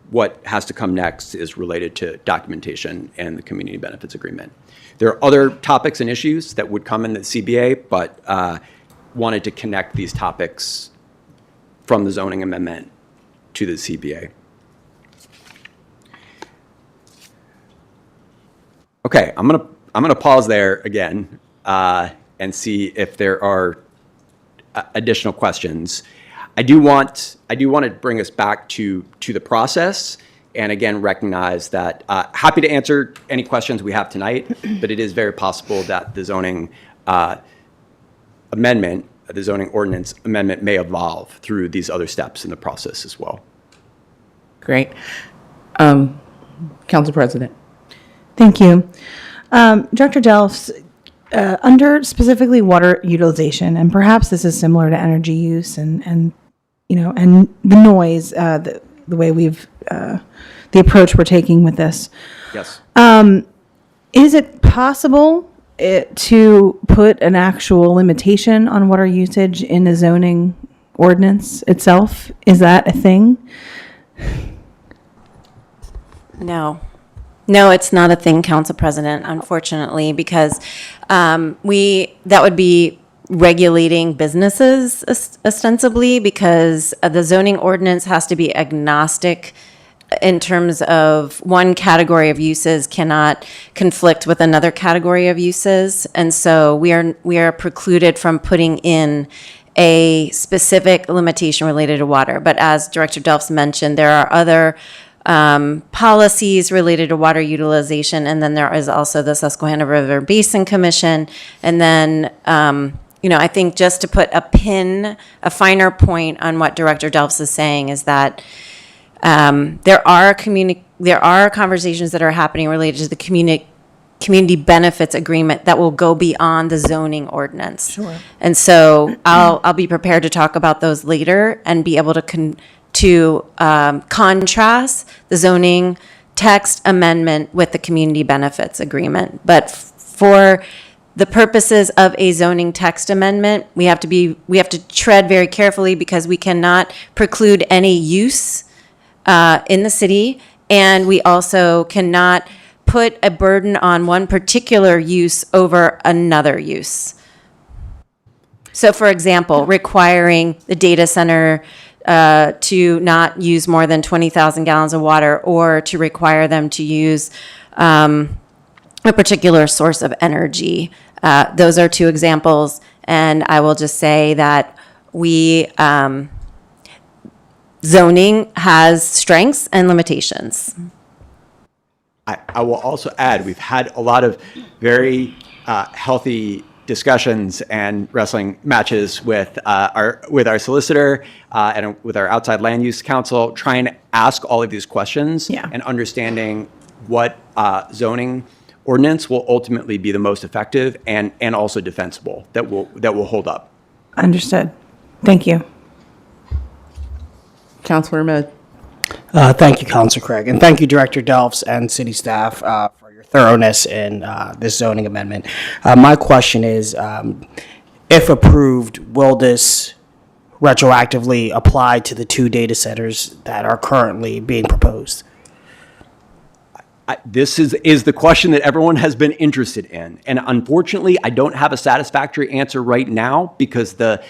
What has to come next is related to documentation and the community benefits agreement. There are other topics and issues that would come in the CBA, but wanted to connect these topics from the zoning amendment to the CBA. Okay, I'm gonna pause there again and see if there are additional questions. I do want to bring us back to the process, and again recognize that happy to answer any questions we have tonight, but it is very possible that the zoning amendment, the zoning ordinance amendment, may evolve through these other steps in the process as well. Great. Council President. Thank you. Director Delfs, under specifically water utilization, and perhaps this is similar to energy use and the noise, the way we've, the approach we're taking with this. Yes. Is it possible to put an actual limitation on water usage in the zoning ordinance itself? Is that a thing? No, it's not a thing, Council President, unfortunately, because that would be regulating businesses ostensibly, because the zoning ordinance has to be agnostic in terms of one category of uses cannot conflict with another category of uses. And so we are precluded from putting in a specific limitation related to water. But as Director Delfs mentioned, there are other policies related to water utilization, and then there is also the Susquehanna River Basin Commission. And then, I think just to put a finer point on what Director Delfs is saying is that there are conversations that are happening related to the community benefits agreement that will go beyond the zoning ordinance. Sure. And so I'll be prepared to talk about those later and be able to contrast the zoning text amendment with the community benefits agreement. But for the purposes of a zoning text amendment, we have to tread very carefully, because we cannot preclude any use in the city, and we also cannot put a burden on one particular use over another use. So, for example, requiring the data center to not use more than 20,000 gallons of water, or to require them to use a particular source of energy. Those are two examples, and I will just say that zoning has strengths and limitations. I will also add, we've had a lot of very healthy discussions and wrestling matches with our solicitor and with our outside land use counsel, trying to ask all of these questions and understanding what zoning ordinance will ultimately be the most effective and also defensible, that will hold up. Understood. Thank you. Councilor Ahmed. Thank you, Councilor Craig, and thank you, Director Delfs and city staff for your thoroughness in this zoning amendment. My question is, if approved, will this retroactively apply to the 2 data centers that are currently being proposed? This is the question that everyone has been interested in, and unfortunately, I don't have a satisfactory answer right now, because the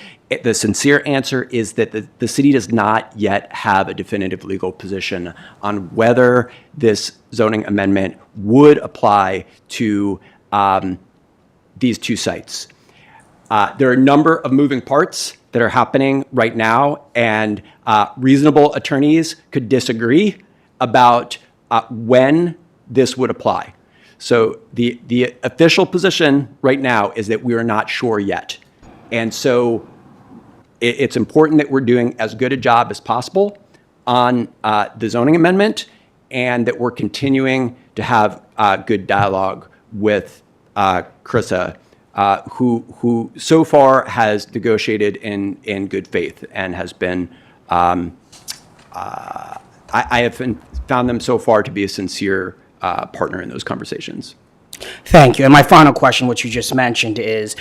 sincere answer is that the city does not yet have a definitive legal position on whether this zoning amendment would apply to these 2 sites. There are a number of moving parts that are happening right now, and reasonable attorneys could disagree about when this would apply. So the official position right now is that we are not sure yet. And so it's important that we're doing as good a job as possible on the zoning amendment, and that we're continuing to have good dialogue with CRISA, who so far has negotiated in good faith and has been, I have found them so far to be a sincere partner in those conversations. Thank you. And my final question, which you just mentioned, is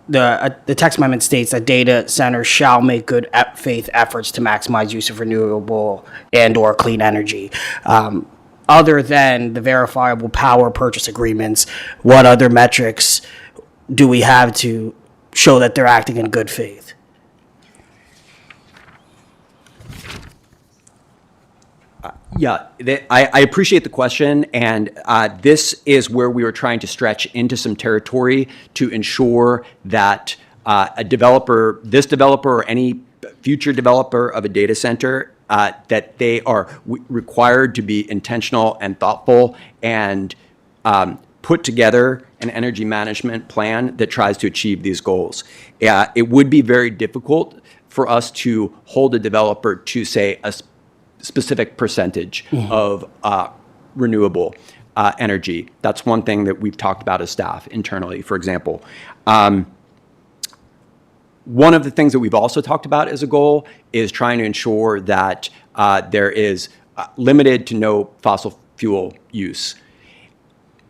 the text amendment states that data centers shall make good faith efforts to maximize use of renewable and/or clean energy. Other than the verifiable power purchase agreements, what other metrics do we have to show that they're acting in good faith? Yeah, I appreciate the question, and this is where we were trying to stretch into some territory to ensure that this developer or any future developer of a data center, that they are required to be intentional and thoughtful and put together an energy management plan that tries to achieve these goals. It would be very difficult for us to hold a developer to, say, a specific percentage of renewable energy. That's one thing that we've talked about as staff internally, for example. One of the things that we've also talked about as a goal is trying to ensure that there is limited to no fossil fuel use.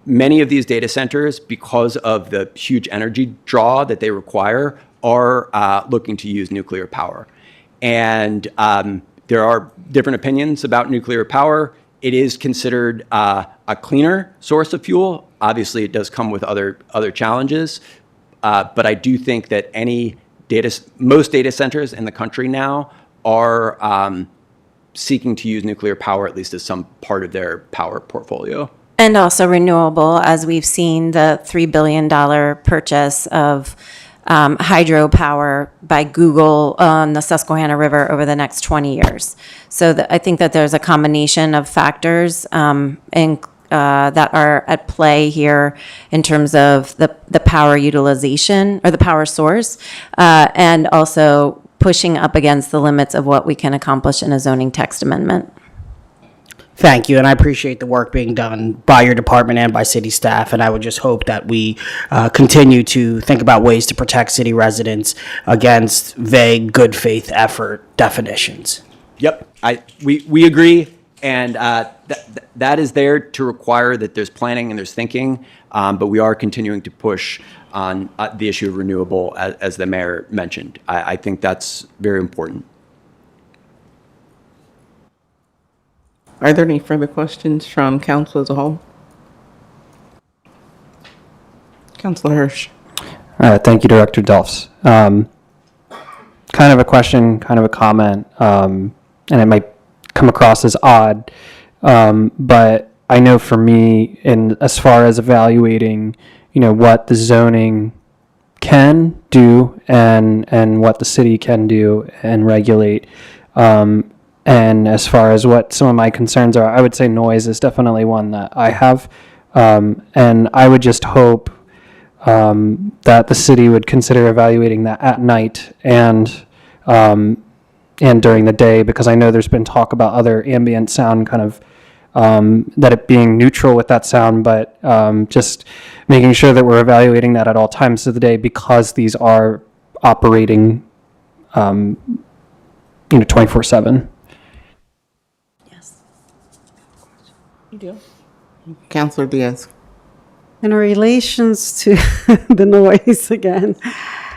Many of these data centers, because of the huge energy draw that they require, are looking to use nuclear power. And there are different opinions about nuclear power. It is considered a cleaner source of fuel. Obviously, it does come with other challenges. But I do think that most data centers in the country now are seeking to use nuclear power, at least as some part of their power portfolio. And also renewable, as we've seen the $3 billion purchase of hydropower by Google on the Susquehanna River over the next 20 years. So I think that there's a combination of factors that are at play here in terms of the power utilization or the power source, and also pushing up against the limits of what we can accomplish in a zoning text amendment. Thank you, and I appreciate the work being done by your department and by city staff, and I would just hope that we continue to think about ways to protect city residents against vague, good faith effort definitions. Yep, we agree, and that is there to require that there's planning and there's thinking, but we are continuing to push on the issue of renewable, as the mayor mentioned. I think that's very important. Are there any further questions from council as a whole? Councilor Hirsch. Thank you, Director Delfs. Kind of a question, kind of a comment, and it might come across as odd, but I know for me, as far as evaluating, what the zoning can do and what the city can do and regulate, and as far as what some of my concerns are, I would say noise is definitely one that I have. And I would just hope that the city would consider evaluating that at night and during the day, because I know there's been talk about other ambient sound kind of, that it being neutral with that sound, but just making sure that we're evaluating that at all times of the day, because these are operating 24/7. You do. Councilor Diaz. In relations to the noise again,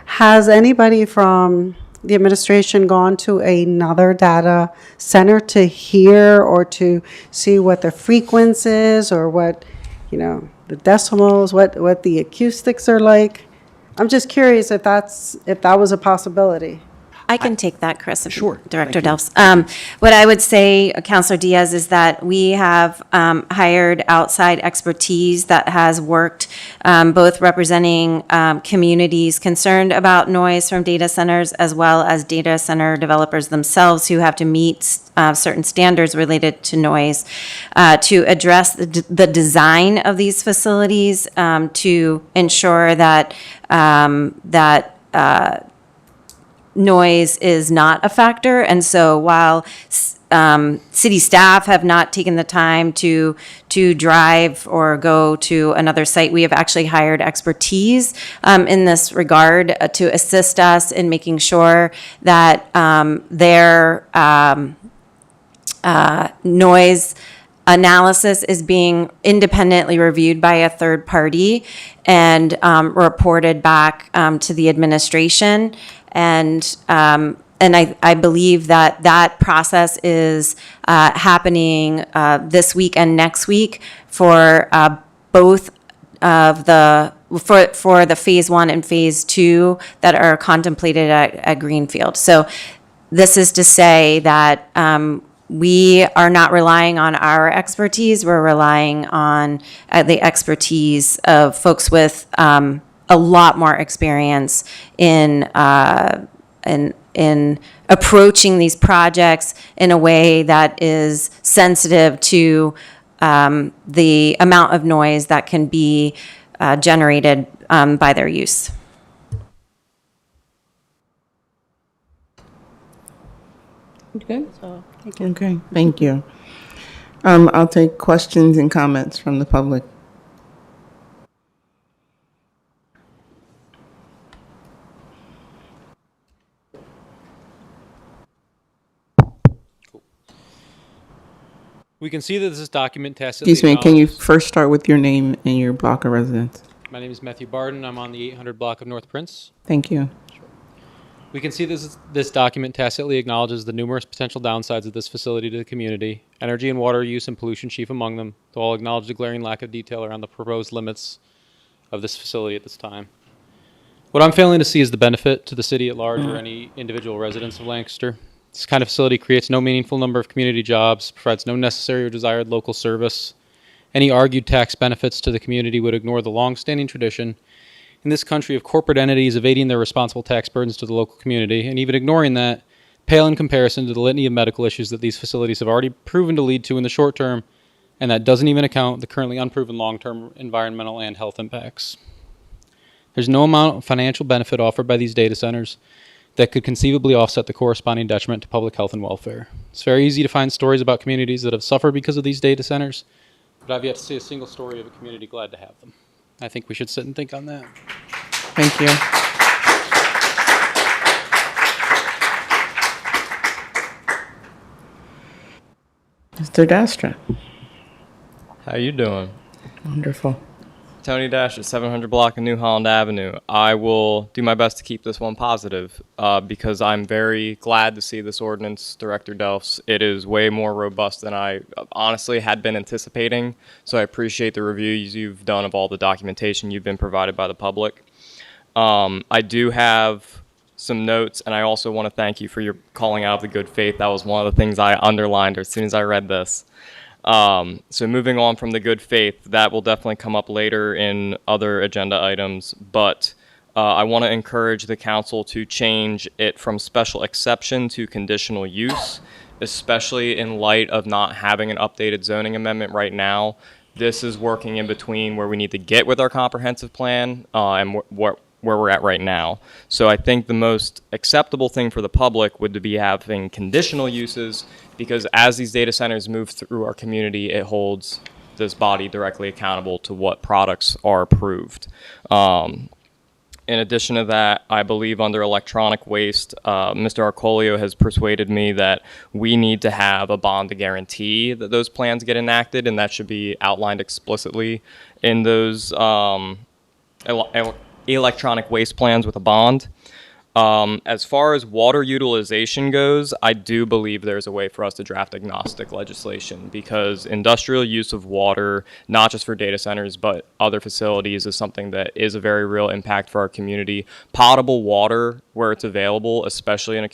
has anybody from the administration gone to another data center to hear or to see what the frequency is, or what, the decibels, what the acoustics are like? I'm just curious if that was a possibility. I can take that, Chris. Sure. Director Delfs. What I would say, Councilor Diaz, is that we have hired outside expertise that has worked both representing communities concerned about noise from data centers, as well as data center developers themselves who have to meet certain standards related to noise, to address the design of these facilities, to ensure that noise is not a factor. And so while city staff have not taken the time to drive or go to another site, we have actually hired expertise in this regard to assist us in making sure that their noise analysis is being independently reviewed by a third party and reported back to the administration. And I believe that that process is happening this week and next week for both of the for the phase 1 and phase 2 that are contemplated at Greenfield. So this is to say that we are not relying on our expertise. We're relying on the expertise of folks with a lot more experience in approaching these projects in a way that is sensitive to the amount of noise that can be generated by their use. Good? Okay, thank you. I'll take questions and comments from the public. We can see that this document tacitly Excuse me, can you acknowledges- first start with your name and your block of residence? My name is Matthew Barden. I'm on the 800 block of North Prince. Thank you. We can see this document tacitly acknowledges the numerous potential downsides of this facility to the community, energy and water use and pollution chief among them, though I'll acknowledge the glaring lack of detail around the proposed limits of this facility at this time. What I'm failing to see is the benefit to the city at large or any individual residents of Lancaster. This kind of facility creates no meaningful number of community jobs, provides no necessary or desired local service. Any argued tax benefits to the community would ignore the long-standing tradition in this country of corporate entities evading their responsible tax burdens to the local community, and even ignoring that, pale in comparison to the litany of medical issues that these facilities have already proven to lead to in the short term, and that doesn't even account the currently unproven long-term environmental and health impacts. There's no amount of financial benefit offered by these data centers that could conceivably offset the corresponding detriment to public health and welfare. It's very easy to find stories about communities that have suffered because of these data centers, but I've yet to see a single story of a community glad to have them. I think we should sit and think on that. Thank you. Mr. Dastra. How you doing? Wonderful. Tony Dash at 700 block of New Holland Avenue. I will do my best to keep this one positive because I'm very glad to see this ordinance, Director Delfs. It is way more robust than I honestly had been anticipating, so I appreciate the reviews you've done of all the documentation you've been provided by the public. I do have some notes, and I also want to thank you for your calling out of the good faith. That was one of the things I underlined as soon as I read this. So moving on from the good faith, that will definitely come up later in other agenda items, but I want to encourage the council to change it from special exception to conditional use, especially in light of not having an updated zoning amendment right now. This is working in between where we need to get with our comprehensive plan and where we're at right now. So I think the most acceptable thing for the public would be having conditional uses, because as these data centers move through our community, it holds this body directly accountable to what products are approved. In addition to that, I believe under electronic waste, Mr. Arcolio has persuaded me that we need to have a bond to guarantee that those plans get enacted, and that should be outlined explicitly in those electronic waste plans with a bond. As far as water utilization goes, I do believe there's a way for us to draft agnostic legislation, because industrial use of water, not just for data centers, but other facilities, is something that is a very real impact for our community. Potable water, where it's available, especially in a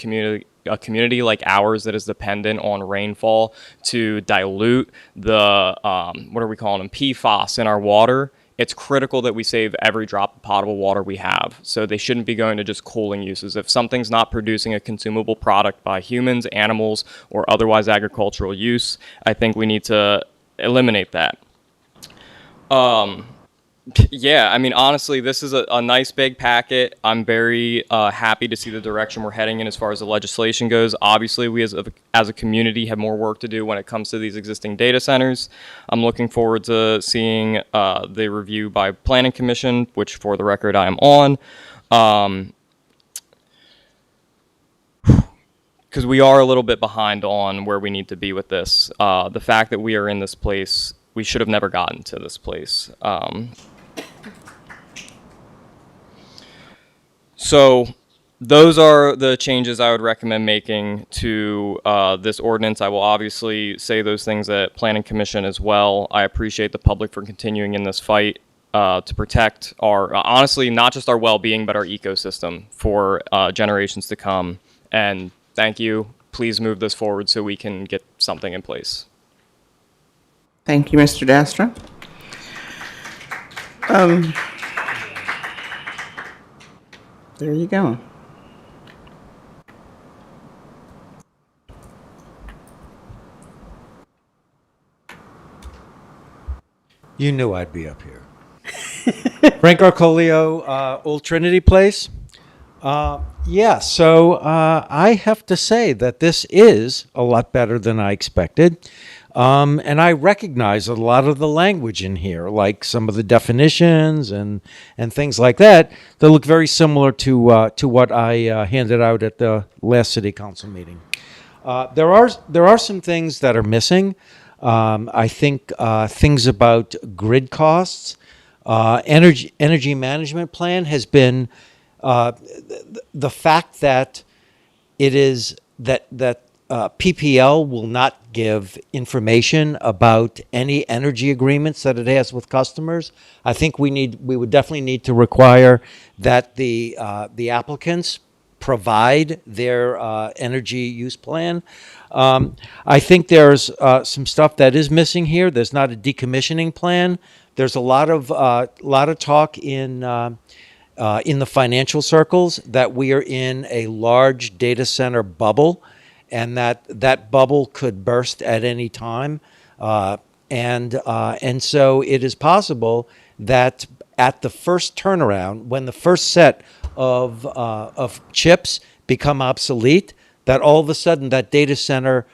community like ours that is dependent on rainfall to dilute the, what are we calling them, PFAS in our water, it's critical that we save every drop of potable water we have. So they shouldn't be going to just cooling uses. If something's not producing a consumable product by humans, animals, or otherwise agricultural use, I think we need to eliminate that. Yeah, I mean, honestly, this is a nice big packet. I'm very happy to see the direction we're heading in as far as the legislation goes. Obviously, we as a community have more work to do when it comes to these existing data centers. I'm looking forward to seeing the review by Planning Commission, which for the record I am on. because we are a little bit behind on where we need to be with this. The fact that we are in this place, we should have never gotten to this place. So those are the changes I would recommend making to this ordinance. I will obviously say those things at Planning Commission as well. I appreciate the public for continuing in this fight to protect our, honestly, not just our well-being, but our ecosystem for generations to come. And thank you. Please move this forward so we can get something in place. Thank you, Mr. Dastra. There you go. You knew I'd be up here. Frank Arcolio, Old Trinity Place. So I have to say that this is a lot better than I expected. And I recognize a lot of the language in here, like some of the definitions and things like that look very similar to what I handed out at the last city council meeting. There are some things that are missing. I think things about grid costs, energy management plan has been the fact that it is that PPL will not give information about any energy agreements that it has with customers. I think we would definitely need to require that the applicants provide their energy use plan. I think there's some stuff that is missing here. There's not a decommissioning plan. There's a lot of talk in the financial circles that we are in a large data center bubble, and that bubble could burst at any time. And so it is possible that at the first turnaround, when the first set of chips become obsolete, that all of a sudden that data center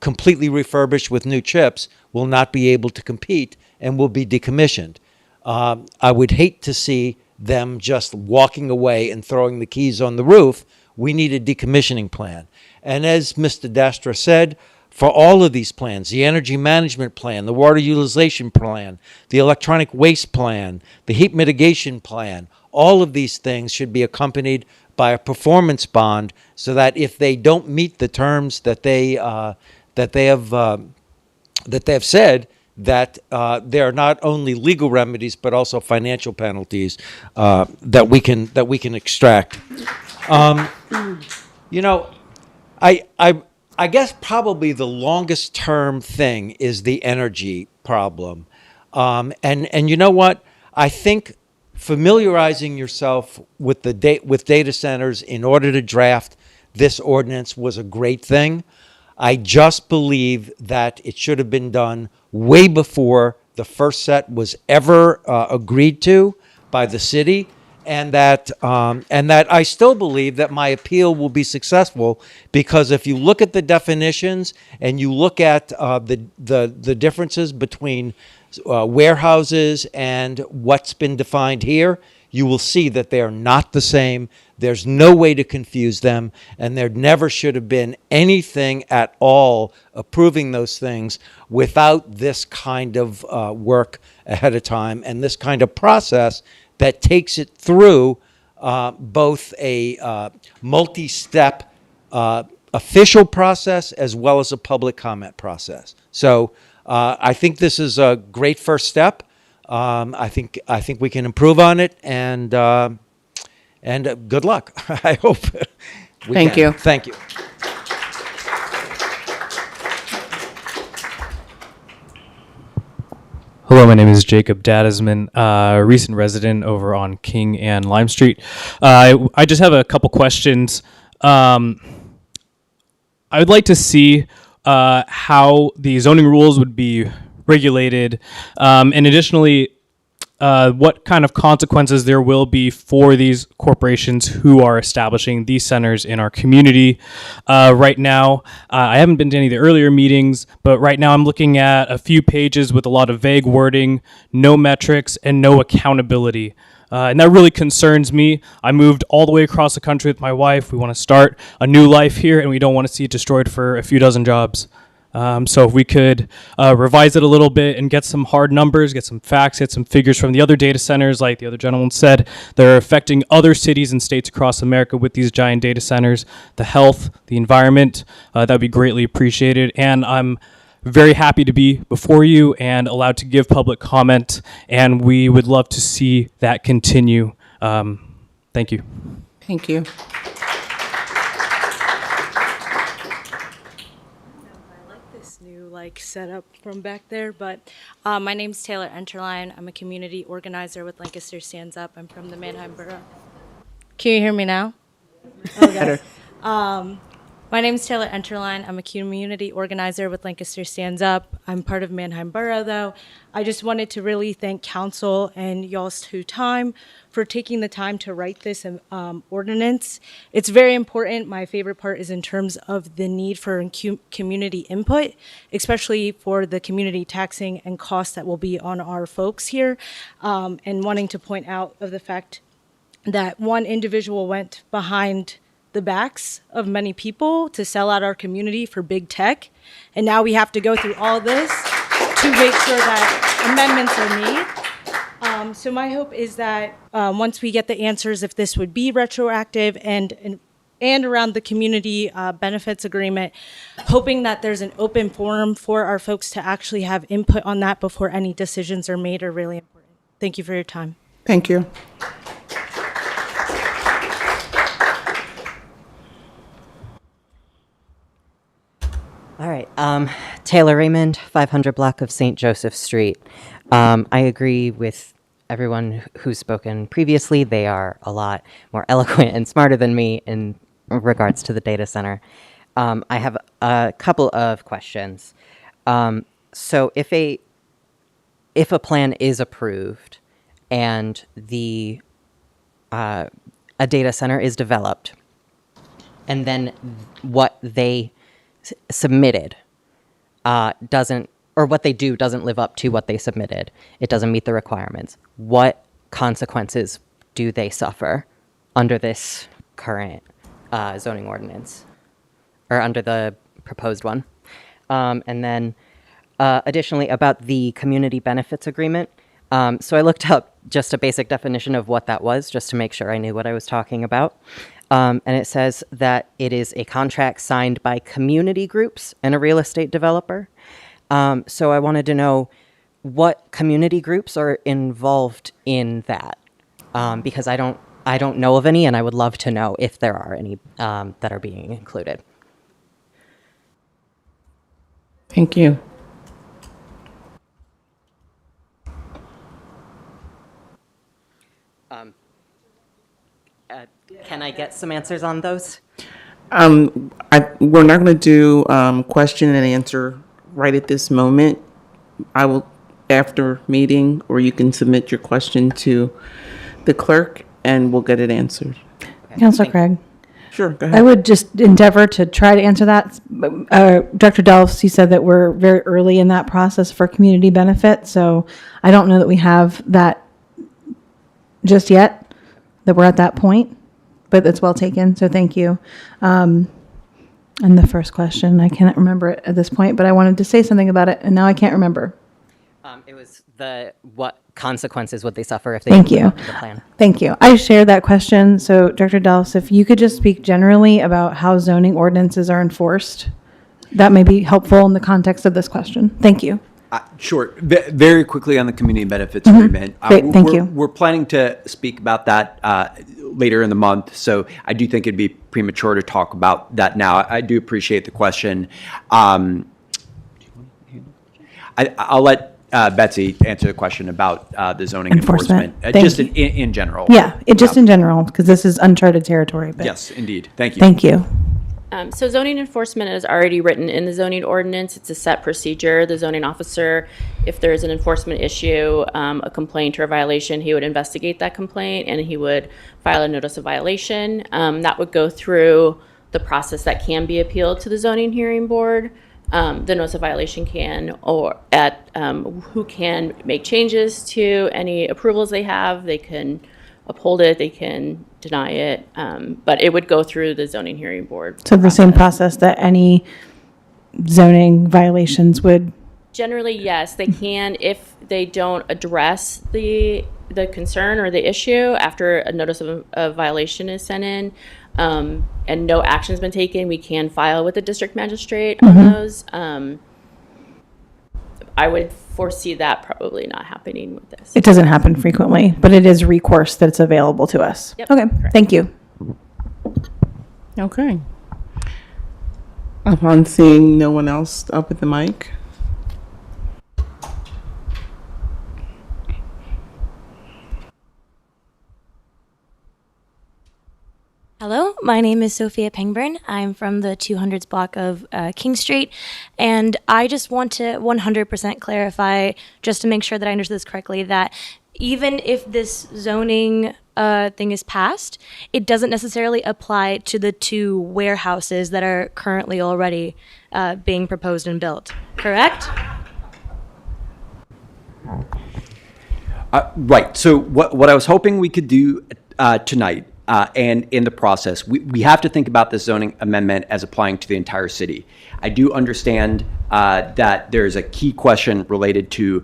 completely refurbished with new chips will not be able to compete and will be decommissioned. I would hate to see them just walking away and throwing the keys on the roof. We need a decommissioning plan. And as Mr. Dastra said, for all of these plans, the energy management plan, the water utilization plan, the electronic waste plan, the heat mitigation plan, all of these things should be accompanied by a performance bond so that if they don't meet the terms that they have said, that there are not only legal remedies but also financial penalties that we can extract. I guess probably the longest term thing is the energy problem, and you know what? I think familiarizing yourself with with data centers in order to draft this ordinance was a great thing. I just believe that it should have been done way before the first set was ever agreed to by the city, and that I still believe that my appeal will be successful, because if you look at the definitions and you look at the differences between warehouses and what's been defined here, you will see that they are not the same. There's no way to confuse them, and there never should have been anything at all approving those things without this kind of work ahead of time and this kind of process that takes it through both a multi-step official process as well as a public comment process. So I think this is a great first step. I think we can improve on it, and good luck. I hope. Thank you. Thank you. Hello, my name is Jacob Dadisman, a recent resident over on King and Lime Street. I just have a couple questions. I would like to see how the zoning rules would be regulated, and additionally, what kind of consequences there will be for these corporations who are establishing these centers in our community. Right now, I haven't been to any of the earlier meetings, but right now I'm looking at a few pages with a lot of vague wording, no metrics, and no accountability. And that really concerns me. I moved all the way across the country with my wife. We want to start a new life here, and we don't want to see it destroyed for a few dozen jobs. So if we could revise it a little bit and get some hard numbers, get some facts, get some figures from the other data centers, like the other gentleman said, that are affecting other cities and states across America with these giant data centers, the health, the environment, that would be greatly appreciated. And I'm very happy to be before you and allowed to give public comment, and we would love to see that continue. Thank you. Thank you. Setup from back there, but my name's Taylor Enterline. I'm a community organizer with Lancaster Stands Up. I'm from the Manheim Borough. Can you hear me now? Okay. My name's Taylor Enterline. I'm a community organizer with Lancaster Stands Up. I'm part of Manheim Borough, though. I just wanted to really thank council and y'all's time for taking the time to write this ordinance. It's very important. My favorite part is in terms of the need for community input, especially for the community taxing and costs that will be on our folks here, and wanting to point out of the fact that one individual went behind the backs of many people to sell out our community for big tech. And now we have to go through all this to make sure that amendments are made. So my hope is that once we get the answers, if this would be retroactive and around the community benefits agreement, hoping that there's an open forum for our folks to actually have input on that before any decisions are made are really important. Thank you for your time. Thank you. All right. Taylor Raymond, 500 block of St. Joseph Street. I agree with everyone who's spoken previously. They are a lot more eloquent and smarter than me in regards to the data center. I have a couple of questions. So if a plan is approved and a data center is developed, and then what they submitted doesn't, or what they do doesn't live up to what they submitted, it doesn't meet the requirements, what consequences do they suffer under this current zoning ordinance, or under the proposed one? And then additionally about the community benefits agreement. So I looked up just a basic definition of what that was, just to make sure I knew what I was talking about. And it says that it is a contract signed by community groups and a real estate developer. So I wanted to know what community groups are involved in that, because I don't know of any, and I would love to know if there are any that are being included. Thank you. Can I get some answers on those? We're not going to do question and answer right at this moment. I will, after meeting, or you can submit your question to the clerk and we'll get it answered. Councilor Craig. Sure, go ahead. I would just endeavor to try to answer that. Dr. Delfs, you said that we're very early in that process for community benefit, so I don't know that we have that just yet, that we're at that point, but that's well taken, so thank you. And the first question, I cannot remember it at this point, but I wanted to say something about it, and now I can't remember. It was what consequences would they suffer if they Thank didn't you. live up to the plan? Thank you. I share that question. So, Dr. Delfs, if you could just speak generally about how zoning ordinances are enforced, that may be helpful in the context of this question. Thank you. Sure. Very quickly on the community benefits agreement. Great, thank you. We're planning to speak about that later in the month, so I do think it'd be premature to talk about that now. I do appreciate the question. I'll let Betsy answer the question about the zoning enforcement, Thank just you. in general. Yeah, in general, because this is uncharted territory. But Yes, indeed. Thank you. Thank you. So zoning enforcement is already written in the zoning ordinance. It's a set procedure. The zoning officer, if there is an enforcement issue, a complaint or a violation, he would investigate that complaint and he would file a notice of violation. That would go through the process that can be appealed to the zoning hearing board. The notice of violation can, or who can make changes to any approvals they have. They can uphold it, they can deny it, but it would go through the zoning hearing board. So the same process that any zoning violations would. Generally, yes, they can if they don't address the concern or the issue after a notice of a violation is sent in, and no action's been taken. We can file with the district magistrate on those. I would foresee that probably not happening with this. It doesn't happen frequently, but it is recourse that's available to us. Yep, Okay, correct. thank you. Okay. Upon seeing no one else up at the mic. Hello, my name is Sophia Pangburn. I'm from the 200s block of King Street, and I just want to 100% clarify, just to make sure that I understood this correctly, that even if this zoning thing is passed, it doesn't necessarily apply to the 2 warehouses that are currently already being proposed and built, correct? Right. So what I was hoping we could do tonight, and in the process, we have to think about this zoning amendment as applying to the entire city. I do understand that there's a key question related to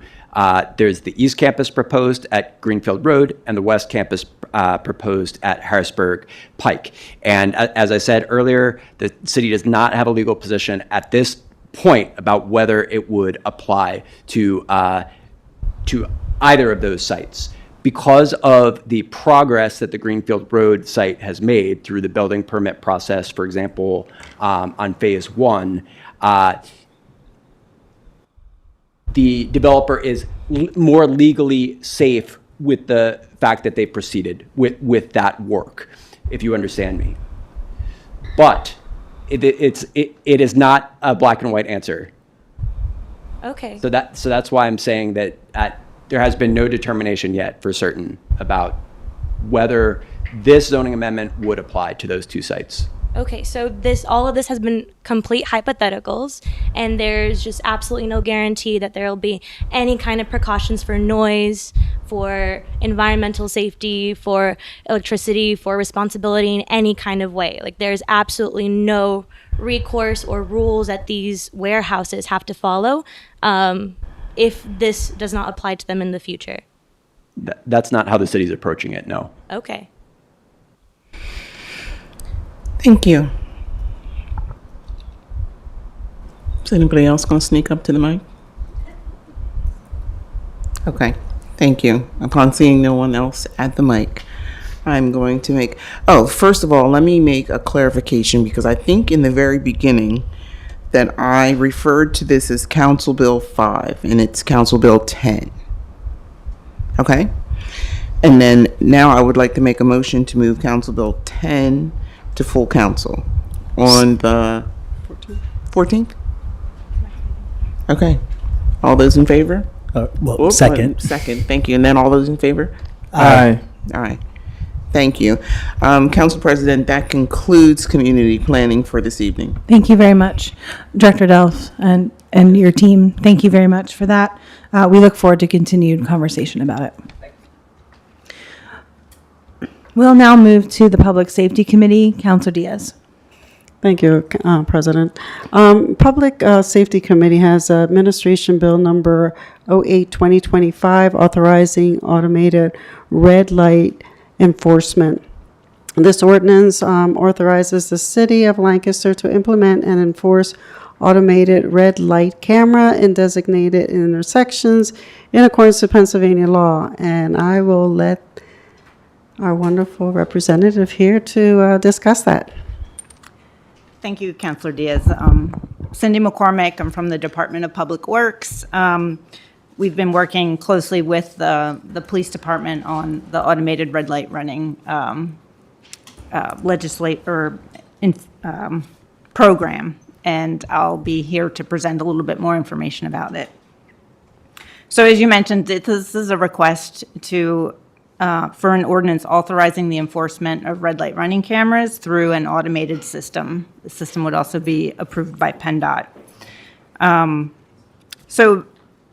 there's the East Campus proposed at Greenfield Road and the West Campus proposed at Harrisburg Pike. And as I said earlier, the city does not have a legal position at this point about whether it would apply to either of those sites. Because of the progress that the Greenfield Road site has made through the building permit process, for example, on phase 1, the developer is more legally safe with the fact that they proceeded with that work, if you understand me. But it is not a black and white answer. Okay. So that's why I'm saying that there has been no determination yet for certain about whether this zoning amendment would apply to those 2 sites. Okay, so all of this has been complete hypotheticals, and there's just absolutely no guarantee that there will be any kind of precautions for noise, for environmental safety, for electricity, for responsibility in any kind of way. Like, there's absolutely no recourse or rules that these warehouses have to follow if this does not apply to them in the future. That's not how the city's approaching it, no. Okay. Thank you. Is anybody else going to sneak up to the mic? Okay, thank you. Upon seeing no one else at the mic, I'm going to first of all, let me make a clarification, because I think in the very beginning that I referred to this as Council Bill 5, and it's Council Bill 10. Okay? And then now I would like to make a motion to move Council Bill 10 to full council on the 14th? Okay. All those in favor? Second. Second, thank you. And then all those in favor? Aye. All right. Thank you. Council President, that concludes community planning for this evening. Thank you very much, Director Delph and your team. Thank you very much for that. We look forward to continued conversation about it. We'll now move to the Public Safety Committee. Councilor Diaz. Thank you, President. Public Safety Committee has Administration Bill number 08-2025, authorizing automated red light enforcement. This ordinance authorizes the City of Lancaster to implement and enforce automated red light camera in designated intersections in accordance with Pennsylvania law. And I will let our wonderful representative here to discuss that. Thank you, Councilor Diaz. Cindy McCormick, I'm from the Department of Public Works. We've been working closely with the police department on the automated red light running program, and I'll be here to present a little bit more information about it. So as you mentioned, this is a request to for an ordinance authorizing the enforcement of red light running cameras through an automated system. The system would also be approved by PennDOT. So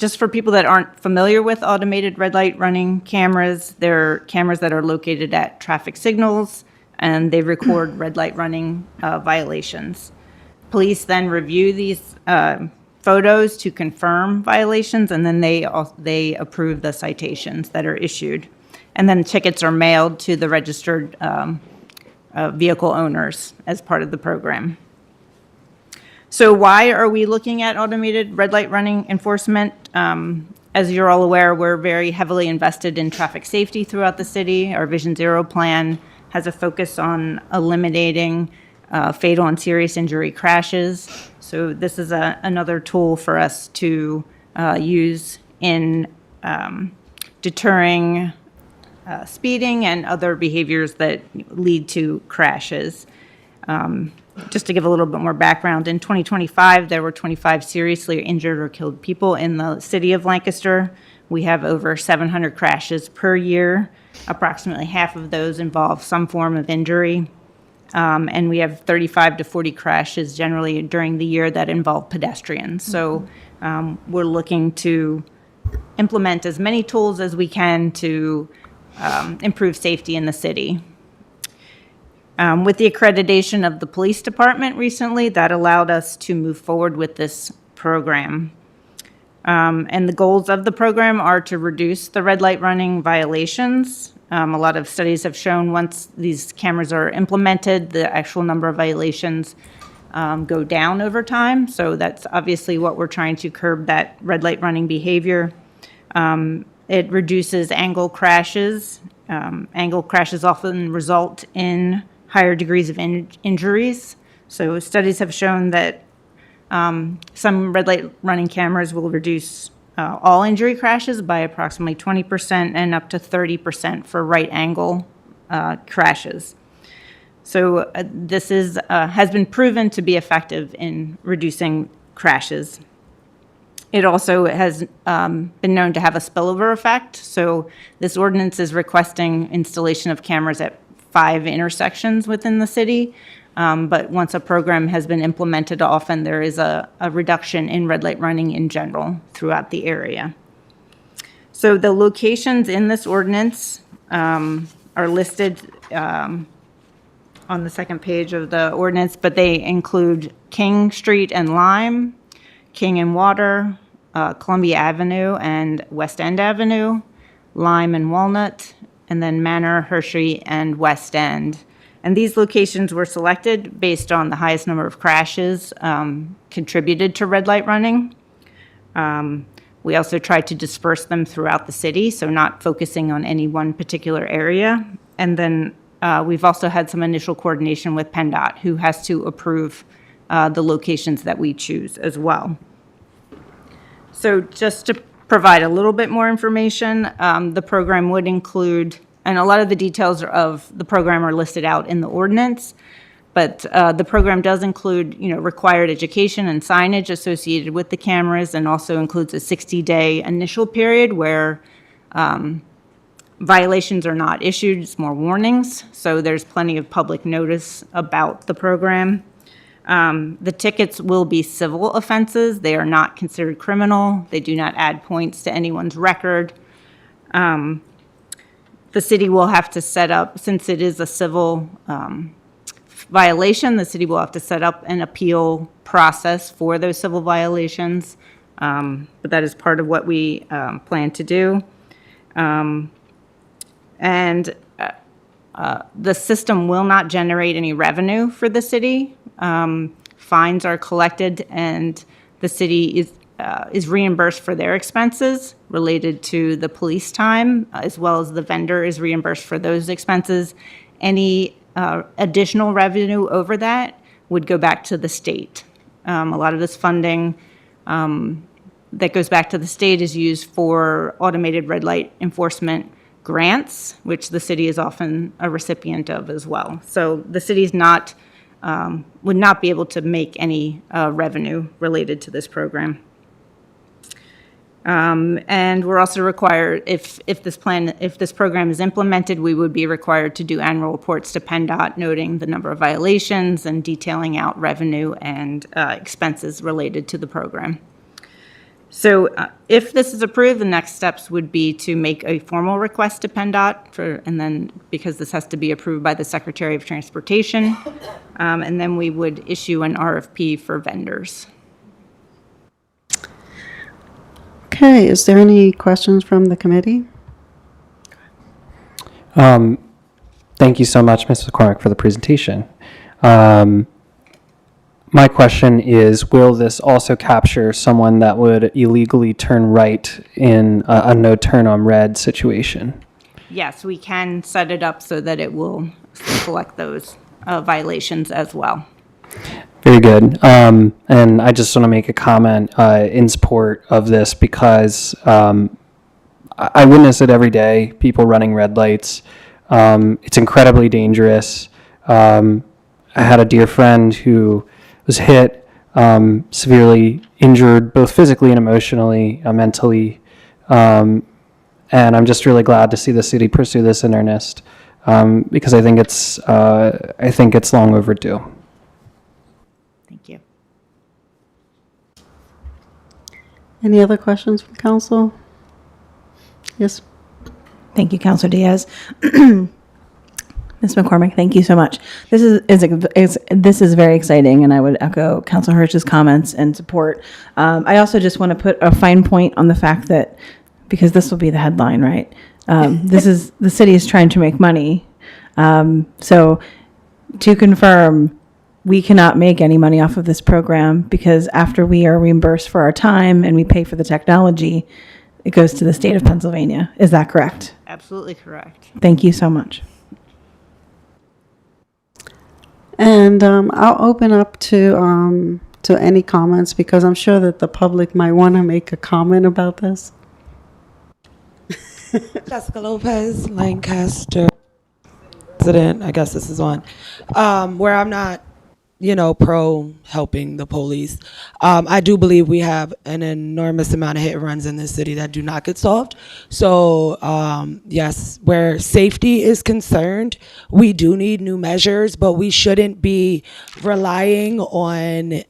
Just for people that aren't familiar with automated red light running cameras, they're cameras that are located at traffic signals, and they record red light running violations. Police then review these photos to confirm violations, and then they approve the citations that are issued. And then tickets are mailed to the registered vehicle owners as part of the program. So why are we looking at automated red light running enforcement? As you're all aware, we're very heavily invested in traffic safety throughout the city. Our Vision Zero plan has a focus on eliminating fatal and serious injury crashes. So this is another tool for us to use in deterring speeding and other behaviors that lead to crashes. Just to give a little bit more background, in 2025, there were 25 seriously injured or killed people in the city of Lancaster. We have over 700 crashes per year. Approximately half of those involve some form of injury. And we have 35 to 40 crashes generally during the year that involve pedestrians. So we're looking to implement as many tools as we can to improve safety in the city. With the accreditation of the police department recently, that allowed us to move forward with this program. And the goals of the program are to reduce the red light running violations. A lot of studies have shown once these cameras are implemented, the actual number of violations go down over time. So that's obviously what we're trying to curb, that red light running behavior. It reduces angle crashes. Angle crashes often result in higher degrees of injuries. So studies have shown that some red light running cameras will reduce all injury crashes by approximately 20% and up to 30% for right angle crashes. So this has been proven to be effective in reducing crashes. It also has been known to have a spillover effect. So this ordinance is requesting installation of cameras at 5 intersections within the city. But once a program has been implemented, often there is a reduction in red light running in general throughout the area. So the locations in this ordinance are listed on the second page of the ordinance, but they include King Street and Lime, King and Water, Columbia Avenue and West End Avenue, Lime and Walnut, and then Manor, Hershey, and West End. And these locations were selected based on the highest number of crashes contributed to red light running. We also tried to disperse them throughout the city, so not focusing on any one particular area. And then we've also had some initial coordination with PennDOT, who has to approve the locations that we choose as well. So just to provide a little bit more information, the program would include, and a lot of the details of the program are listed out in the ordinance, but the program does include, required education and signage associated with the cameras, and also includes a 60-day initial period where violations are not issued, it's more warnings. So there's plenty of public notice about the program. The tickets will be civil offenses. They are not considered criminal. They do not add points to anyone's record. The city will have to set up, since it is a civil violation, the city will have to set up an appeal process for those civil violations. But that is part of what we plan to do. The system will not generate any revenue for the city. Fines are collected, and the city is reimbursed for their expenses related to the police time, as well as the vendor is reimbursed for those expenses. Any additional revenue over that would go back to the state. A lot of this funding that goes back to the state is used for automated red light enforcement grants, which the city is often a recipient of as well. So the city's not would not be able to make any revenue related to this program. And we're also required, if this program is implemented, we would be required to do annual reports to PennDOT noting the number of violations and detailing out revenue and expenses related to the program. So if this is approved, the next steps would be to make a formal request to PennDOT and then, because this has to be approved by the Secretary of Transportation, and then we would issue an RFP for vendors. Okay, is there any questions from the committee? Thank you so much, Ms. McCormick, for the presentation. My question is, will this also capture someone that would illegally turn right in a no turn on red situation? Yes, we can set it up so that it will collect those violations as well. Very good. And I just want to make a comment in support of this because I witness it every day, people running red lights. It's incredibly dangerous. I had a dear friend who was hit, severely injured, both physically and emotionally, mentally. And I'm just really glad to see the city pursue this in earnest because I think it's long overdue. Thank you. Any other questions from council? Yes. Thank you, Councilor Diaz. Ms. McCormick, thank you so much. This is very exciting, and I would echo Councilor Hirsch's comments and support. I also just want to put a fine point on the fact that, because this will be the headline, right? The city is trying to make money. So to confirm, we cannot make any money off of this program because after we are reimbursed for our time and we pay for the technology, it goes to the state of Pennsylvania. Is that correct? Absolutely correct. Thank you so much. And I'll open up to any comments because I'm sure that the public might want to make a comment about this. Jessica Lopez, Lancaster resident. I guess this is on. Where I'm not, pro helping the police. I do believe we have an enormous amount of hit and runs in this city that do not get solved. So yes, where safety is concerned, we do need new measures, but we shouldn't be relying on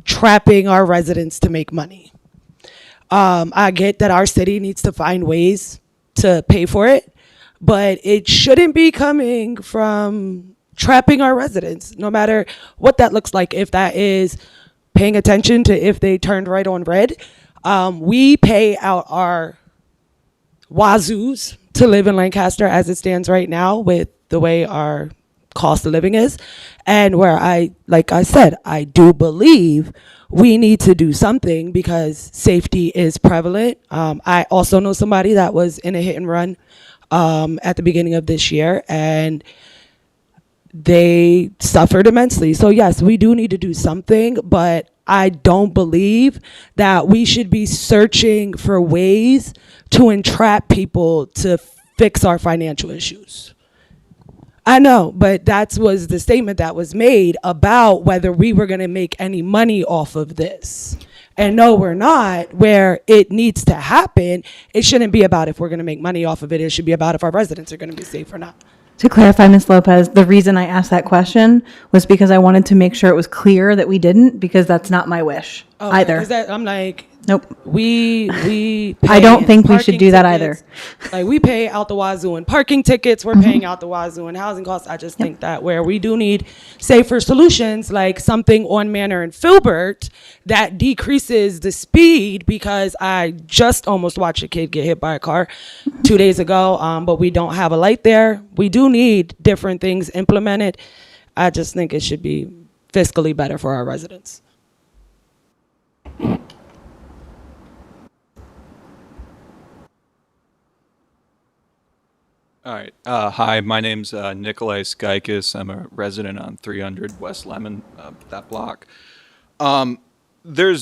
trapping our residents to make money. I get that our city needs to find ways to pay for it, but it shouldn't be coming from trapping our residents, no matter what that looks like. If that is paying attention to if they turned right on red, we pay out our wazoos to live in Lancaster as it stands right now with the way our cost of living is. And where like I said, I do believe we need to do something because safety is prevalent. I also know somebody that was in a hit and run at the beginning of this year, and they suffered immensely. So yes, we do need to do something, but I don't believe that we should be searching for ways to entrap people to fix our financial issues. I know, but that was the statement that was made about whether we were going to make any money off of this. And no, we're not. Where it needs to happen, it shouldn't be about if we're going to make money off of it. It should be about if our residents are going to be safe or not. To clarify, Ms. Lopez, the reason I asked that question was because I wanted to make sure it was clear that we didn't, because that's not my wish either. I'm like, nope. We pay I don't think we parking should do that tickets. either. Like we pay out the wazoo in parking tickets, we're paying out the wazoo in housing costs. I just think that where we do need safer solutions, like something on Manor and Filbert that decreases the speed, because I just almost watched a kid get hit by a car 2 days ago, but we don't have a light there. We do need different things implemented. I just think it should be fiscally better for our residents. All right. Hi, my name's Nikolai Skaikis. I'm a resident on 300 West Lemon, that block. There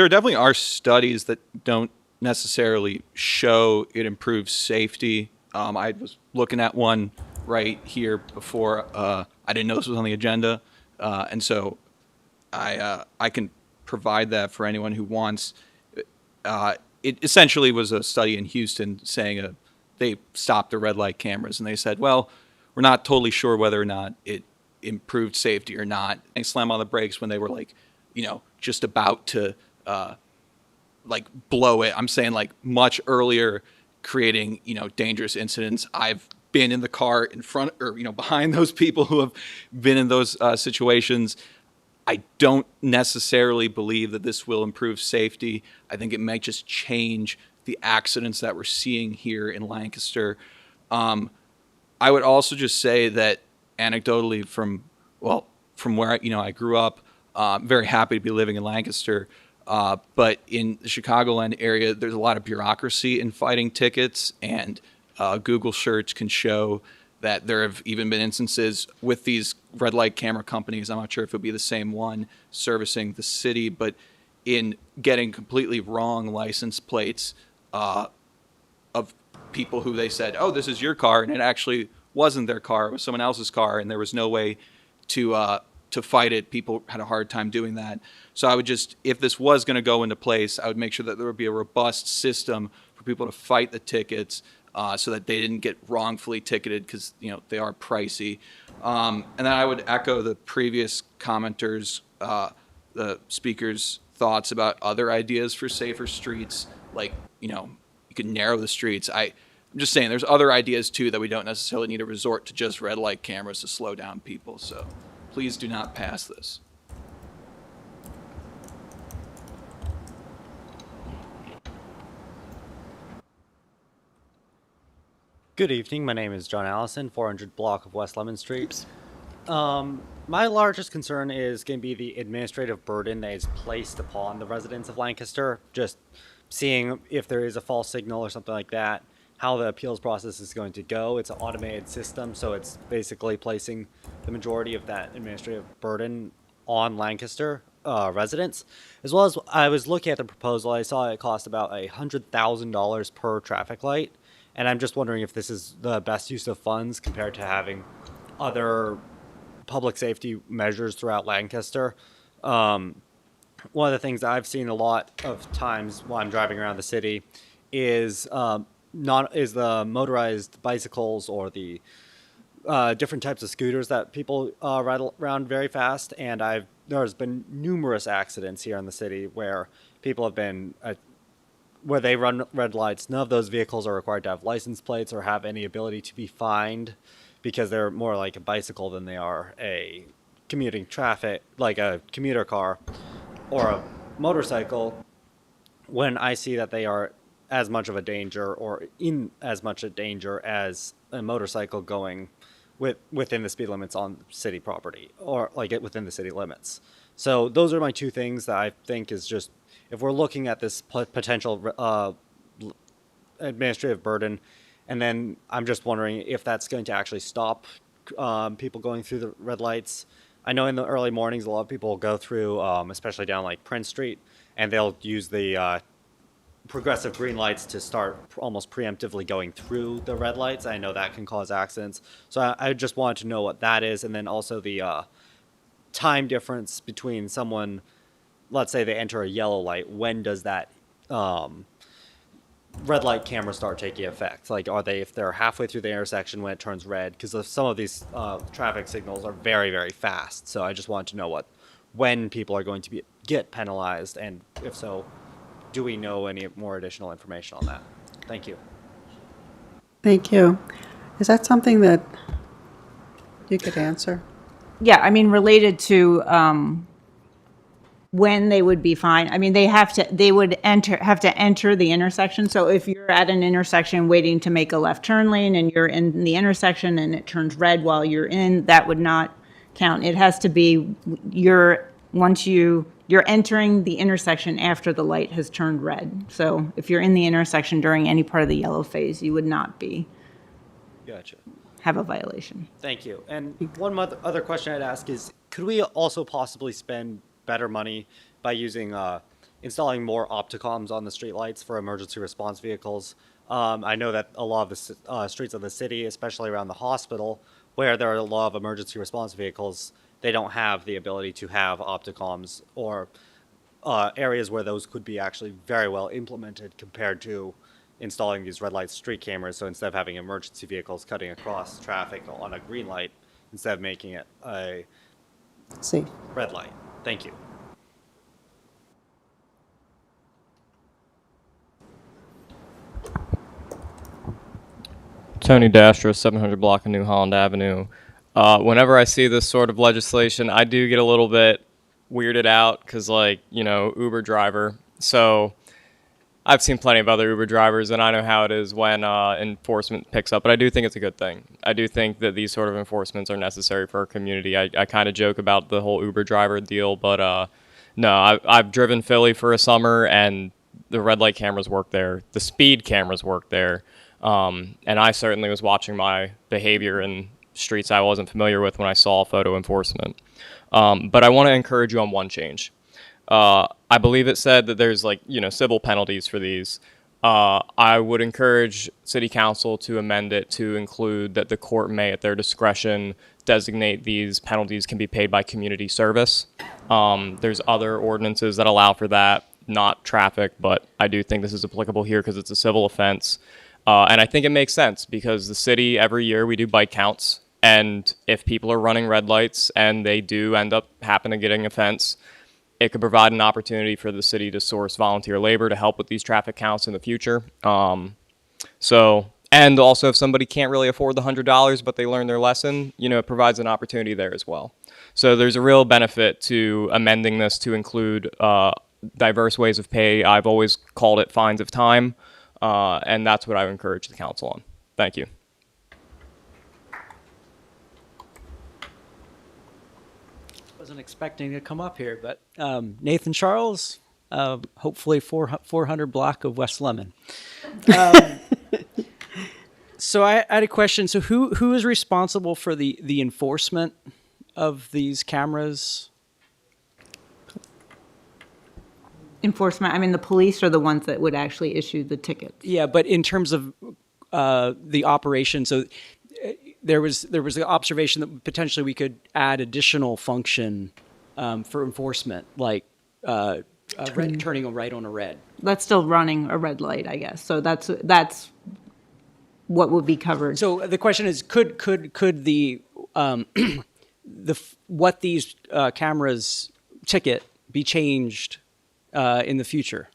definitely are studies that don't necessarily show it improves safety. I was looking at one right here before. I didn't know this was on the agenda, and so I can provide that for anyone who wants. It essentially was a study in Houston saying they stopped the red light cameras and they said, well, we're not totally sure whether or not it improved safety or not. And slam on the brakes when they were like, just about to like blow it. I'm saying like much earlier, creating, dangerous incidents. I've been in the car in front or, behind those people who have been in those situations. I don't necessarily believe that this will improve safety. I think it might just change the accidents that we're seeing here in Lancaster. I would also just say that anecdotally from where I grew up, very happy to be living in Lancaster. But in the Chicagoland area, there's a lot of bureaucracy in fighting tickets, and Google search can show that there have even been instances with these red light camera companies. I'm not sure if it'll be the same one servicing the city, but in getting completely wrong license plates of people who they said, oh, this is your car, and it actually wasn't their car, it was someone else's car, and there was no way to fight it. People had a hard time doing that. So I would just, if this was going to go into place, I would make sure that there would be a robust system for people to fight the tickets so that they didn't get wrongfully ticketed because, they are pricey. And then I would echo the previous commenters, the speakers' thoughts about other ideas for safer streets, like, you could narrow the streets. I'm just saying there's other ideas too that we don't necessarily need to resort to just red light cameras to slow down people. So please do not pass this. Good evening. My name is John Allison, 400 block of West Lemon Street. My largest concern is going to be the administrative burden that is placed upon the residents of Lancaster. Just seeing if there is a false signal or something like that, how the appeals process is going to go. It's an automated system, so it's basically placing the majority of that administrative burden on Lancaster residents. As well as I was looking at the proposal, I saw it cost about $100,000 per traffic light. And I'm just wondering if this is the best use of funds compared to having other public safety measures throughout Lancaster. One of the things I've seen a lot of times while I'm driving around the city is the motorized bicycles or the different types of scooters that people ride around very fast. And there's been numerous accidents here in the city where people have been where they run red lights. None of those vehicles are required to have license plates or have any ability to be fined because they're more like a bicycle than they are a commuting traffic, like a commuter car or a motorcycle. When I see that they are as much of a danger or in as much a danger as a motorcycle going within the speed limits on city property or like within the city limits. So those are my two things that I think is just, if we're looking at this potential administrative burden, and then I'm just wondering if that's going to actually stop people going through the red lights. I know in the early mornings, a lot of people go through, especially down like Prince Street, and they'll use the progressive green lights to start almost preemptively going through the red lights. I know that can cause accidents. So I just wanted to know what that is, and then also the time difference between someone, let's say they enter a yellow light, when does that red light camera start taking effect? Like, are they, if they're halfway through the intersection when it turns red? Because some of these traffic signals are very, very fast. So I just wanted to know when people are going to get penalized, and if so, do we know any more additional information on that? Thank you. Thank you. Is that something that you could answer? Yeah, I mean, related to when they would be fined. I mean, they have to enter the intersection. So if you're at an intersection waiting to make a left turn lane and you're in the intersection and it turns red while you're in, that would not count. It has to be you're entering the intersection after the light has turned red. So if you're in the intersection during any part of the yellow phase, you would not Gotcha. have a violation. Thank you. And one other question I'd ask is, could we also possibly spend better money by using installing more opticoms on the streetlights for emergency response vehicles? I know that a lot of the streets of the city, especially around the hospital, where there are a lot of emergency response vehicles, they don't have the ability to have opticoms, or areas where those could be actually very well implemented compared to installing these red light street cameras. So instead of having emergency vehicles cutting across traffic on a green light, instead of making it a red light. Thank you. Tony Dastro, 700 block of New Holland Avenue. Whenever I see this sort of legislation, I do get a little bit weirded out because, like, you know, Uber driver. So I've seen plenty of other Uber drivers, and I know how it is when enforcement picks up. But I do think it's a good thing. I do think that these sort of enforcements are necessary for our community. I kind of joke about the whole Uber driver deal, but no, I've driven Philly for a summer, and the red light cameras work there. The speed cameras work there. And I certainly was watching my behavior in streets I wasn't familiar with when I saw photo enforcement. But I want to encourage you on one change. I believe it said that there's, like, you know, civil penalties for these. I would encourage City Council to amend it to include that the court may, at their discretion, designate these penalties can be paid by community service. There's other ordinances that allow for that, not traffic, but I do think this is applicable here because it's a civil offense. And I think it makes sense because the city, every year we do bike counts. And if people are running red lights and they do end up happening to getting an offense, it could provide an opportunity for the city to source volunteer labor to help with these traffic counts in the future. And also if somebody can't really afford the $100, but they learn their lesson, you know, it provides an opportunity there as well. So there's a real benefit to amending this to include diverse ways of pay. I've always called it fines of time. And that's what I would encourage the council on. Thank you. Wasn't expecting to come up here, but Nathan Charles, hopefully 400 block of West Lemon. So I had a question. So who is responsible for the enforcement of these cameras? Enforcement, I mean, the police are the ones that would actually issue the tickets. Yeah, but in terms of the operation, so there was an observation that potentially we could add additional function for enforcement, like turning a right on a red. That's still running a red light, I guess. So that's what would be covered. So the question is, could the what these cameras ticket be changed in the future?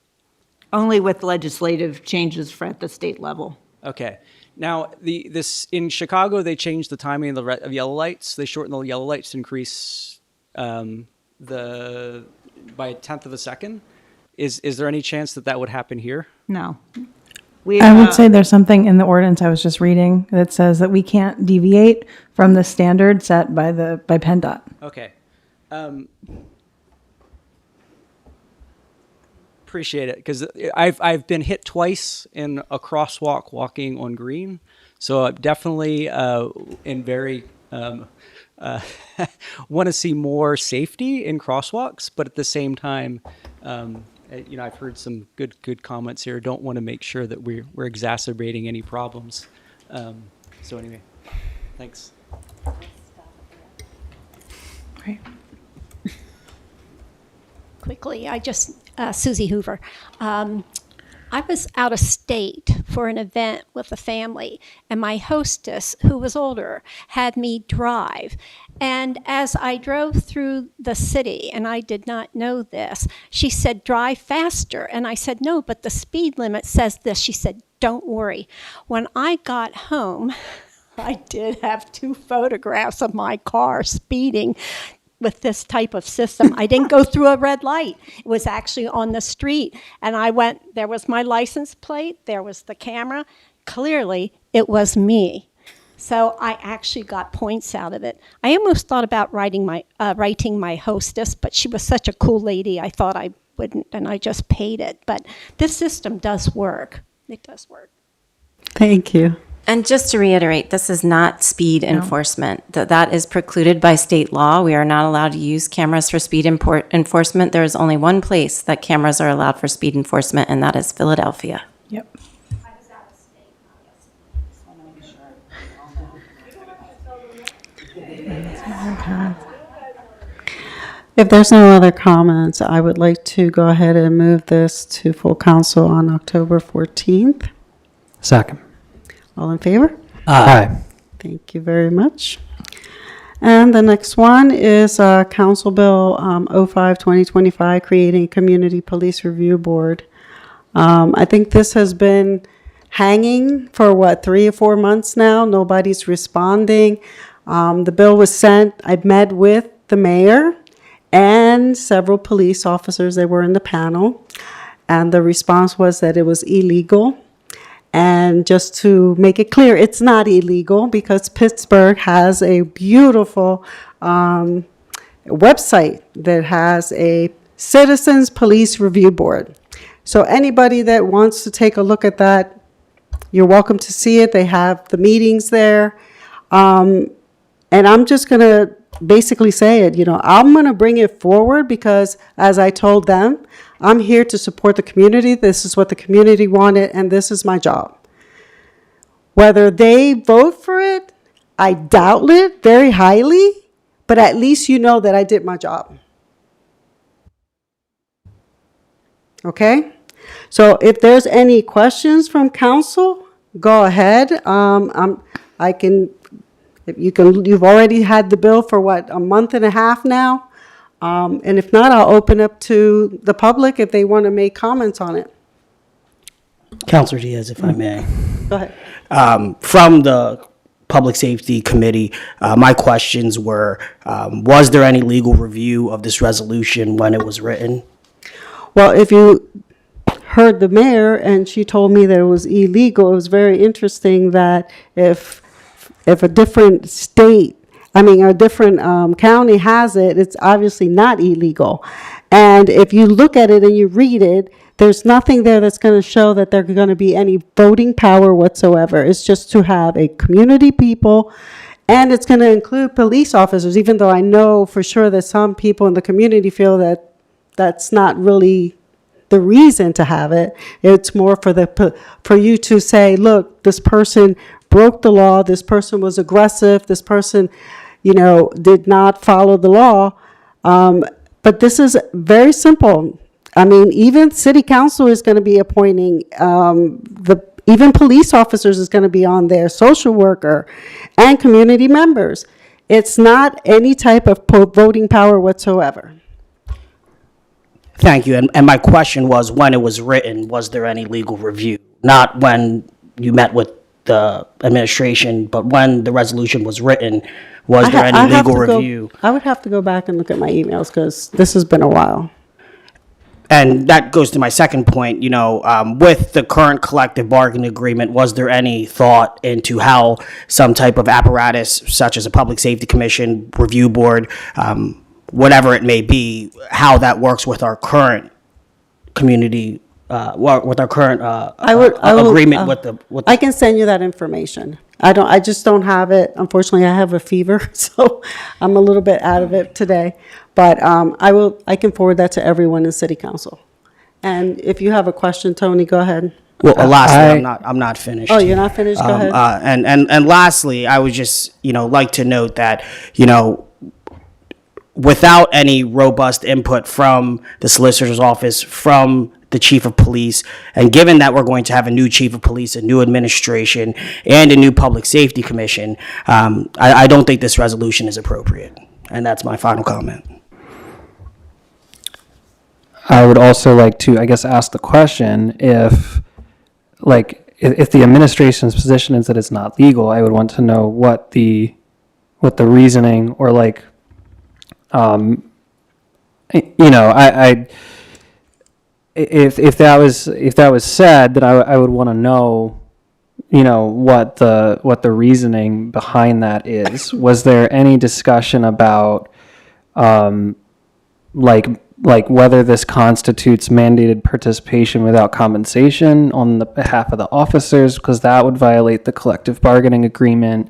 Only with legislative changes at the state level. Okay. Now, this in Chicago, they changed the timing of yellow lights. They shortened the yellow lights to increase by 1/10 of a second. Is there any chance that would happen here? No. I would say there's something in the ordinance I was just reading that says that we can't deviate from the standard set by PennDOT. Okay. Appreciate it, because I've been hit twice in a crosswalk walking on green, so I'm definitely in very want to see more safety in crosswalks, but at the same time, you know, I've heard some good comments here. Don't want to make sure that we're exacerbating any problems. So anyway, thanks. Right. Quickly, Susie Hoover. I was out of state for an event with a family, and my hostess, who was older, had me drive. And as I drove through the city, and I did not know this, she said, drive faster. And I said, no, but the speed limit says this. She said, don't worry. When I got home, I did have 2 photographs of my car speeding with this type of system. I didn't go through a red light. It was actually on the street. And I went, there was my license plate, there was the camera. Clearly, it was me. So I actually got points out of it. I almost thought about writing my hostess, but she was such a cool lady, I thought I wouldn't, and I just paid it. But this system does work. It does work. Thank you. And just to reiterate, this is not speed enforcement. That is precluded by state law. We are not allowed to use cameras for speed enforcement. There is only one place that cameras are allowed for speed enforcement, and that is Philadelphia. Yep. If there's no other comments, I would like to go ahead and move this to full council on October 14th. Second. All in favor? Aye. Thank you very much. And the next one is Council Bill 05-2025, creating a Community Police Review Board. I think this has been hanging for what, 3 or 4 months now. Nobody's responding. The bill was sent. I met with the mayor and several police officers that were in the panel. And the response was that it was illegal. And just to make it clear, it's not illegal because Pittsburgh has a beautiful website that has a Citizens Police Review Board. So anybody that wants to take a look at that, you're welcome to see it. They have the meetings there. And I'm just going to basically say it, I'm going to bring it forward because, as I told them, I'm here to support the community. This is what the community wanted, and this is my job. Whether they vote for it, I doubt it very highly, but at least you know that I did my job. Okay? So if there's any questions from council, go ahead. You've already had the bill for what, a month and a half now? And if not, I'll open up to the public if they want to make comments on it. Councilor Diaz, if I may. Go ahead. From the Public Safety Committee, my questions were, was there any legal review of this resolution when it was written? Well, if you heard the mayor and she told me that it was illegal, it was very interesting that if a different a different county has it, it's obviously not illegal. And if you look at it and you read it, there's nothing there that's going to show that there's going to be any voting power whatsoever. It's just to have a community people, and it's going to include police officers, even though I know for sure that some people in the community feel that that's not really the reason to have it. It's more for you to say, look, this person broke the law, this person was aggressive, this person, did not follow the law. But this is very simple. I mean, even city council is going to be appointing, even police officers is going to be on there, social worker, and community members. It's not any type of voting power whatsoever. Thank you. And my question was, when it was written, was there any legal review? Not when you met with the administration, but when the resolution was written, was there any legal review? I would have to go back and look at my emails because this has been a while. And that goes to my second point, with the current collective bargaining agreement, was there any thought into how some type of apparatus, such as a public safety commission, review board, whatever it may be, how that works with our current community, with our current agreement with the. I can send you that information. I just don't have it. Unfortunately, I have a fever, so I'm a little bit out of it today. But I can forward that to everyone in City Council. And if you have a question, Tony, go ahead. Well, lastly, I'm not finished. Oh, you're not finished? Go ahead. And lastly, I would just like to note that without any robust input from the solicitor's office, from the chief of police, and given that we're going to have a new chief of police, a new administration, and a new public safety commission, I don't think this resolution is appropriate. And that's my final comment. I would also like to, ask the question if the administration's position is that it's not legal, I would want to know what the reasoning or if that was said, then I would want to know, what the reasoning behind that is. Was there any discussion about, whether this constitutes mandated participation without compensation on the behalf of the officers, because that would violate the collective bargaining agreement.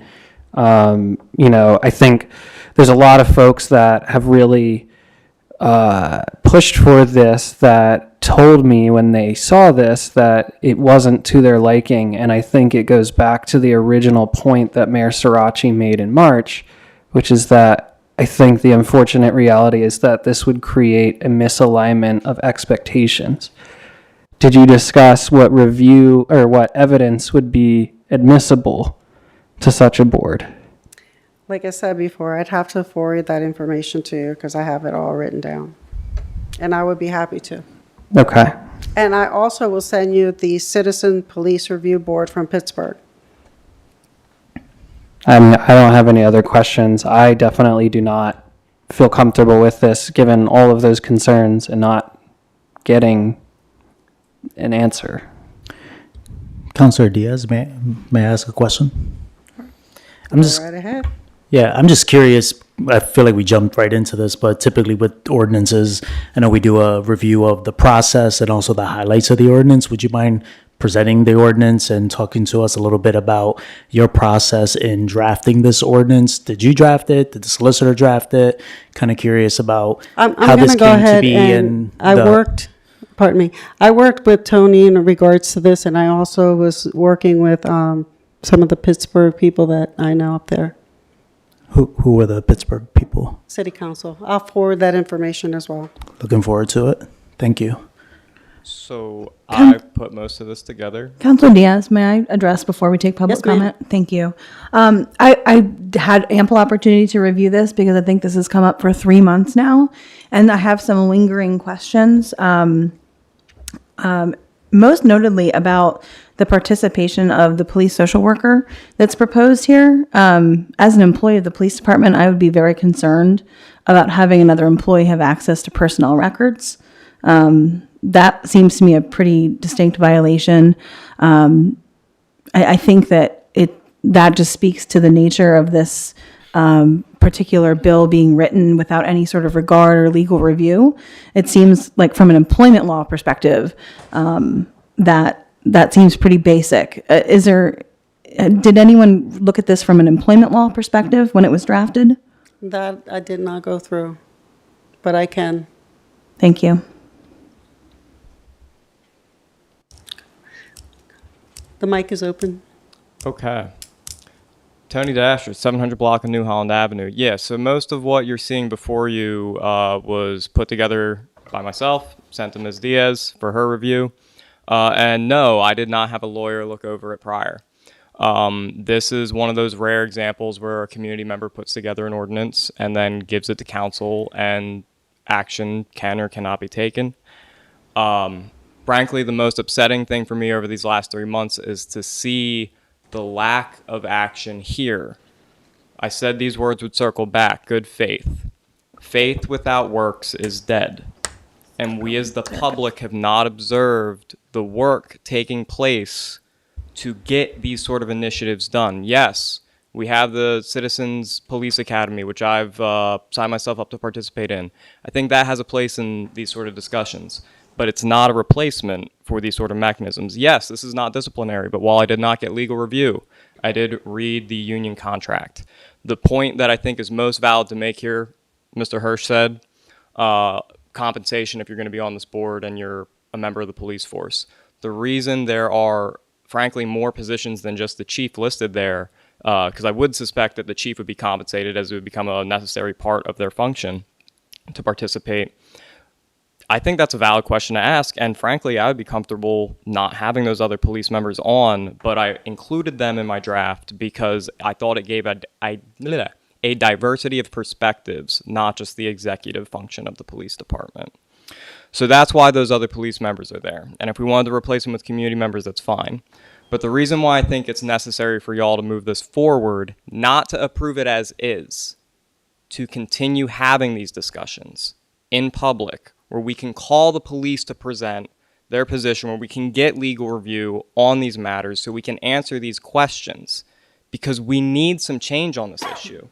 I think there's a lot of folks that have really pushed for this that told me when they saw this that it wasn't to their liking. And I think it goes back to the original point that Mayor Sirachi made in March, which is that I think the unfortunate reality is that this would create a misalignment of expectations. Did you discuss what review or what evidence would be admissible to such a board? Like I said before, I'd have to forward that information to you because I have it all written down. And I would be happy to. Okay. And I also will send you the Citizen Police Review Board from Pittsburgh. I don't have any other questions. I definitely do not feel comfortable with this, given all of those concerns and not getting an answer. Councilor Diaz, may I ask a question? I'm just Right ahead. Yeah, I'm just curious. I feel like we jumped right into this, but typically with ordinances, I know we do a review of the process and also the highlights of the ordinance. Would you mind presenting the ordinance and talking to us a little bit about your process in drafting this ordinance? Did you draft it? Did the solicitor draft it? Kind of curious about I'm how this going to go came to ahead be. and I the- worked, pardon me, I worked with Tony in regards to this, and I also was working with some of the Pittsburgh people that I know up there. Who were the Pittsburgh people? City Council. I'll forward that information as well. Looking forward to it. Thank you. So I put most of this together. Councilor Diaz, may I address before we take public Yes, ma'am. comment? Thank you. I had ample opportunity to review this because I think this has come up for 3 months now, and I have some lingering questions. Most notably about the participation of the police social worker that's proposed here. As an employee of the police department, I would be very concerned about having another employee have access to personnel records. That seems to me a pretty distinct violation. I think that that just speaks to the nature of this particular bill being written without any sort of regard or legal review. It seems like from an employment law perspective, that seems pretty basic. Did anyone look at this from an employment law perspective when it was drafted? That I did not go through, but I can. Thank you. The mic is open. Okay. Tony Dasher, 700 block of New Holland Avenue. Yeah, so most of what you're seeing before you was put together by myself, sent to Ms. Diaz for her review. And no, I did not have a lawyer look over it prior. This is one of those rare examples where a community member puts together an ordinance and then gives it to council and action can or cannot be taken. Frankly, the most upsetting thing for me over these last 3 months is to see the lack of action here. I said these words would circle back. Good faith. Faith without works is dead. And we as the public have not observed the work taking place to get these sort of initiatives done. Yes, we have the Citizens Police Academy, which I've signed myself up to participate in. I think that has a place in these sort of discussions, but it's not a replacement for these sort of mechanisms. Yes, this is not disciplinary, but while I did not get legal review, I did read the union contract. The point that I think is most valid to make here, Mr. Hirsch said, compensation if you're going to be on this board and you're a member of the police force. The reason there are, frankly, more positions than just the chief listed there, because I would suspect that the chief would be compensated as it would become a necessary part of their function to participate. I think that's a valid question to ask, and frankly, I would be comfortable not having those other police members on, but I included them in my draft because I thought it gave a diversity of perspectives, not just the executive function of the police department. So that's why those other police members are there. And if we wanted to replace them with community members, that's fine. But the reason why I think it's necessary for y'all to move this forward, not to approve it as is, to continue having these discussions in public, where we can call the police to present their position, where we can get legal review on these matters so we can answer these questions, because we need some change on this issue.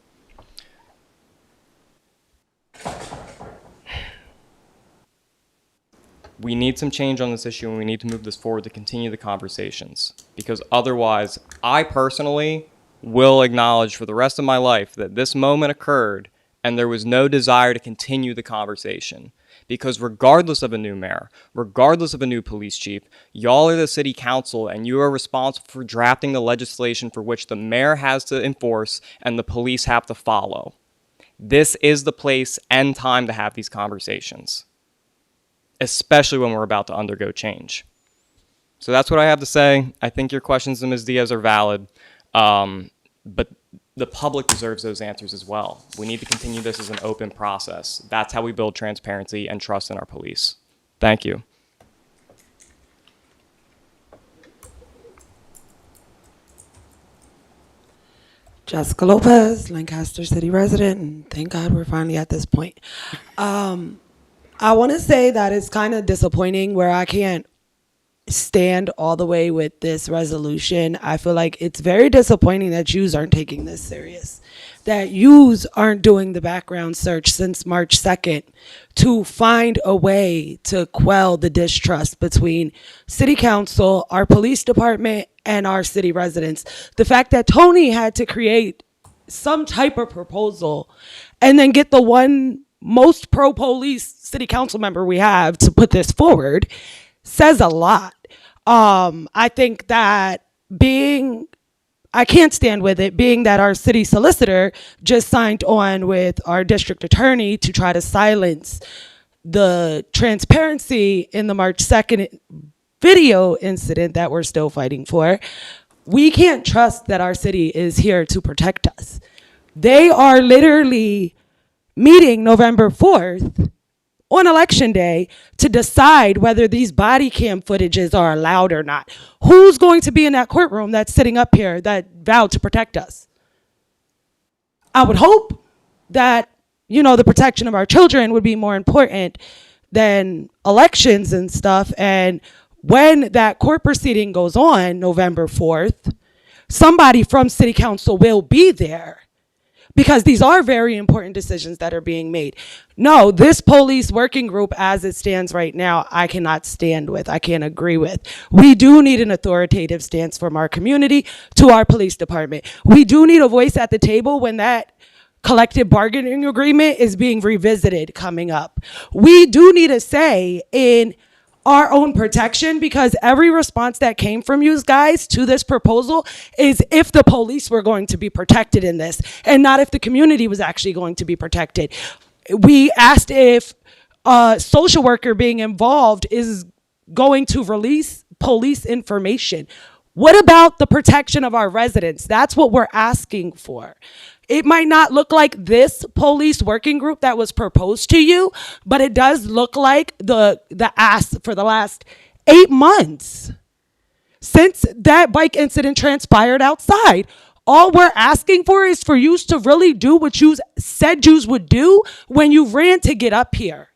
We need some change on this issue, and we need to move this forward to continue the conversations, because otherwise, I personally will acknowledge for the rest of my life that this moment occurred and there was no desire to continue the conversation. Because regardless of a new mayor, regardless of a new police chief, y'all are the city council and you are responsible for drafting the legislation for which the mayor has to enforce and the police have to follow. This is the place and time to have these conversations, especially when we're about to undergo change. So that's what I have to say. I think your questions to Ms. Diaz are valid, but the public deserves those answers as well. We need to continue this as an open process. That's how we build transparency and trust in our police. Thank you. Jessica Lopez, Lancaster City resident, and thank God we're finally at this point. I want to say that it's kind of disappointing where I can't stand all the way with this resolution. I feel like it's very disappointing that yous aren't taking this serious, that yous aren't doing the background search since March 2nd to find a way to quell the distrust between city council, our police department, and our city residents. The fact that Tony had to create some type of proposal and then get the one most pro-police city council member we have to put this forward says a lot. I think that I can't stand with it, being that our city solicitor just signed on with our district attorney to try to silence the transparency in the March 2nd video incident that we're still fighting for. We can't trust that our city is here to protect us. They are literally meeting November 4th on election day to decide whether these body cam footages are allowed or not. Who's going to be in that courtroom that's sitting up here that vowed to protect us? I would hope that, the protection of our children would be more important than elections and stuff. And when that court proceeding goes on November 4th, somebody from city council will be there, because these are very important decisions that are being made. No, this police working group as it stands right now, I cannot stand with, I can't agree with. We do need an authoritative stance from our community to our police department. We do need a voice at the table when that collective bargaining agreement is being revisited coming up. We do need a say in our own protection, because every response that came from you guys to this proposal is if the police were going to be protected in this and not if the community was actually going to be protected. We asked if a social worker being involved is going to release police information. What about the protection of our residents? That's what we're asking for. It might not look like this police working group that was proposed to you, but it does look like the ask for the last 8 months since that bike incident transpired outside. All we're asking for is for you to really do what you said you would do when you ran to get up here.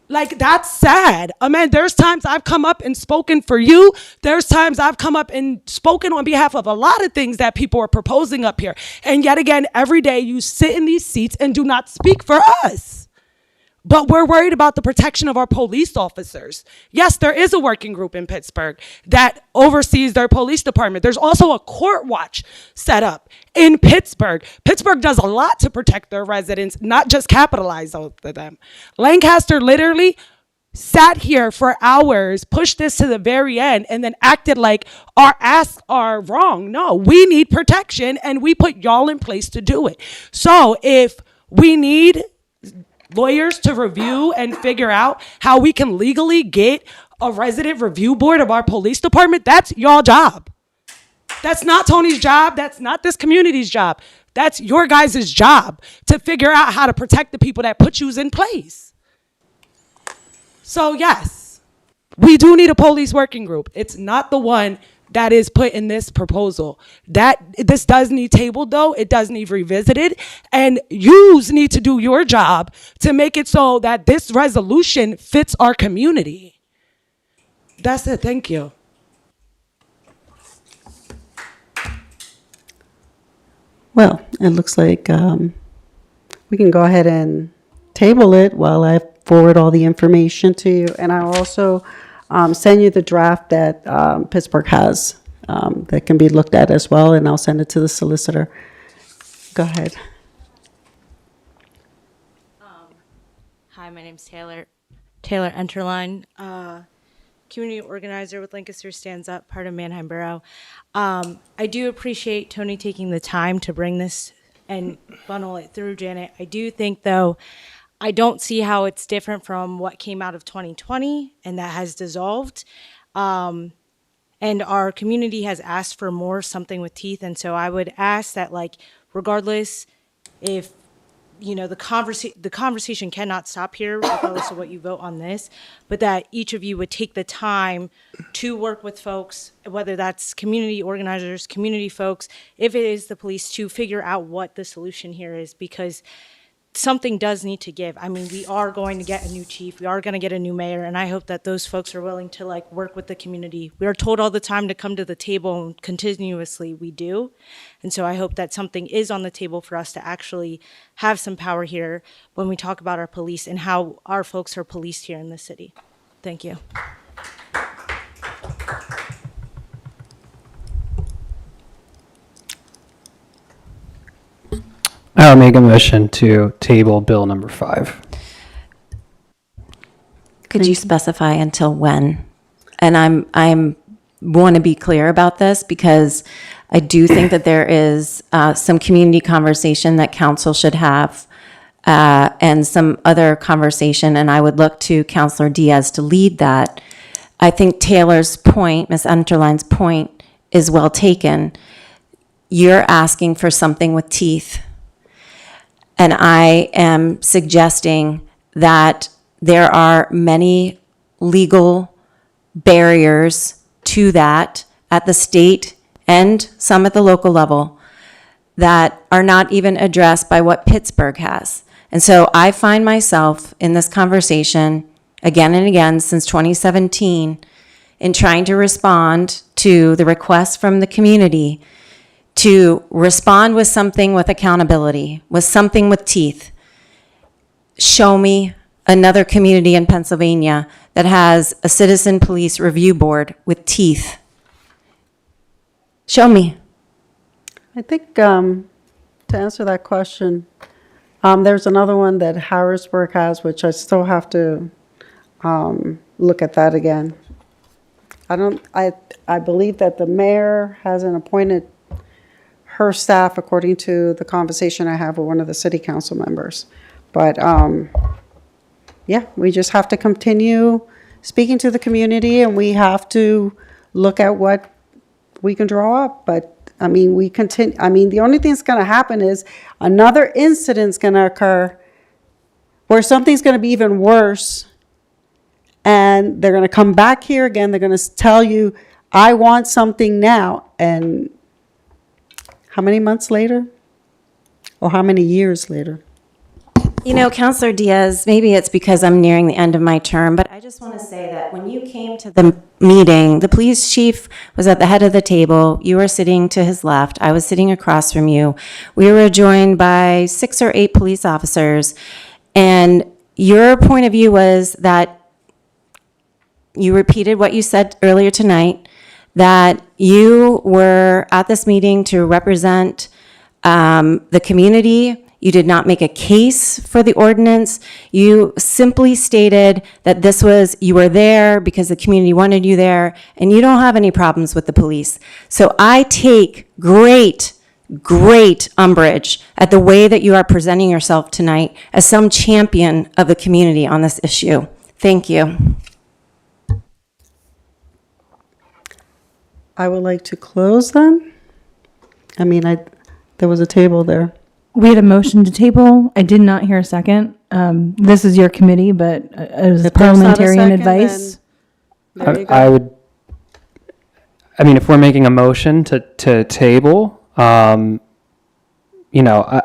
Like, that's sad. I mean, there's times I've come up and spoken for you. There's times I've come up and spoken on behalf of a lot of things that people are proposing up here. And yet again, every day you sit in these seats and do not speak for us. But we're worried about the protection of our police officers. Yes, there is a working group in Pittsburgh that oversees their police department. There's also a court watch set up in Pittsburgh. Pittsburgh does a lot to protect their residents, not just capitalize on them. Lancaster literally sat here for hours, pushed this to the very end, and then acted like our asks are wrong. No, we need protection, and we put y'all in place to do it. So if we need lawyers to review and figure out how we can legally get a resident review board of our police department, that's y'all job. That's not Tony's job. That's not this community's job. That's your guys' job to figure out how to protect the people that put yous in place. So yes, we do need a police working group. It's not the one that is put in this proposal. This does need tabled though. It does need revisited. And yous need to do your job to make it so that this resolution fits our community. That's it. Thank you. Well, it looks like we can go ahead and table it while I forward all the information to you. And I'll also send you the draft that Pittsburgh has that can be looked at as well, and I'll send it to the solicitor. Go ahead. Hi, my name's Taylor Enterline, community organizer with Lancaster Stands Up, part of Manheim Borough. I do appreciate Tony taking the time to bring this and funnel it through, Janet. I do think, though, I don't see how it's different from what came out of 2020, and that has dissolved. And our community has asked for more, something with teeth. And so I would ask that, like, regardless if the conversation cannot stop here, regardless of what you vote on this, but that each of you would take the time to work with folks, whether that's community organizers, community folks, if it is the police, to figure out what the solution here is, because something does need to give. I mean, we are going to get a new chief, we are going to get a new mayor, and I hope that those folks are willing to like work with the community. We are told all the time to come to the table, and continuously we do. And so I hope that something is on the table for us to actually have some power here when we talk about our police and how our folks are policed here in the city. Thank you. I'll make a motion to table bill number 5. Could you specify until when? And I'm want to be clear about this because I do think that there is some community conversation that council should have and some other conversation, and I would look to Councilor Diaz to lead that. I think Taylor's point, Ms. Unterline's point, is well taken. You're asking for something with teeth. And I am suggesting that there are many legal barriers to that at the state and some at the local level that are not even addressed by what Pittsburgh has. And so I find myself in this conversation again and again since 2017 in trying to respond to the requests from the community to respond with something with accountability, with something with teeth. Show me another community in Pennsylvania that has a citizen police review board with teeth. Show me. I think to answer that question, there's another one that Harrisburg has, which I still have to look at that again. I believe that the mayor hasn't appointed her staff according to the conversation I have with one of the city council members. But yeah, we just have to continue speaking to the community, and we have to look at what we can draw up. But I mean, the only thing that's going to happen is another incident's going to occur where something's going to be even worse, and they're going to come back here again. They're going to tell you, I want something now. And how many months later? Or how many years later? You know, Councilor Diaz, maybe it's because I'm nearing the end of my term, but I just want to say that when you came to the meeting, the police chief was at the head of the table. You were sitting to his left. I was sitting across from you. We were joined by 6 or 8 police officers. And your point of view was that you repeated what you said earlier tonight, that you were at this meeting to represent the community. You did not make a case for the ordinance. You simply stated that you were there because the community wanted you there, and you don't have any problems with the police. So I take great umbrage at the way that you are presenting yourself tonight as some champion of the community on this issue. Thank you. I would like to close then. I mean, there was a table there. We had a motion to table. I did not hear a second. This is your committee, but as If there's not a parliamentarian second, advice. then there you go. I would, I mean, if we're making a motion to table, you know,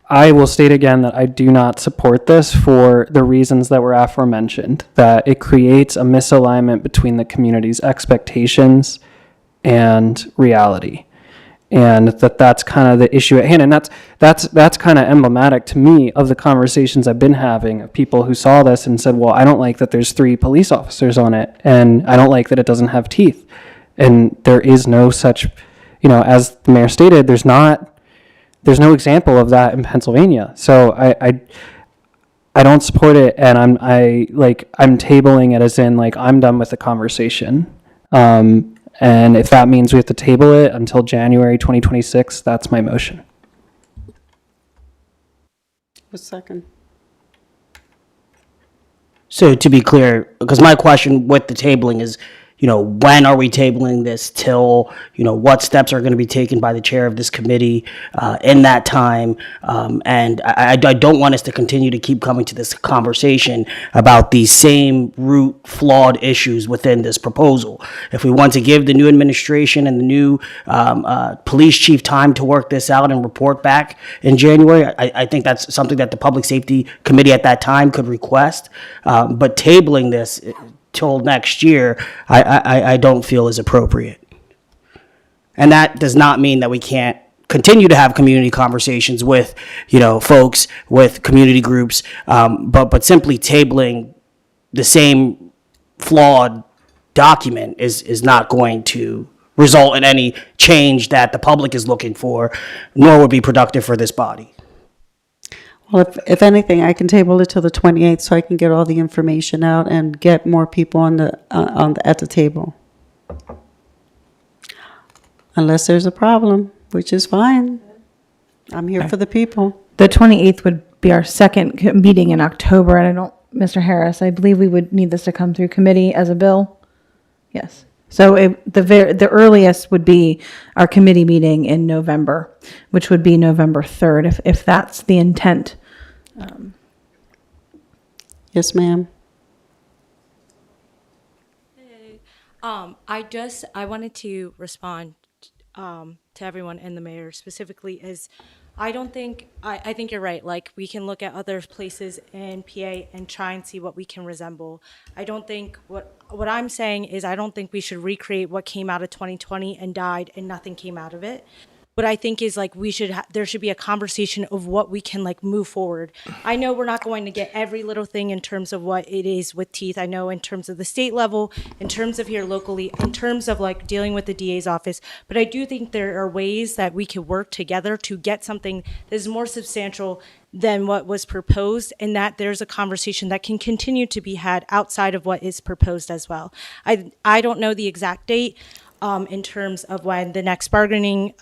I will state again that I do not support this for the reasons that were aforementioned, that it creates a misalignment between the community's expectations and reality. And that's kind of the issue at hand. And that's kind of emblematic to me of the conversations I've been having of people who saw this and said, well, I don't like that there's 3 police officers on it, and I don't like that it doesn't have teeth. And there is no such, you know, as the mayor stated, there's no example of that in Pennsylvania. So I don't support it, and I'm tabling it as in like I'm done with the conversation. And if that means we have to table it until January 2026, that's my motion. A second. So to be clear, because my question with the tabling is, when are we tabling this till, what steps are going to be taken by the chair of this committee in that time. And I don't want us to continue to keep coming to this conversation about these same root flawed issues within this proposal. If we want to give the new administration and the new police chief time to work this out and report back in January, I think that's something that the Public Safety Committee at that time could request. But tabling this till next year, I don't feel is appropriate. And that does not mean that we can't continue to have community conversations with, folks, with community groups, but simply tabling the same flawed document is not going to result in any change that the public is looking for, nor would be productive for this body. Well, if anything, I can table it till the 28th so I can get all the information out and get more people at the table. Unless there's a problem, which is fine. I'm here for the people. The 28th would be our second meeting in October, and Mr. Harris, I believe we would need this to come through committee as a bill. Yes. So the earliest would be our committee meeting in November, which would be November 3rd, if that's the intent. Yes, ma'am. I wanted to respond to everyone and the mayor specifically is I think you're right. Like, we can look at other places in PA and try and see what we can resemble. I don't think what I'm saying is I don't think we should recreate what came out of 2020 and died and nothing came out of it. What I think is like there should be a conversation of what we can like move forward. I know we're not going to get every little thing in terms of what it is with teeth. I know in terms of the state level, in terms of here locally, in terms of like dealing with the DA's office, but I do think there are ways that we could work together to get something that is more substantial than what was proposed, and that there's a conversation that can continue to be had outside of what is proposed as well. I don't know the exact date. In terms of when the next bargaining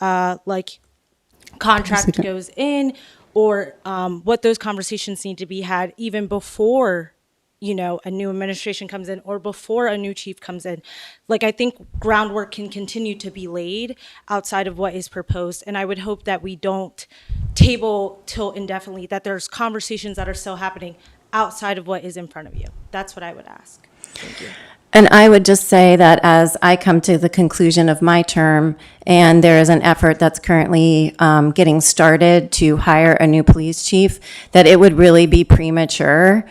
contract goes in, or what those conversations need to be had even before a new administration comes in or before a new chief comes in. Like, I think groundwork can continue to be laid outside of what is proposed, and I would hope that we don't table till indefinitely, that there's conversations that are still happening outside of what is in front of you. That's what I would ask. Thank you. And I would just say that as I come to the conclusion of my term, and there is an effort that's currently getting started to hire a new police chief, that it would really be premature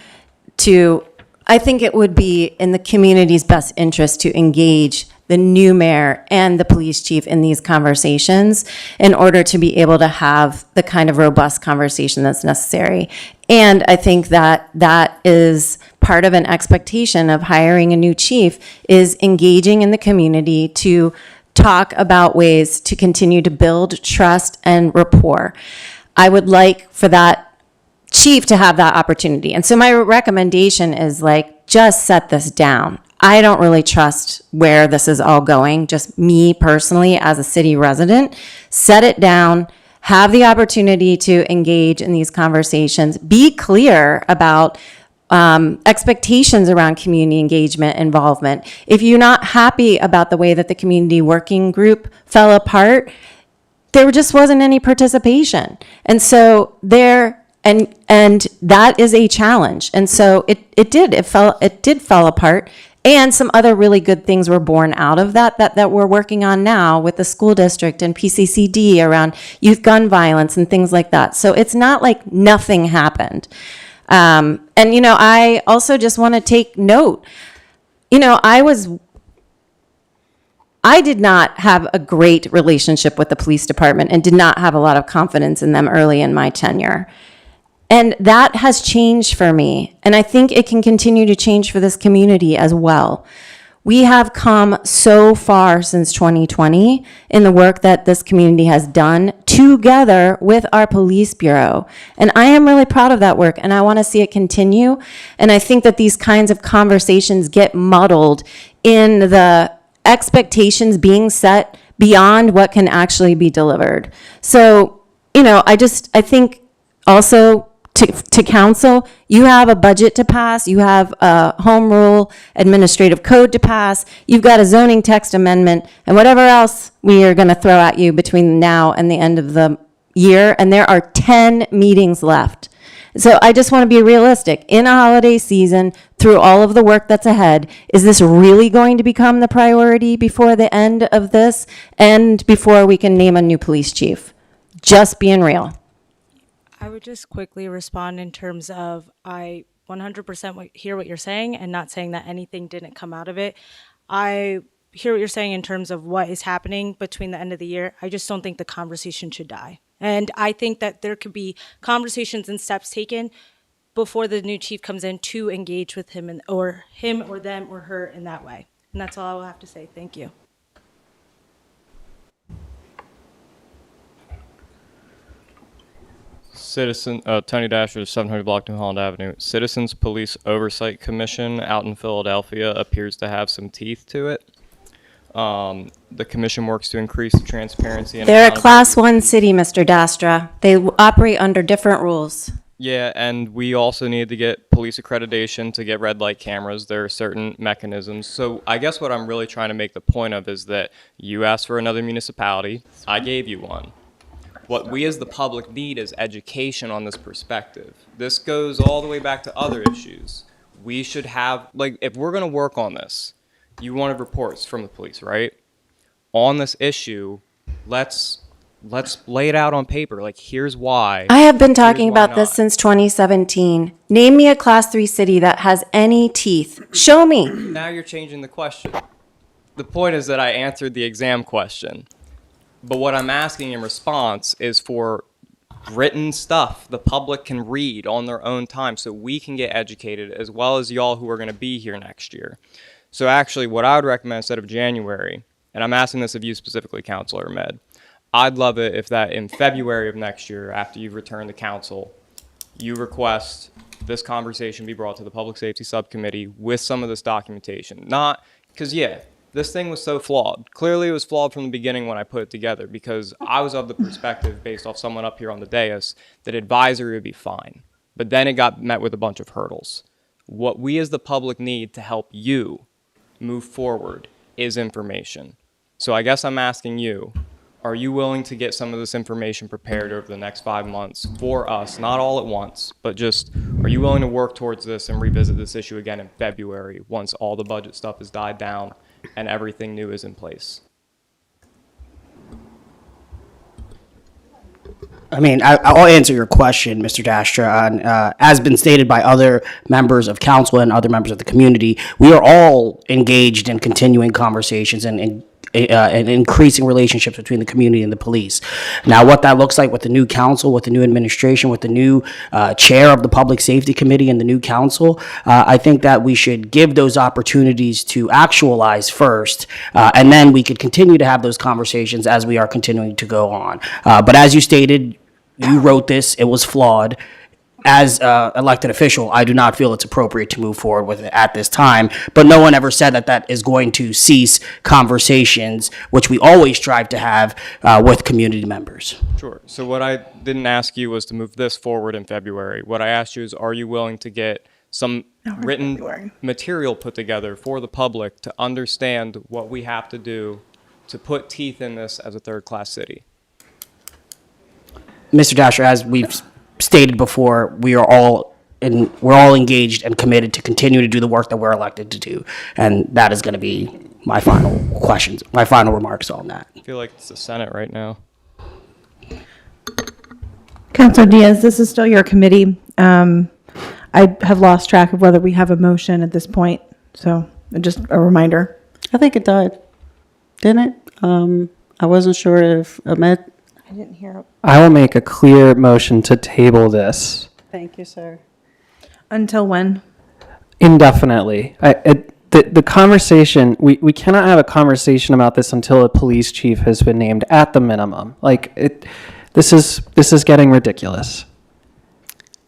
I think it would be in the community's best interest to engage the new mayor and the police chief in these conversations in order to be able to have the kind of robust conversation that's necessary. And I think that that is part of an expectation of hiring a new chief, is engaging in the community to talk about ways to continue to build trust and rapport. I would like for that chief to have that opportunity. And so my recommendation is just set this down. I don't really trust where this is all going, just me personally as a city resident. Set it down, have the opportunity to engage in these conversations, be clear about expectations around community engagement, involvement. If you're not happy about the way that the community working group fell apart, there just wasn't any participation. And so and that is a challenge. And so it did fall apart. And some other really good things were born out of that we're working on now with the school district and PCCD around youth gun violence and things like that. So it's not like nothing happened. I also just want to take note, I did not have a great relationship with the police department and did not have a lot of confidence in them early in my tenure. And that has changed for me. And I think it can continue to change for this community as well. We have come so far since 2020 in the work that this community has done together with our police bureau. And I am really proud of that work, and I want to see it continue. And I think that these kinds of conversations get muddled in the expectations being set beyond what can actually be delivered. So, I think also to council, you have a budget to pass, you have a home rule administrative code to pass, you've got a zoning text amendment, and whatever else we are going to throw at you between now and the end of the year, and there are 10 meetings left. So I just want to be realistic. In a holiday season, through all of the work that's ahead, is this really going to become the priority before the end of this and before we can name a new police chief? Just being real. I would just quickly respond in terms of I 100% hear what you're saying and not saying that anything didn't come out of it. I hear what you're saying in terms of what is happening between the end of the year. I just don't think the conversation should die. And I think that there could be conversations and steps taken before the new chief comes in to engage with him or them or her in that way. And that's all I will have to say. Thank you. Tony Dasher, 700 block New Holland Avenue. Citizens Police Oversight Commission out in Philadelphia appears to have some teeth to it. The commission works to increase transparency and They're a accountability. class 1 city, Mr. Dastra. They operate under different rules. Yeah, and we also need to get police accreditation to get red light cameras. There are certain mechanisms. So I guess what I'm really trying to make the point of is that you asked for another municipality. I gave you one. What we as the public need is education on this perspective. This goes all the way back to other issues. We should have, like, if we're going to work on this, you wanted reports from the police, right? On this issue, let's lay it out on paper. Like, here's why. I have been talking here's why about this not. since 2017. Name me a class 3 city that has any teeth. Show me. Now you're changing the question. The point is that I answered the exam question. But what I'm asking in response is for written stuff the public can read on their own time so we can get educated, as well as y'all who are going to be here next year. So actually, what I would recommend instead of January, and I'm asking this of you specifically, Councilor Ahmed, I'd love it if that in February of next year, after you've returned to council, you request this conversation be brought to the Public Safety Subcommittee with some of this documentation. Not, because this thing was so flawed. Clearly it was flawed from the beginning when I put it together, because I was of the perspective, based off someone up here on the dais, that advisory would be fine. But then it got met with a bunch of hurdles. What we as the public need to help you move forward is information. So I guess I'm asking you, are you willing to get some of this information prepared over the next 5 months for us, not all at once, but just, are you willing to work towards this and revisit this issue again in February once all the budget stuff has died down and everything new is in place? I mean, I'll answer your question, Mr. Dastra. And, as been stated by other members of council and other members of the community, we are all engaged in continuing conversations and increasing relationships between the community and the police. Now, what that looks like with the new council, with the new administration, with the new chair of the Public Safety Committee and the new council, I think that we should give those opportunities to actualize first, and then we could continue to have those conversations as we are continuing to go on. But as you stated, you wrote this, it was flawed. As an elected official, I do not feel it's appropriate to move forward with it at this time, but no one ever said that that is going to cease conversations, which we always strive to have with community members. Sure. So what I didn't ask you was to move this forward in February. What I asked you is, are you willing to get some written material put together for the public to understand what we have to do to put teeth in this as a third-class city? Mr. Dasher, as we've stated before, we're all engaged and committed to continue to do the work that we're elected to do, and that is going to be my final remarks on that. I feel like it's the Senate right now. Councilor Diaz, this is still your committee. I have lost track of whether we have a motion at this point, so just a reminder. I think it died, didn't it? I wasn't sure if Ahmed. I didn't hear it. I will make a clear motion to table this Thank you, sir. Until when? indefinitely. The conversation, we cannot have a conversation about this until a police chief has been named at the minimum. This is getting ridiculous.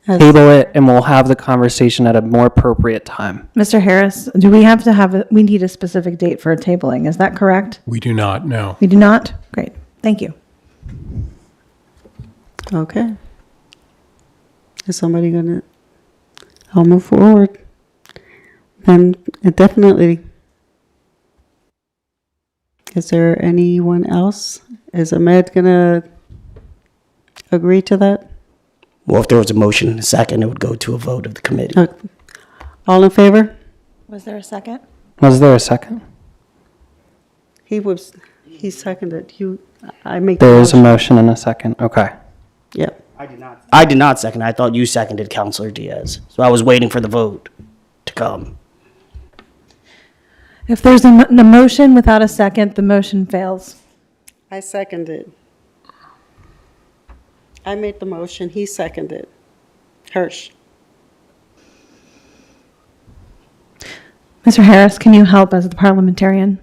Table it and we'll have the conversation at a more appropriate time. Mr. Harris, do we have to have we need a specific date for a tabling, is that correct? We do not, no. We do not? Great, thank you. Okay. Is somebody gonna, I'll move forward. Then definitely. Is there anyone else? Is Ahmed gonna agree to that? Well, if there was a motion and a second, it would go to a vote of the committee. All in favor? Was there a second? Was there a second? He seconded. I make. the There is a motion and a second. Okay. Yep. I did not second. I thought you seconded, Counselor Diaz. So I was waiting for the vote to come. If there's a motion without a second, the motion fails. I seconded. I made the motion. He seconded. Hirsch. Mr. Harris, can you help as the parliamentarian?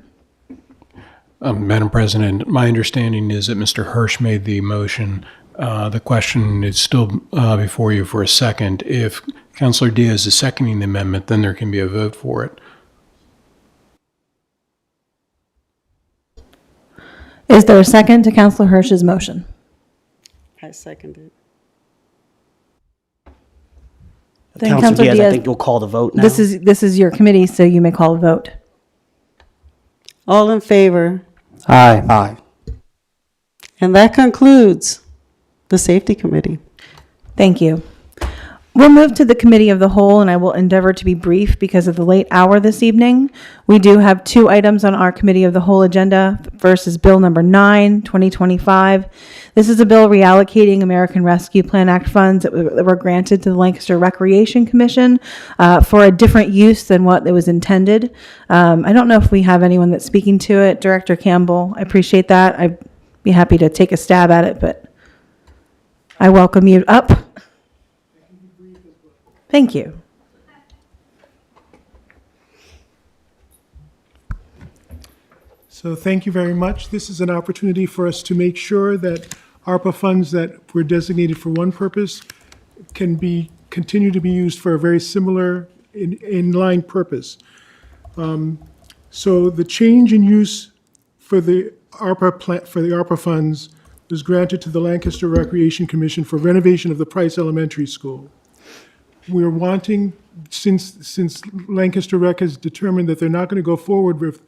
Madam President, my understanding is that Mr. Hirsch made the motion. The question is still before you for a second. If Councilor Diaz is seconding the amendment, then there can be a vote for it. Is there a second to Councilor Hirsch's motion? I seconded. Then Counselor Counselor Diaz, I Diaz, think you'll call the vote now. This is your committee, so you may call a vote. All in favor? Aye. Aye. And that concludes the Safety Committee. Thank you. We'll move to the Committee of the Whole, and I will endeavor to be brief because of the late hour this evening. We do have 2 items on our Committee of the Whole agenda. First is Bill number 9, 2025. This is a bill reallocating American Rescue Plan Act funds that were granted to the Lancaster Recreation Commission for a different use than what it was intended. I don't know if we have anyone that's speaking to it. Director Campbell, I appreciate that. I'd be happy to take a stab at it, but I welcome you up. Thank you. So thank you very much. This is an opportunity for us to make sure that ARPA funds that were designated for one purpose can continue to be used for a very similar in-line purpose. So the change in use for the ARPA funds was granted to the Lancaster Recreation Commission for renovation of the Price Elementary School. We're wanting, since Lancaster Rec has determined that they're not going to go forward with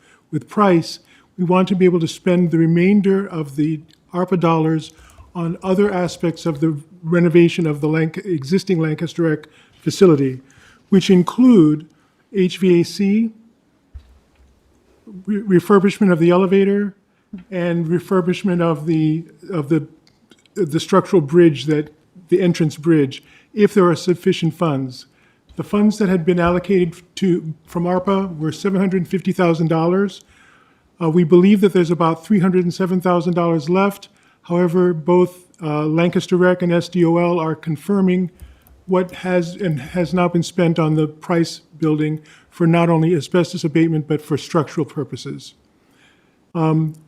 Price, we want to be able to spend the remainder of the ARPA dollars on other aspects of the renovation of the existing Lancaster Rec facility, which include HVAC, refurbishment of the elevator, and refurbishment of the structural bridge, the entrance bridge, if there are sufficient funds. The funds that had been allocated from ARPA were $750,000. We believe that there's about $307,000 left. However, both Lancaster Rec and SDOL are confirming what has and has not been spent on the Price building for not only asbestos abatement, but for structural purposes.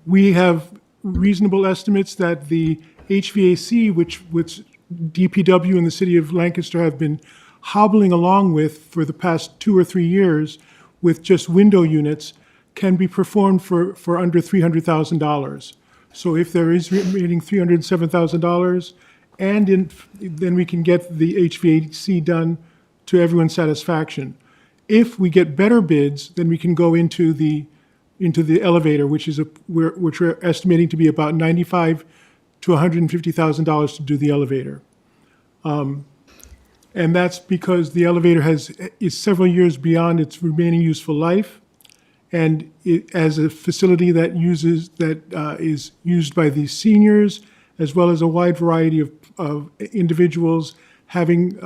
We have reasonable estimates that the HVAC, which DPW and the city of Lancaster have been hobbling along with for the past 2 or 3 years with just window units, can be performed for under $300,000. So if there is remaining $307,000, then we can get the HVAC done to everyone's satisfaction. If we get better bids, then we can go into the elevator, which we're estimating to be about $95,000 to $150,000 to do the elevator. And that's because the elevator is several years beyond its remaining useful life, and as a facility that is used by the seniors, as well as a wide variety of individuals having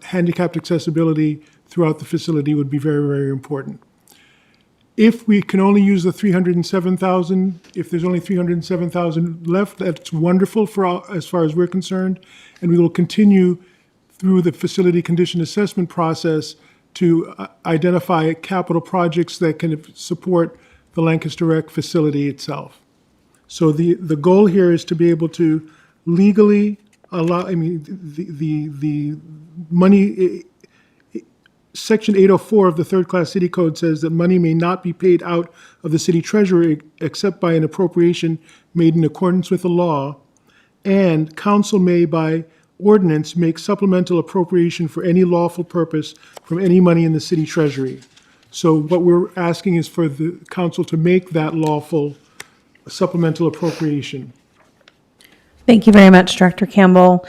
handicapped accessibility throughout the facility would be very, very important. If we can only use the $307,000, if there's only $307,000 left, that's wonderful as far as we're concerned, and we will continue through the facility condition assessment process to identify capital projects that can support the Lancaster Rec facility itself. So the goal here is to be able to legally allow, the money, Section 804 of the Third Class City Code says that money may not be paid out of the city treasury except by an appropriation made in accordance with the law, and council may, by ordinance make supplemental appropriation for any lawful purpose from any money in the city treasury. So what we're asking is for the council to make that lawful supplemental appropriation. Thank you very much, Director Campbell.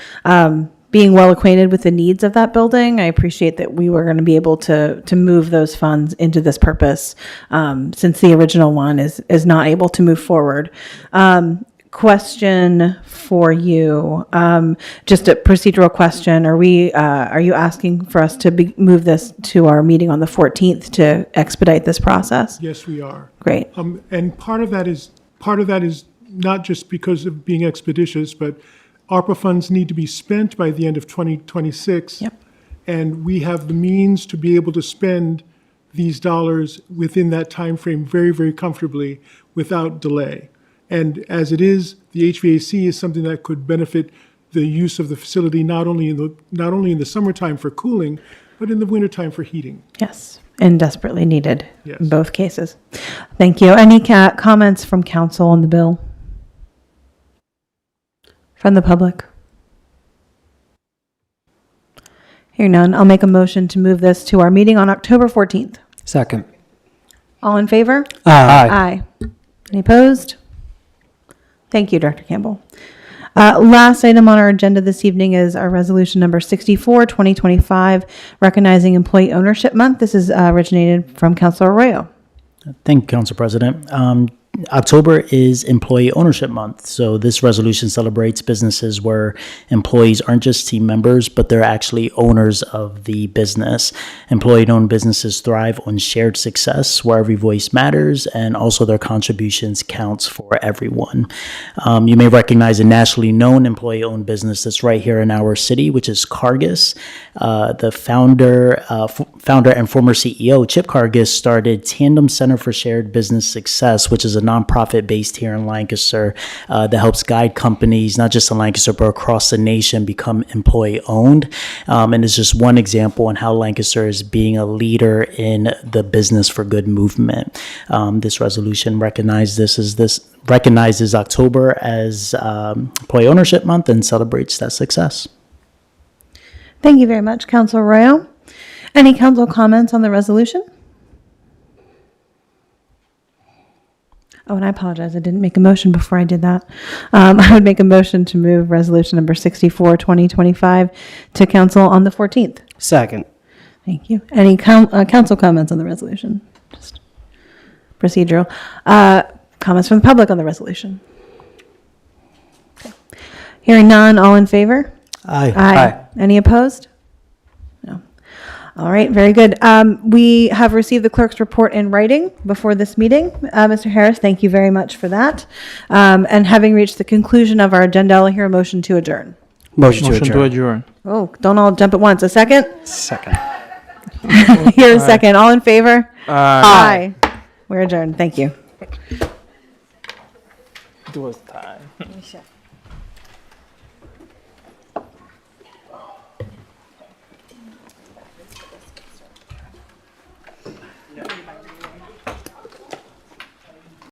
Being well acquainted with the needs of that building, I appreciate that we were going to be able to move those funds into this purpose, since the original one is not able to move forward. Question for you, just a procedural question. Are you asking for us to move this to our meeting on the 14th to expedite this process? Yes, we are. Great. And part of that is not just because of being expeditious, but ARPA funds need to be spent by the end of 2026. Yep. And we have the means to be able to spend these dollars within that time frame very, very comfortably without delay. And as it is, the HVAC is something that could benefit the use of the facility not only in the summertime for cooling, but in the wintertime for heating. Yes, and desperately needed Yes. in both cases. Thank you. Any comments from council on the bill? From the public? Hearing none, I'll make a motion to move this to our meeting on October 14th. Second. All in favor? Aye. Aye. Any opposed? Thank you, Director Campbell. Last item on our agenda this evening is our resolution number 64, 2025, recognizing Employee Ownership Month. This is originated from Councilor Arroyo. Thank you, Council President. October is Employee Ownership Month, so this resolution celebrates businesses where employees aren't just team members, but they're actually owners of the business. Employee-owned businesses thrive on shared success, where every voice matters, and also their contributions counts for everyone. You may recognize a nationally known employee-owned business that's right here in our city, which is Cargis. The founder and former CEO, Chip Cargis, started Tandem Center for Shared Business Success, which is a nonprofit based here in Lancaster that helps guide companies, not just in Lancaster, but across the nation, become employee owned. And it's just one example on how Lancaster is being a leader in the business for good movement. This resolution recognizes October as Employee Ownership Month and celebrates that success. Thank you very much, Councilor Arroyo. Any council comments on the resolution? Oh, and I apologize. I didn't make a motion before I did that. I would make a motion to move resolution number 64, 2025 to council on the 14th. Second. Thank you. Any council comments on the resolution? Just procedural. Comments from the public on the resolution? Okay. Hearing none, all in favor? Aye. Aye. Any opposed? No. All right, very good. We have received the clerk's report in writing before this meeting. Mr. Harris, thank you very much for that. And having reached the conclusion of our agenda, I'll hear a motion to adjourn. Motion to Motion to adjourn. Oh, don't all jump at once. A second? Second. Here a second. All in favor? Aye. We're adjourned. Thank you. It was time.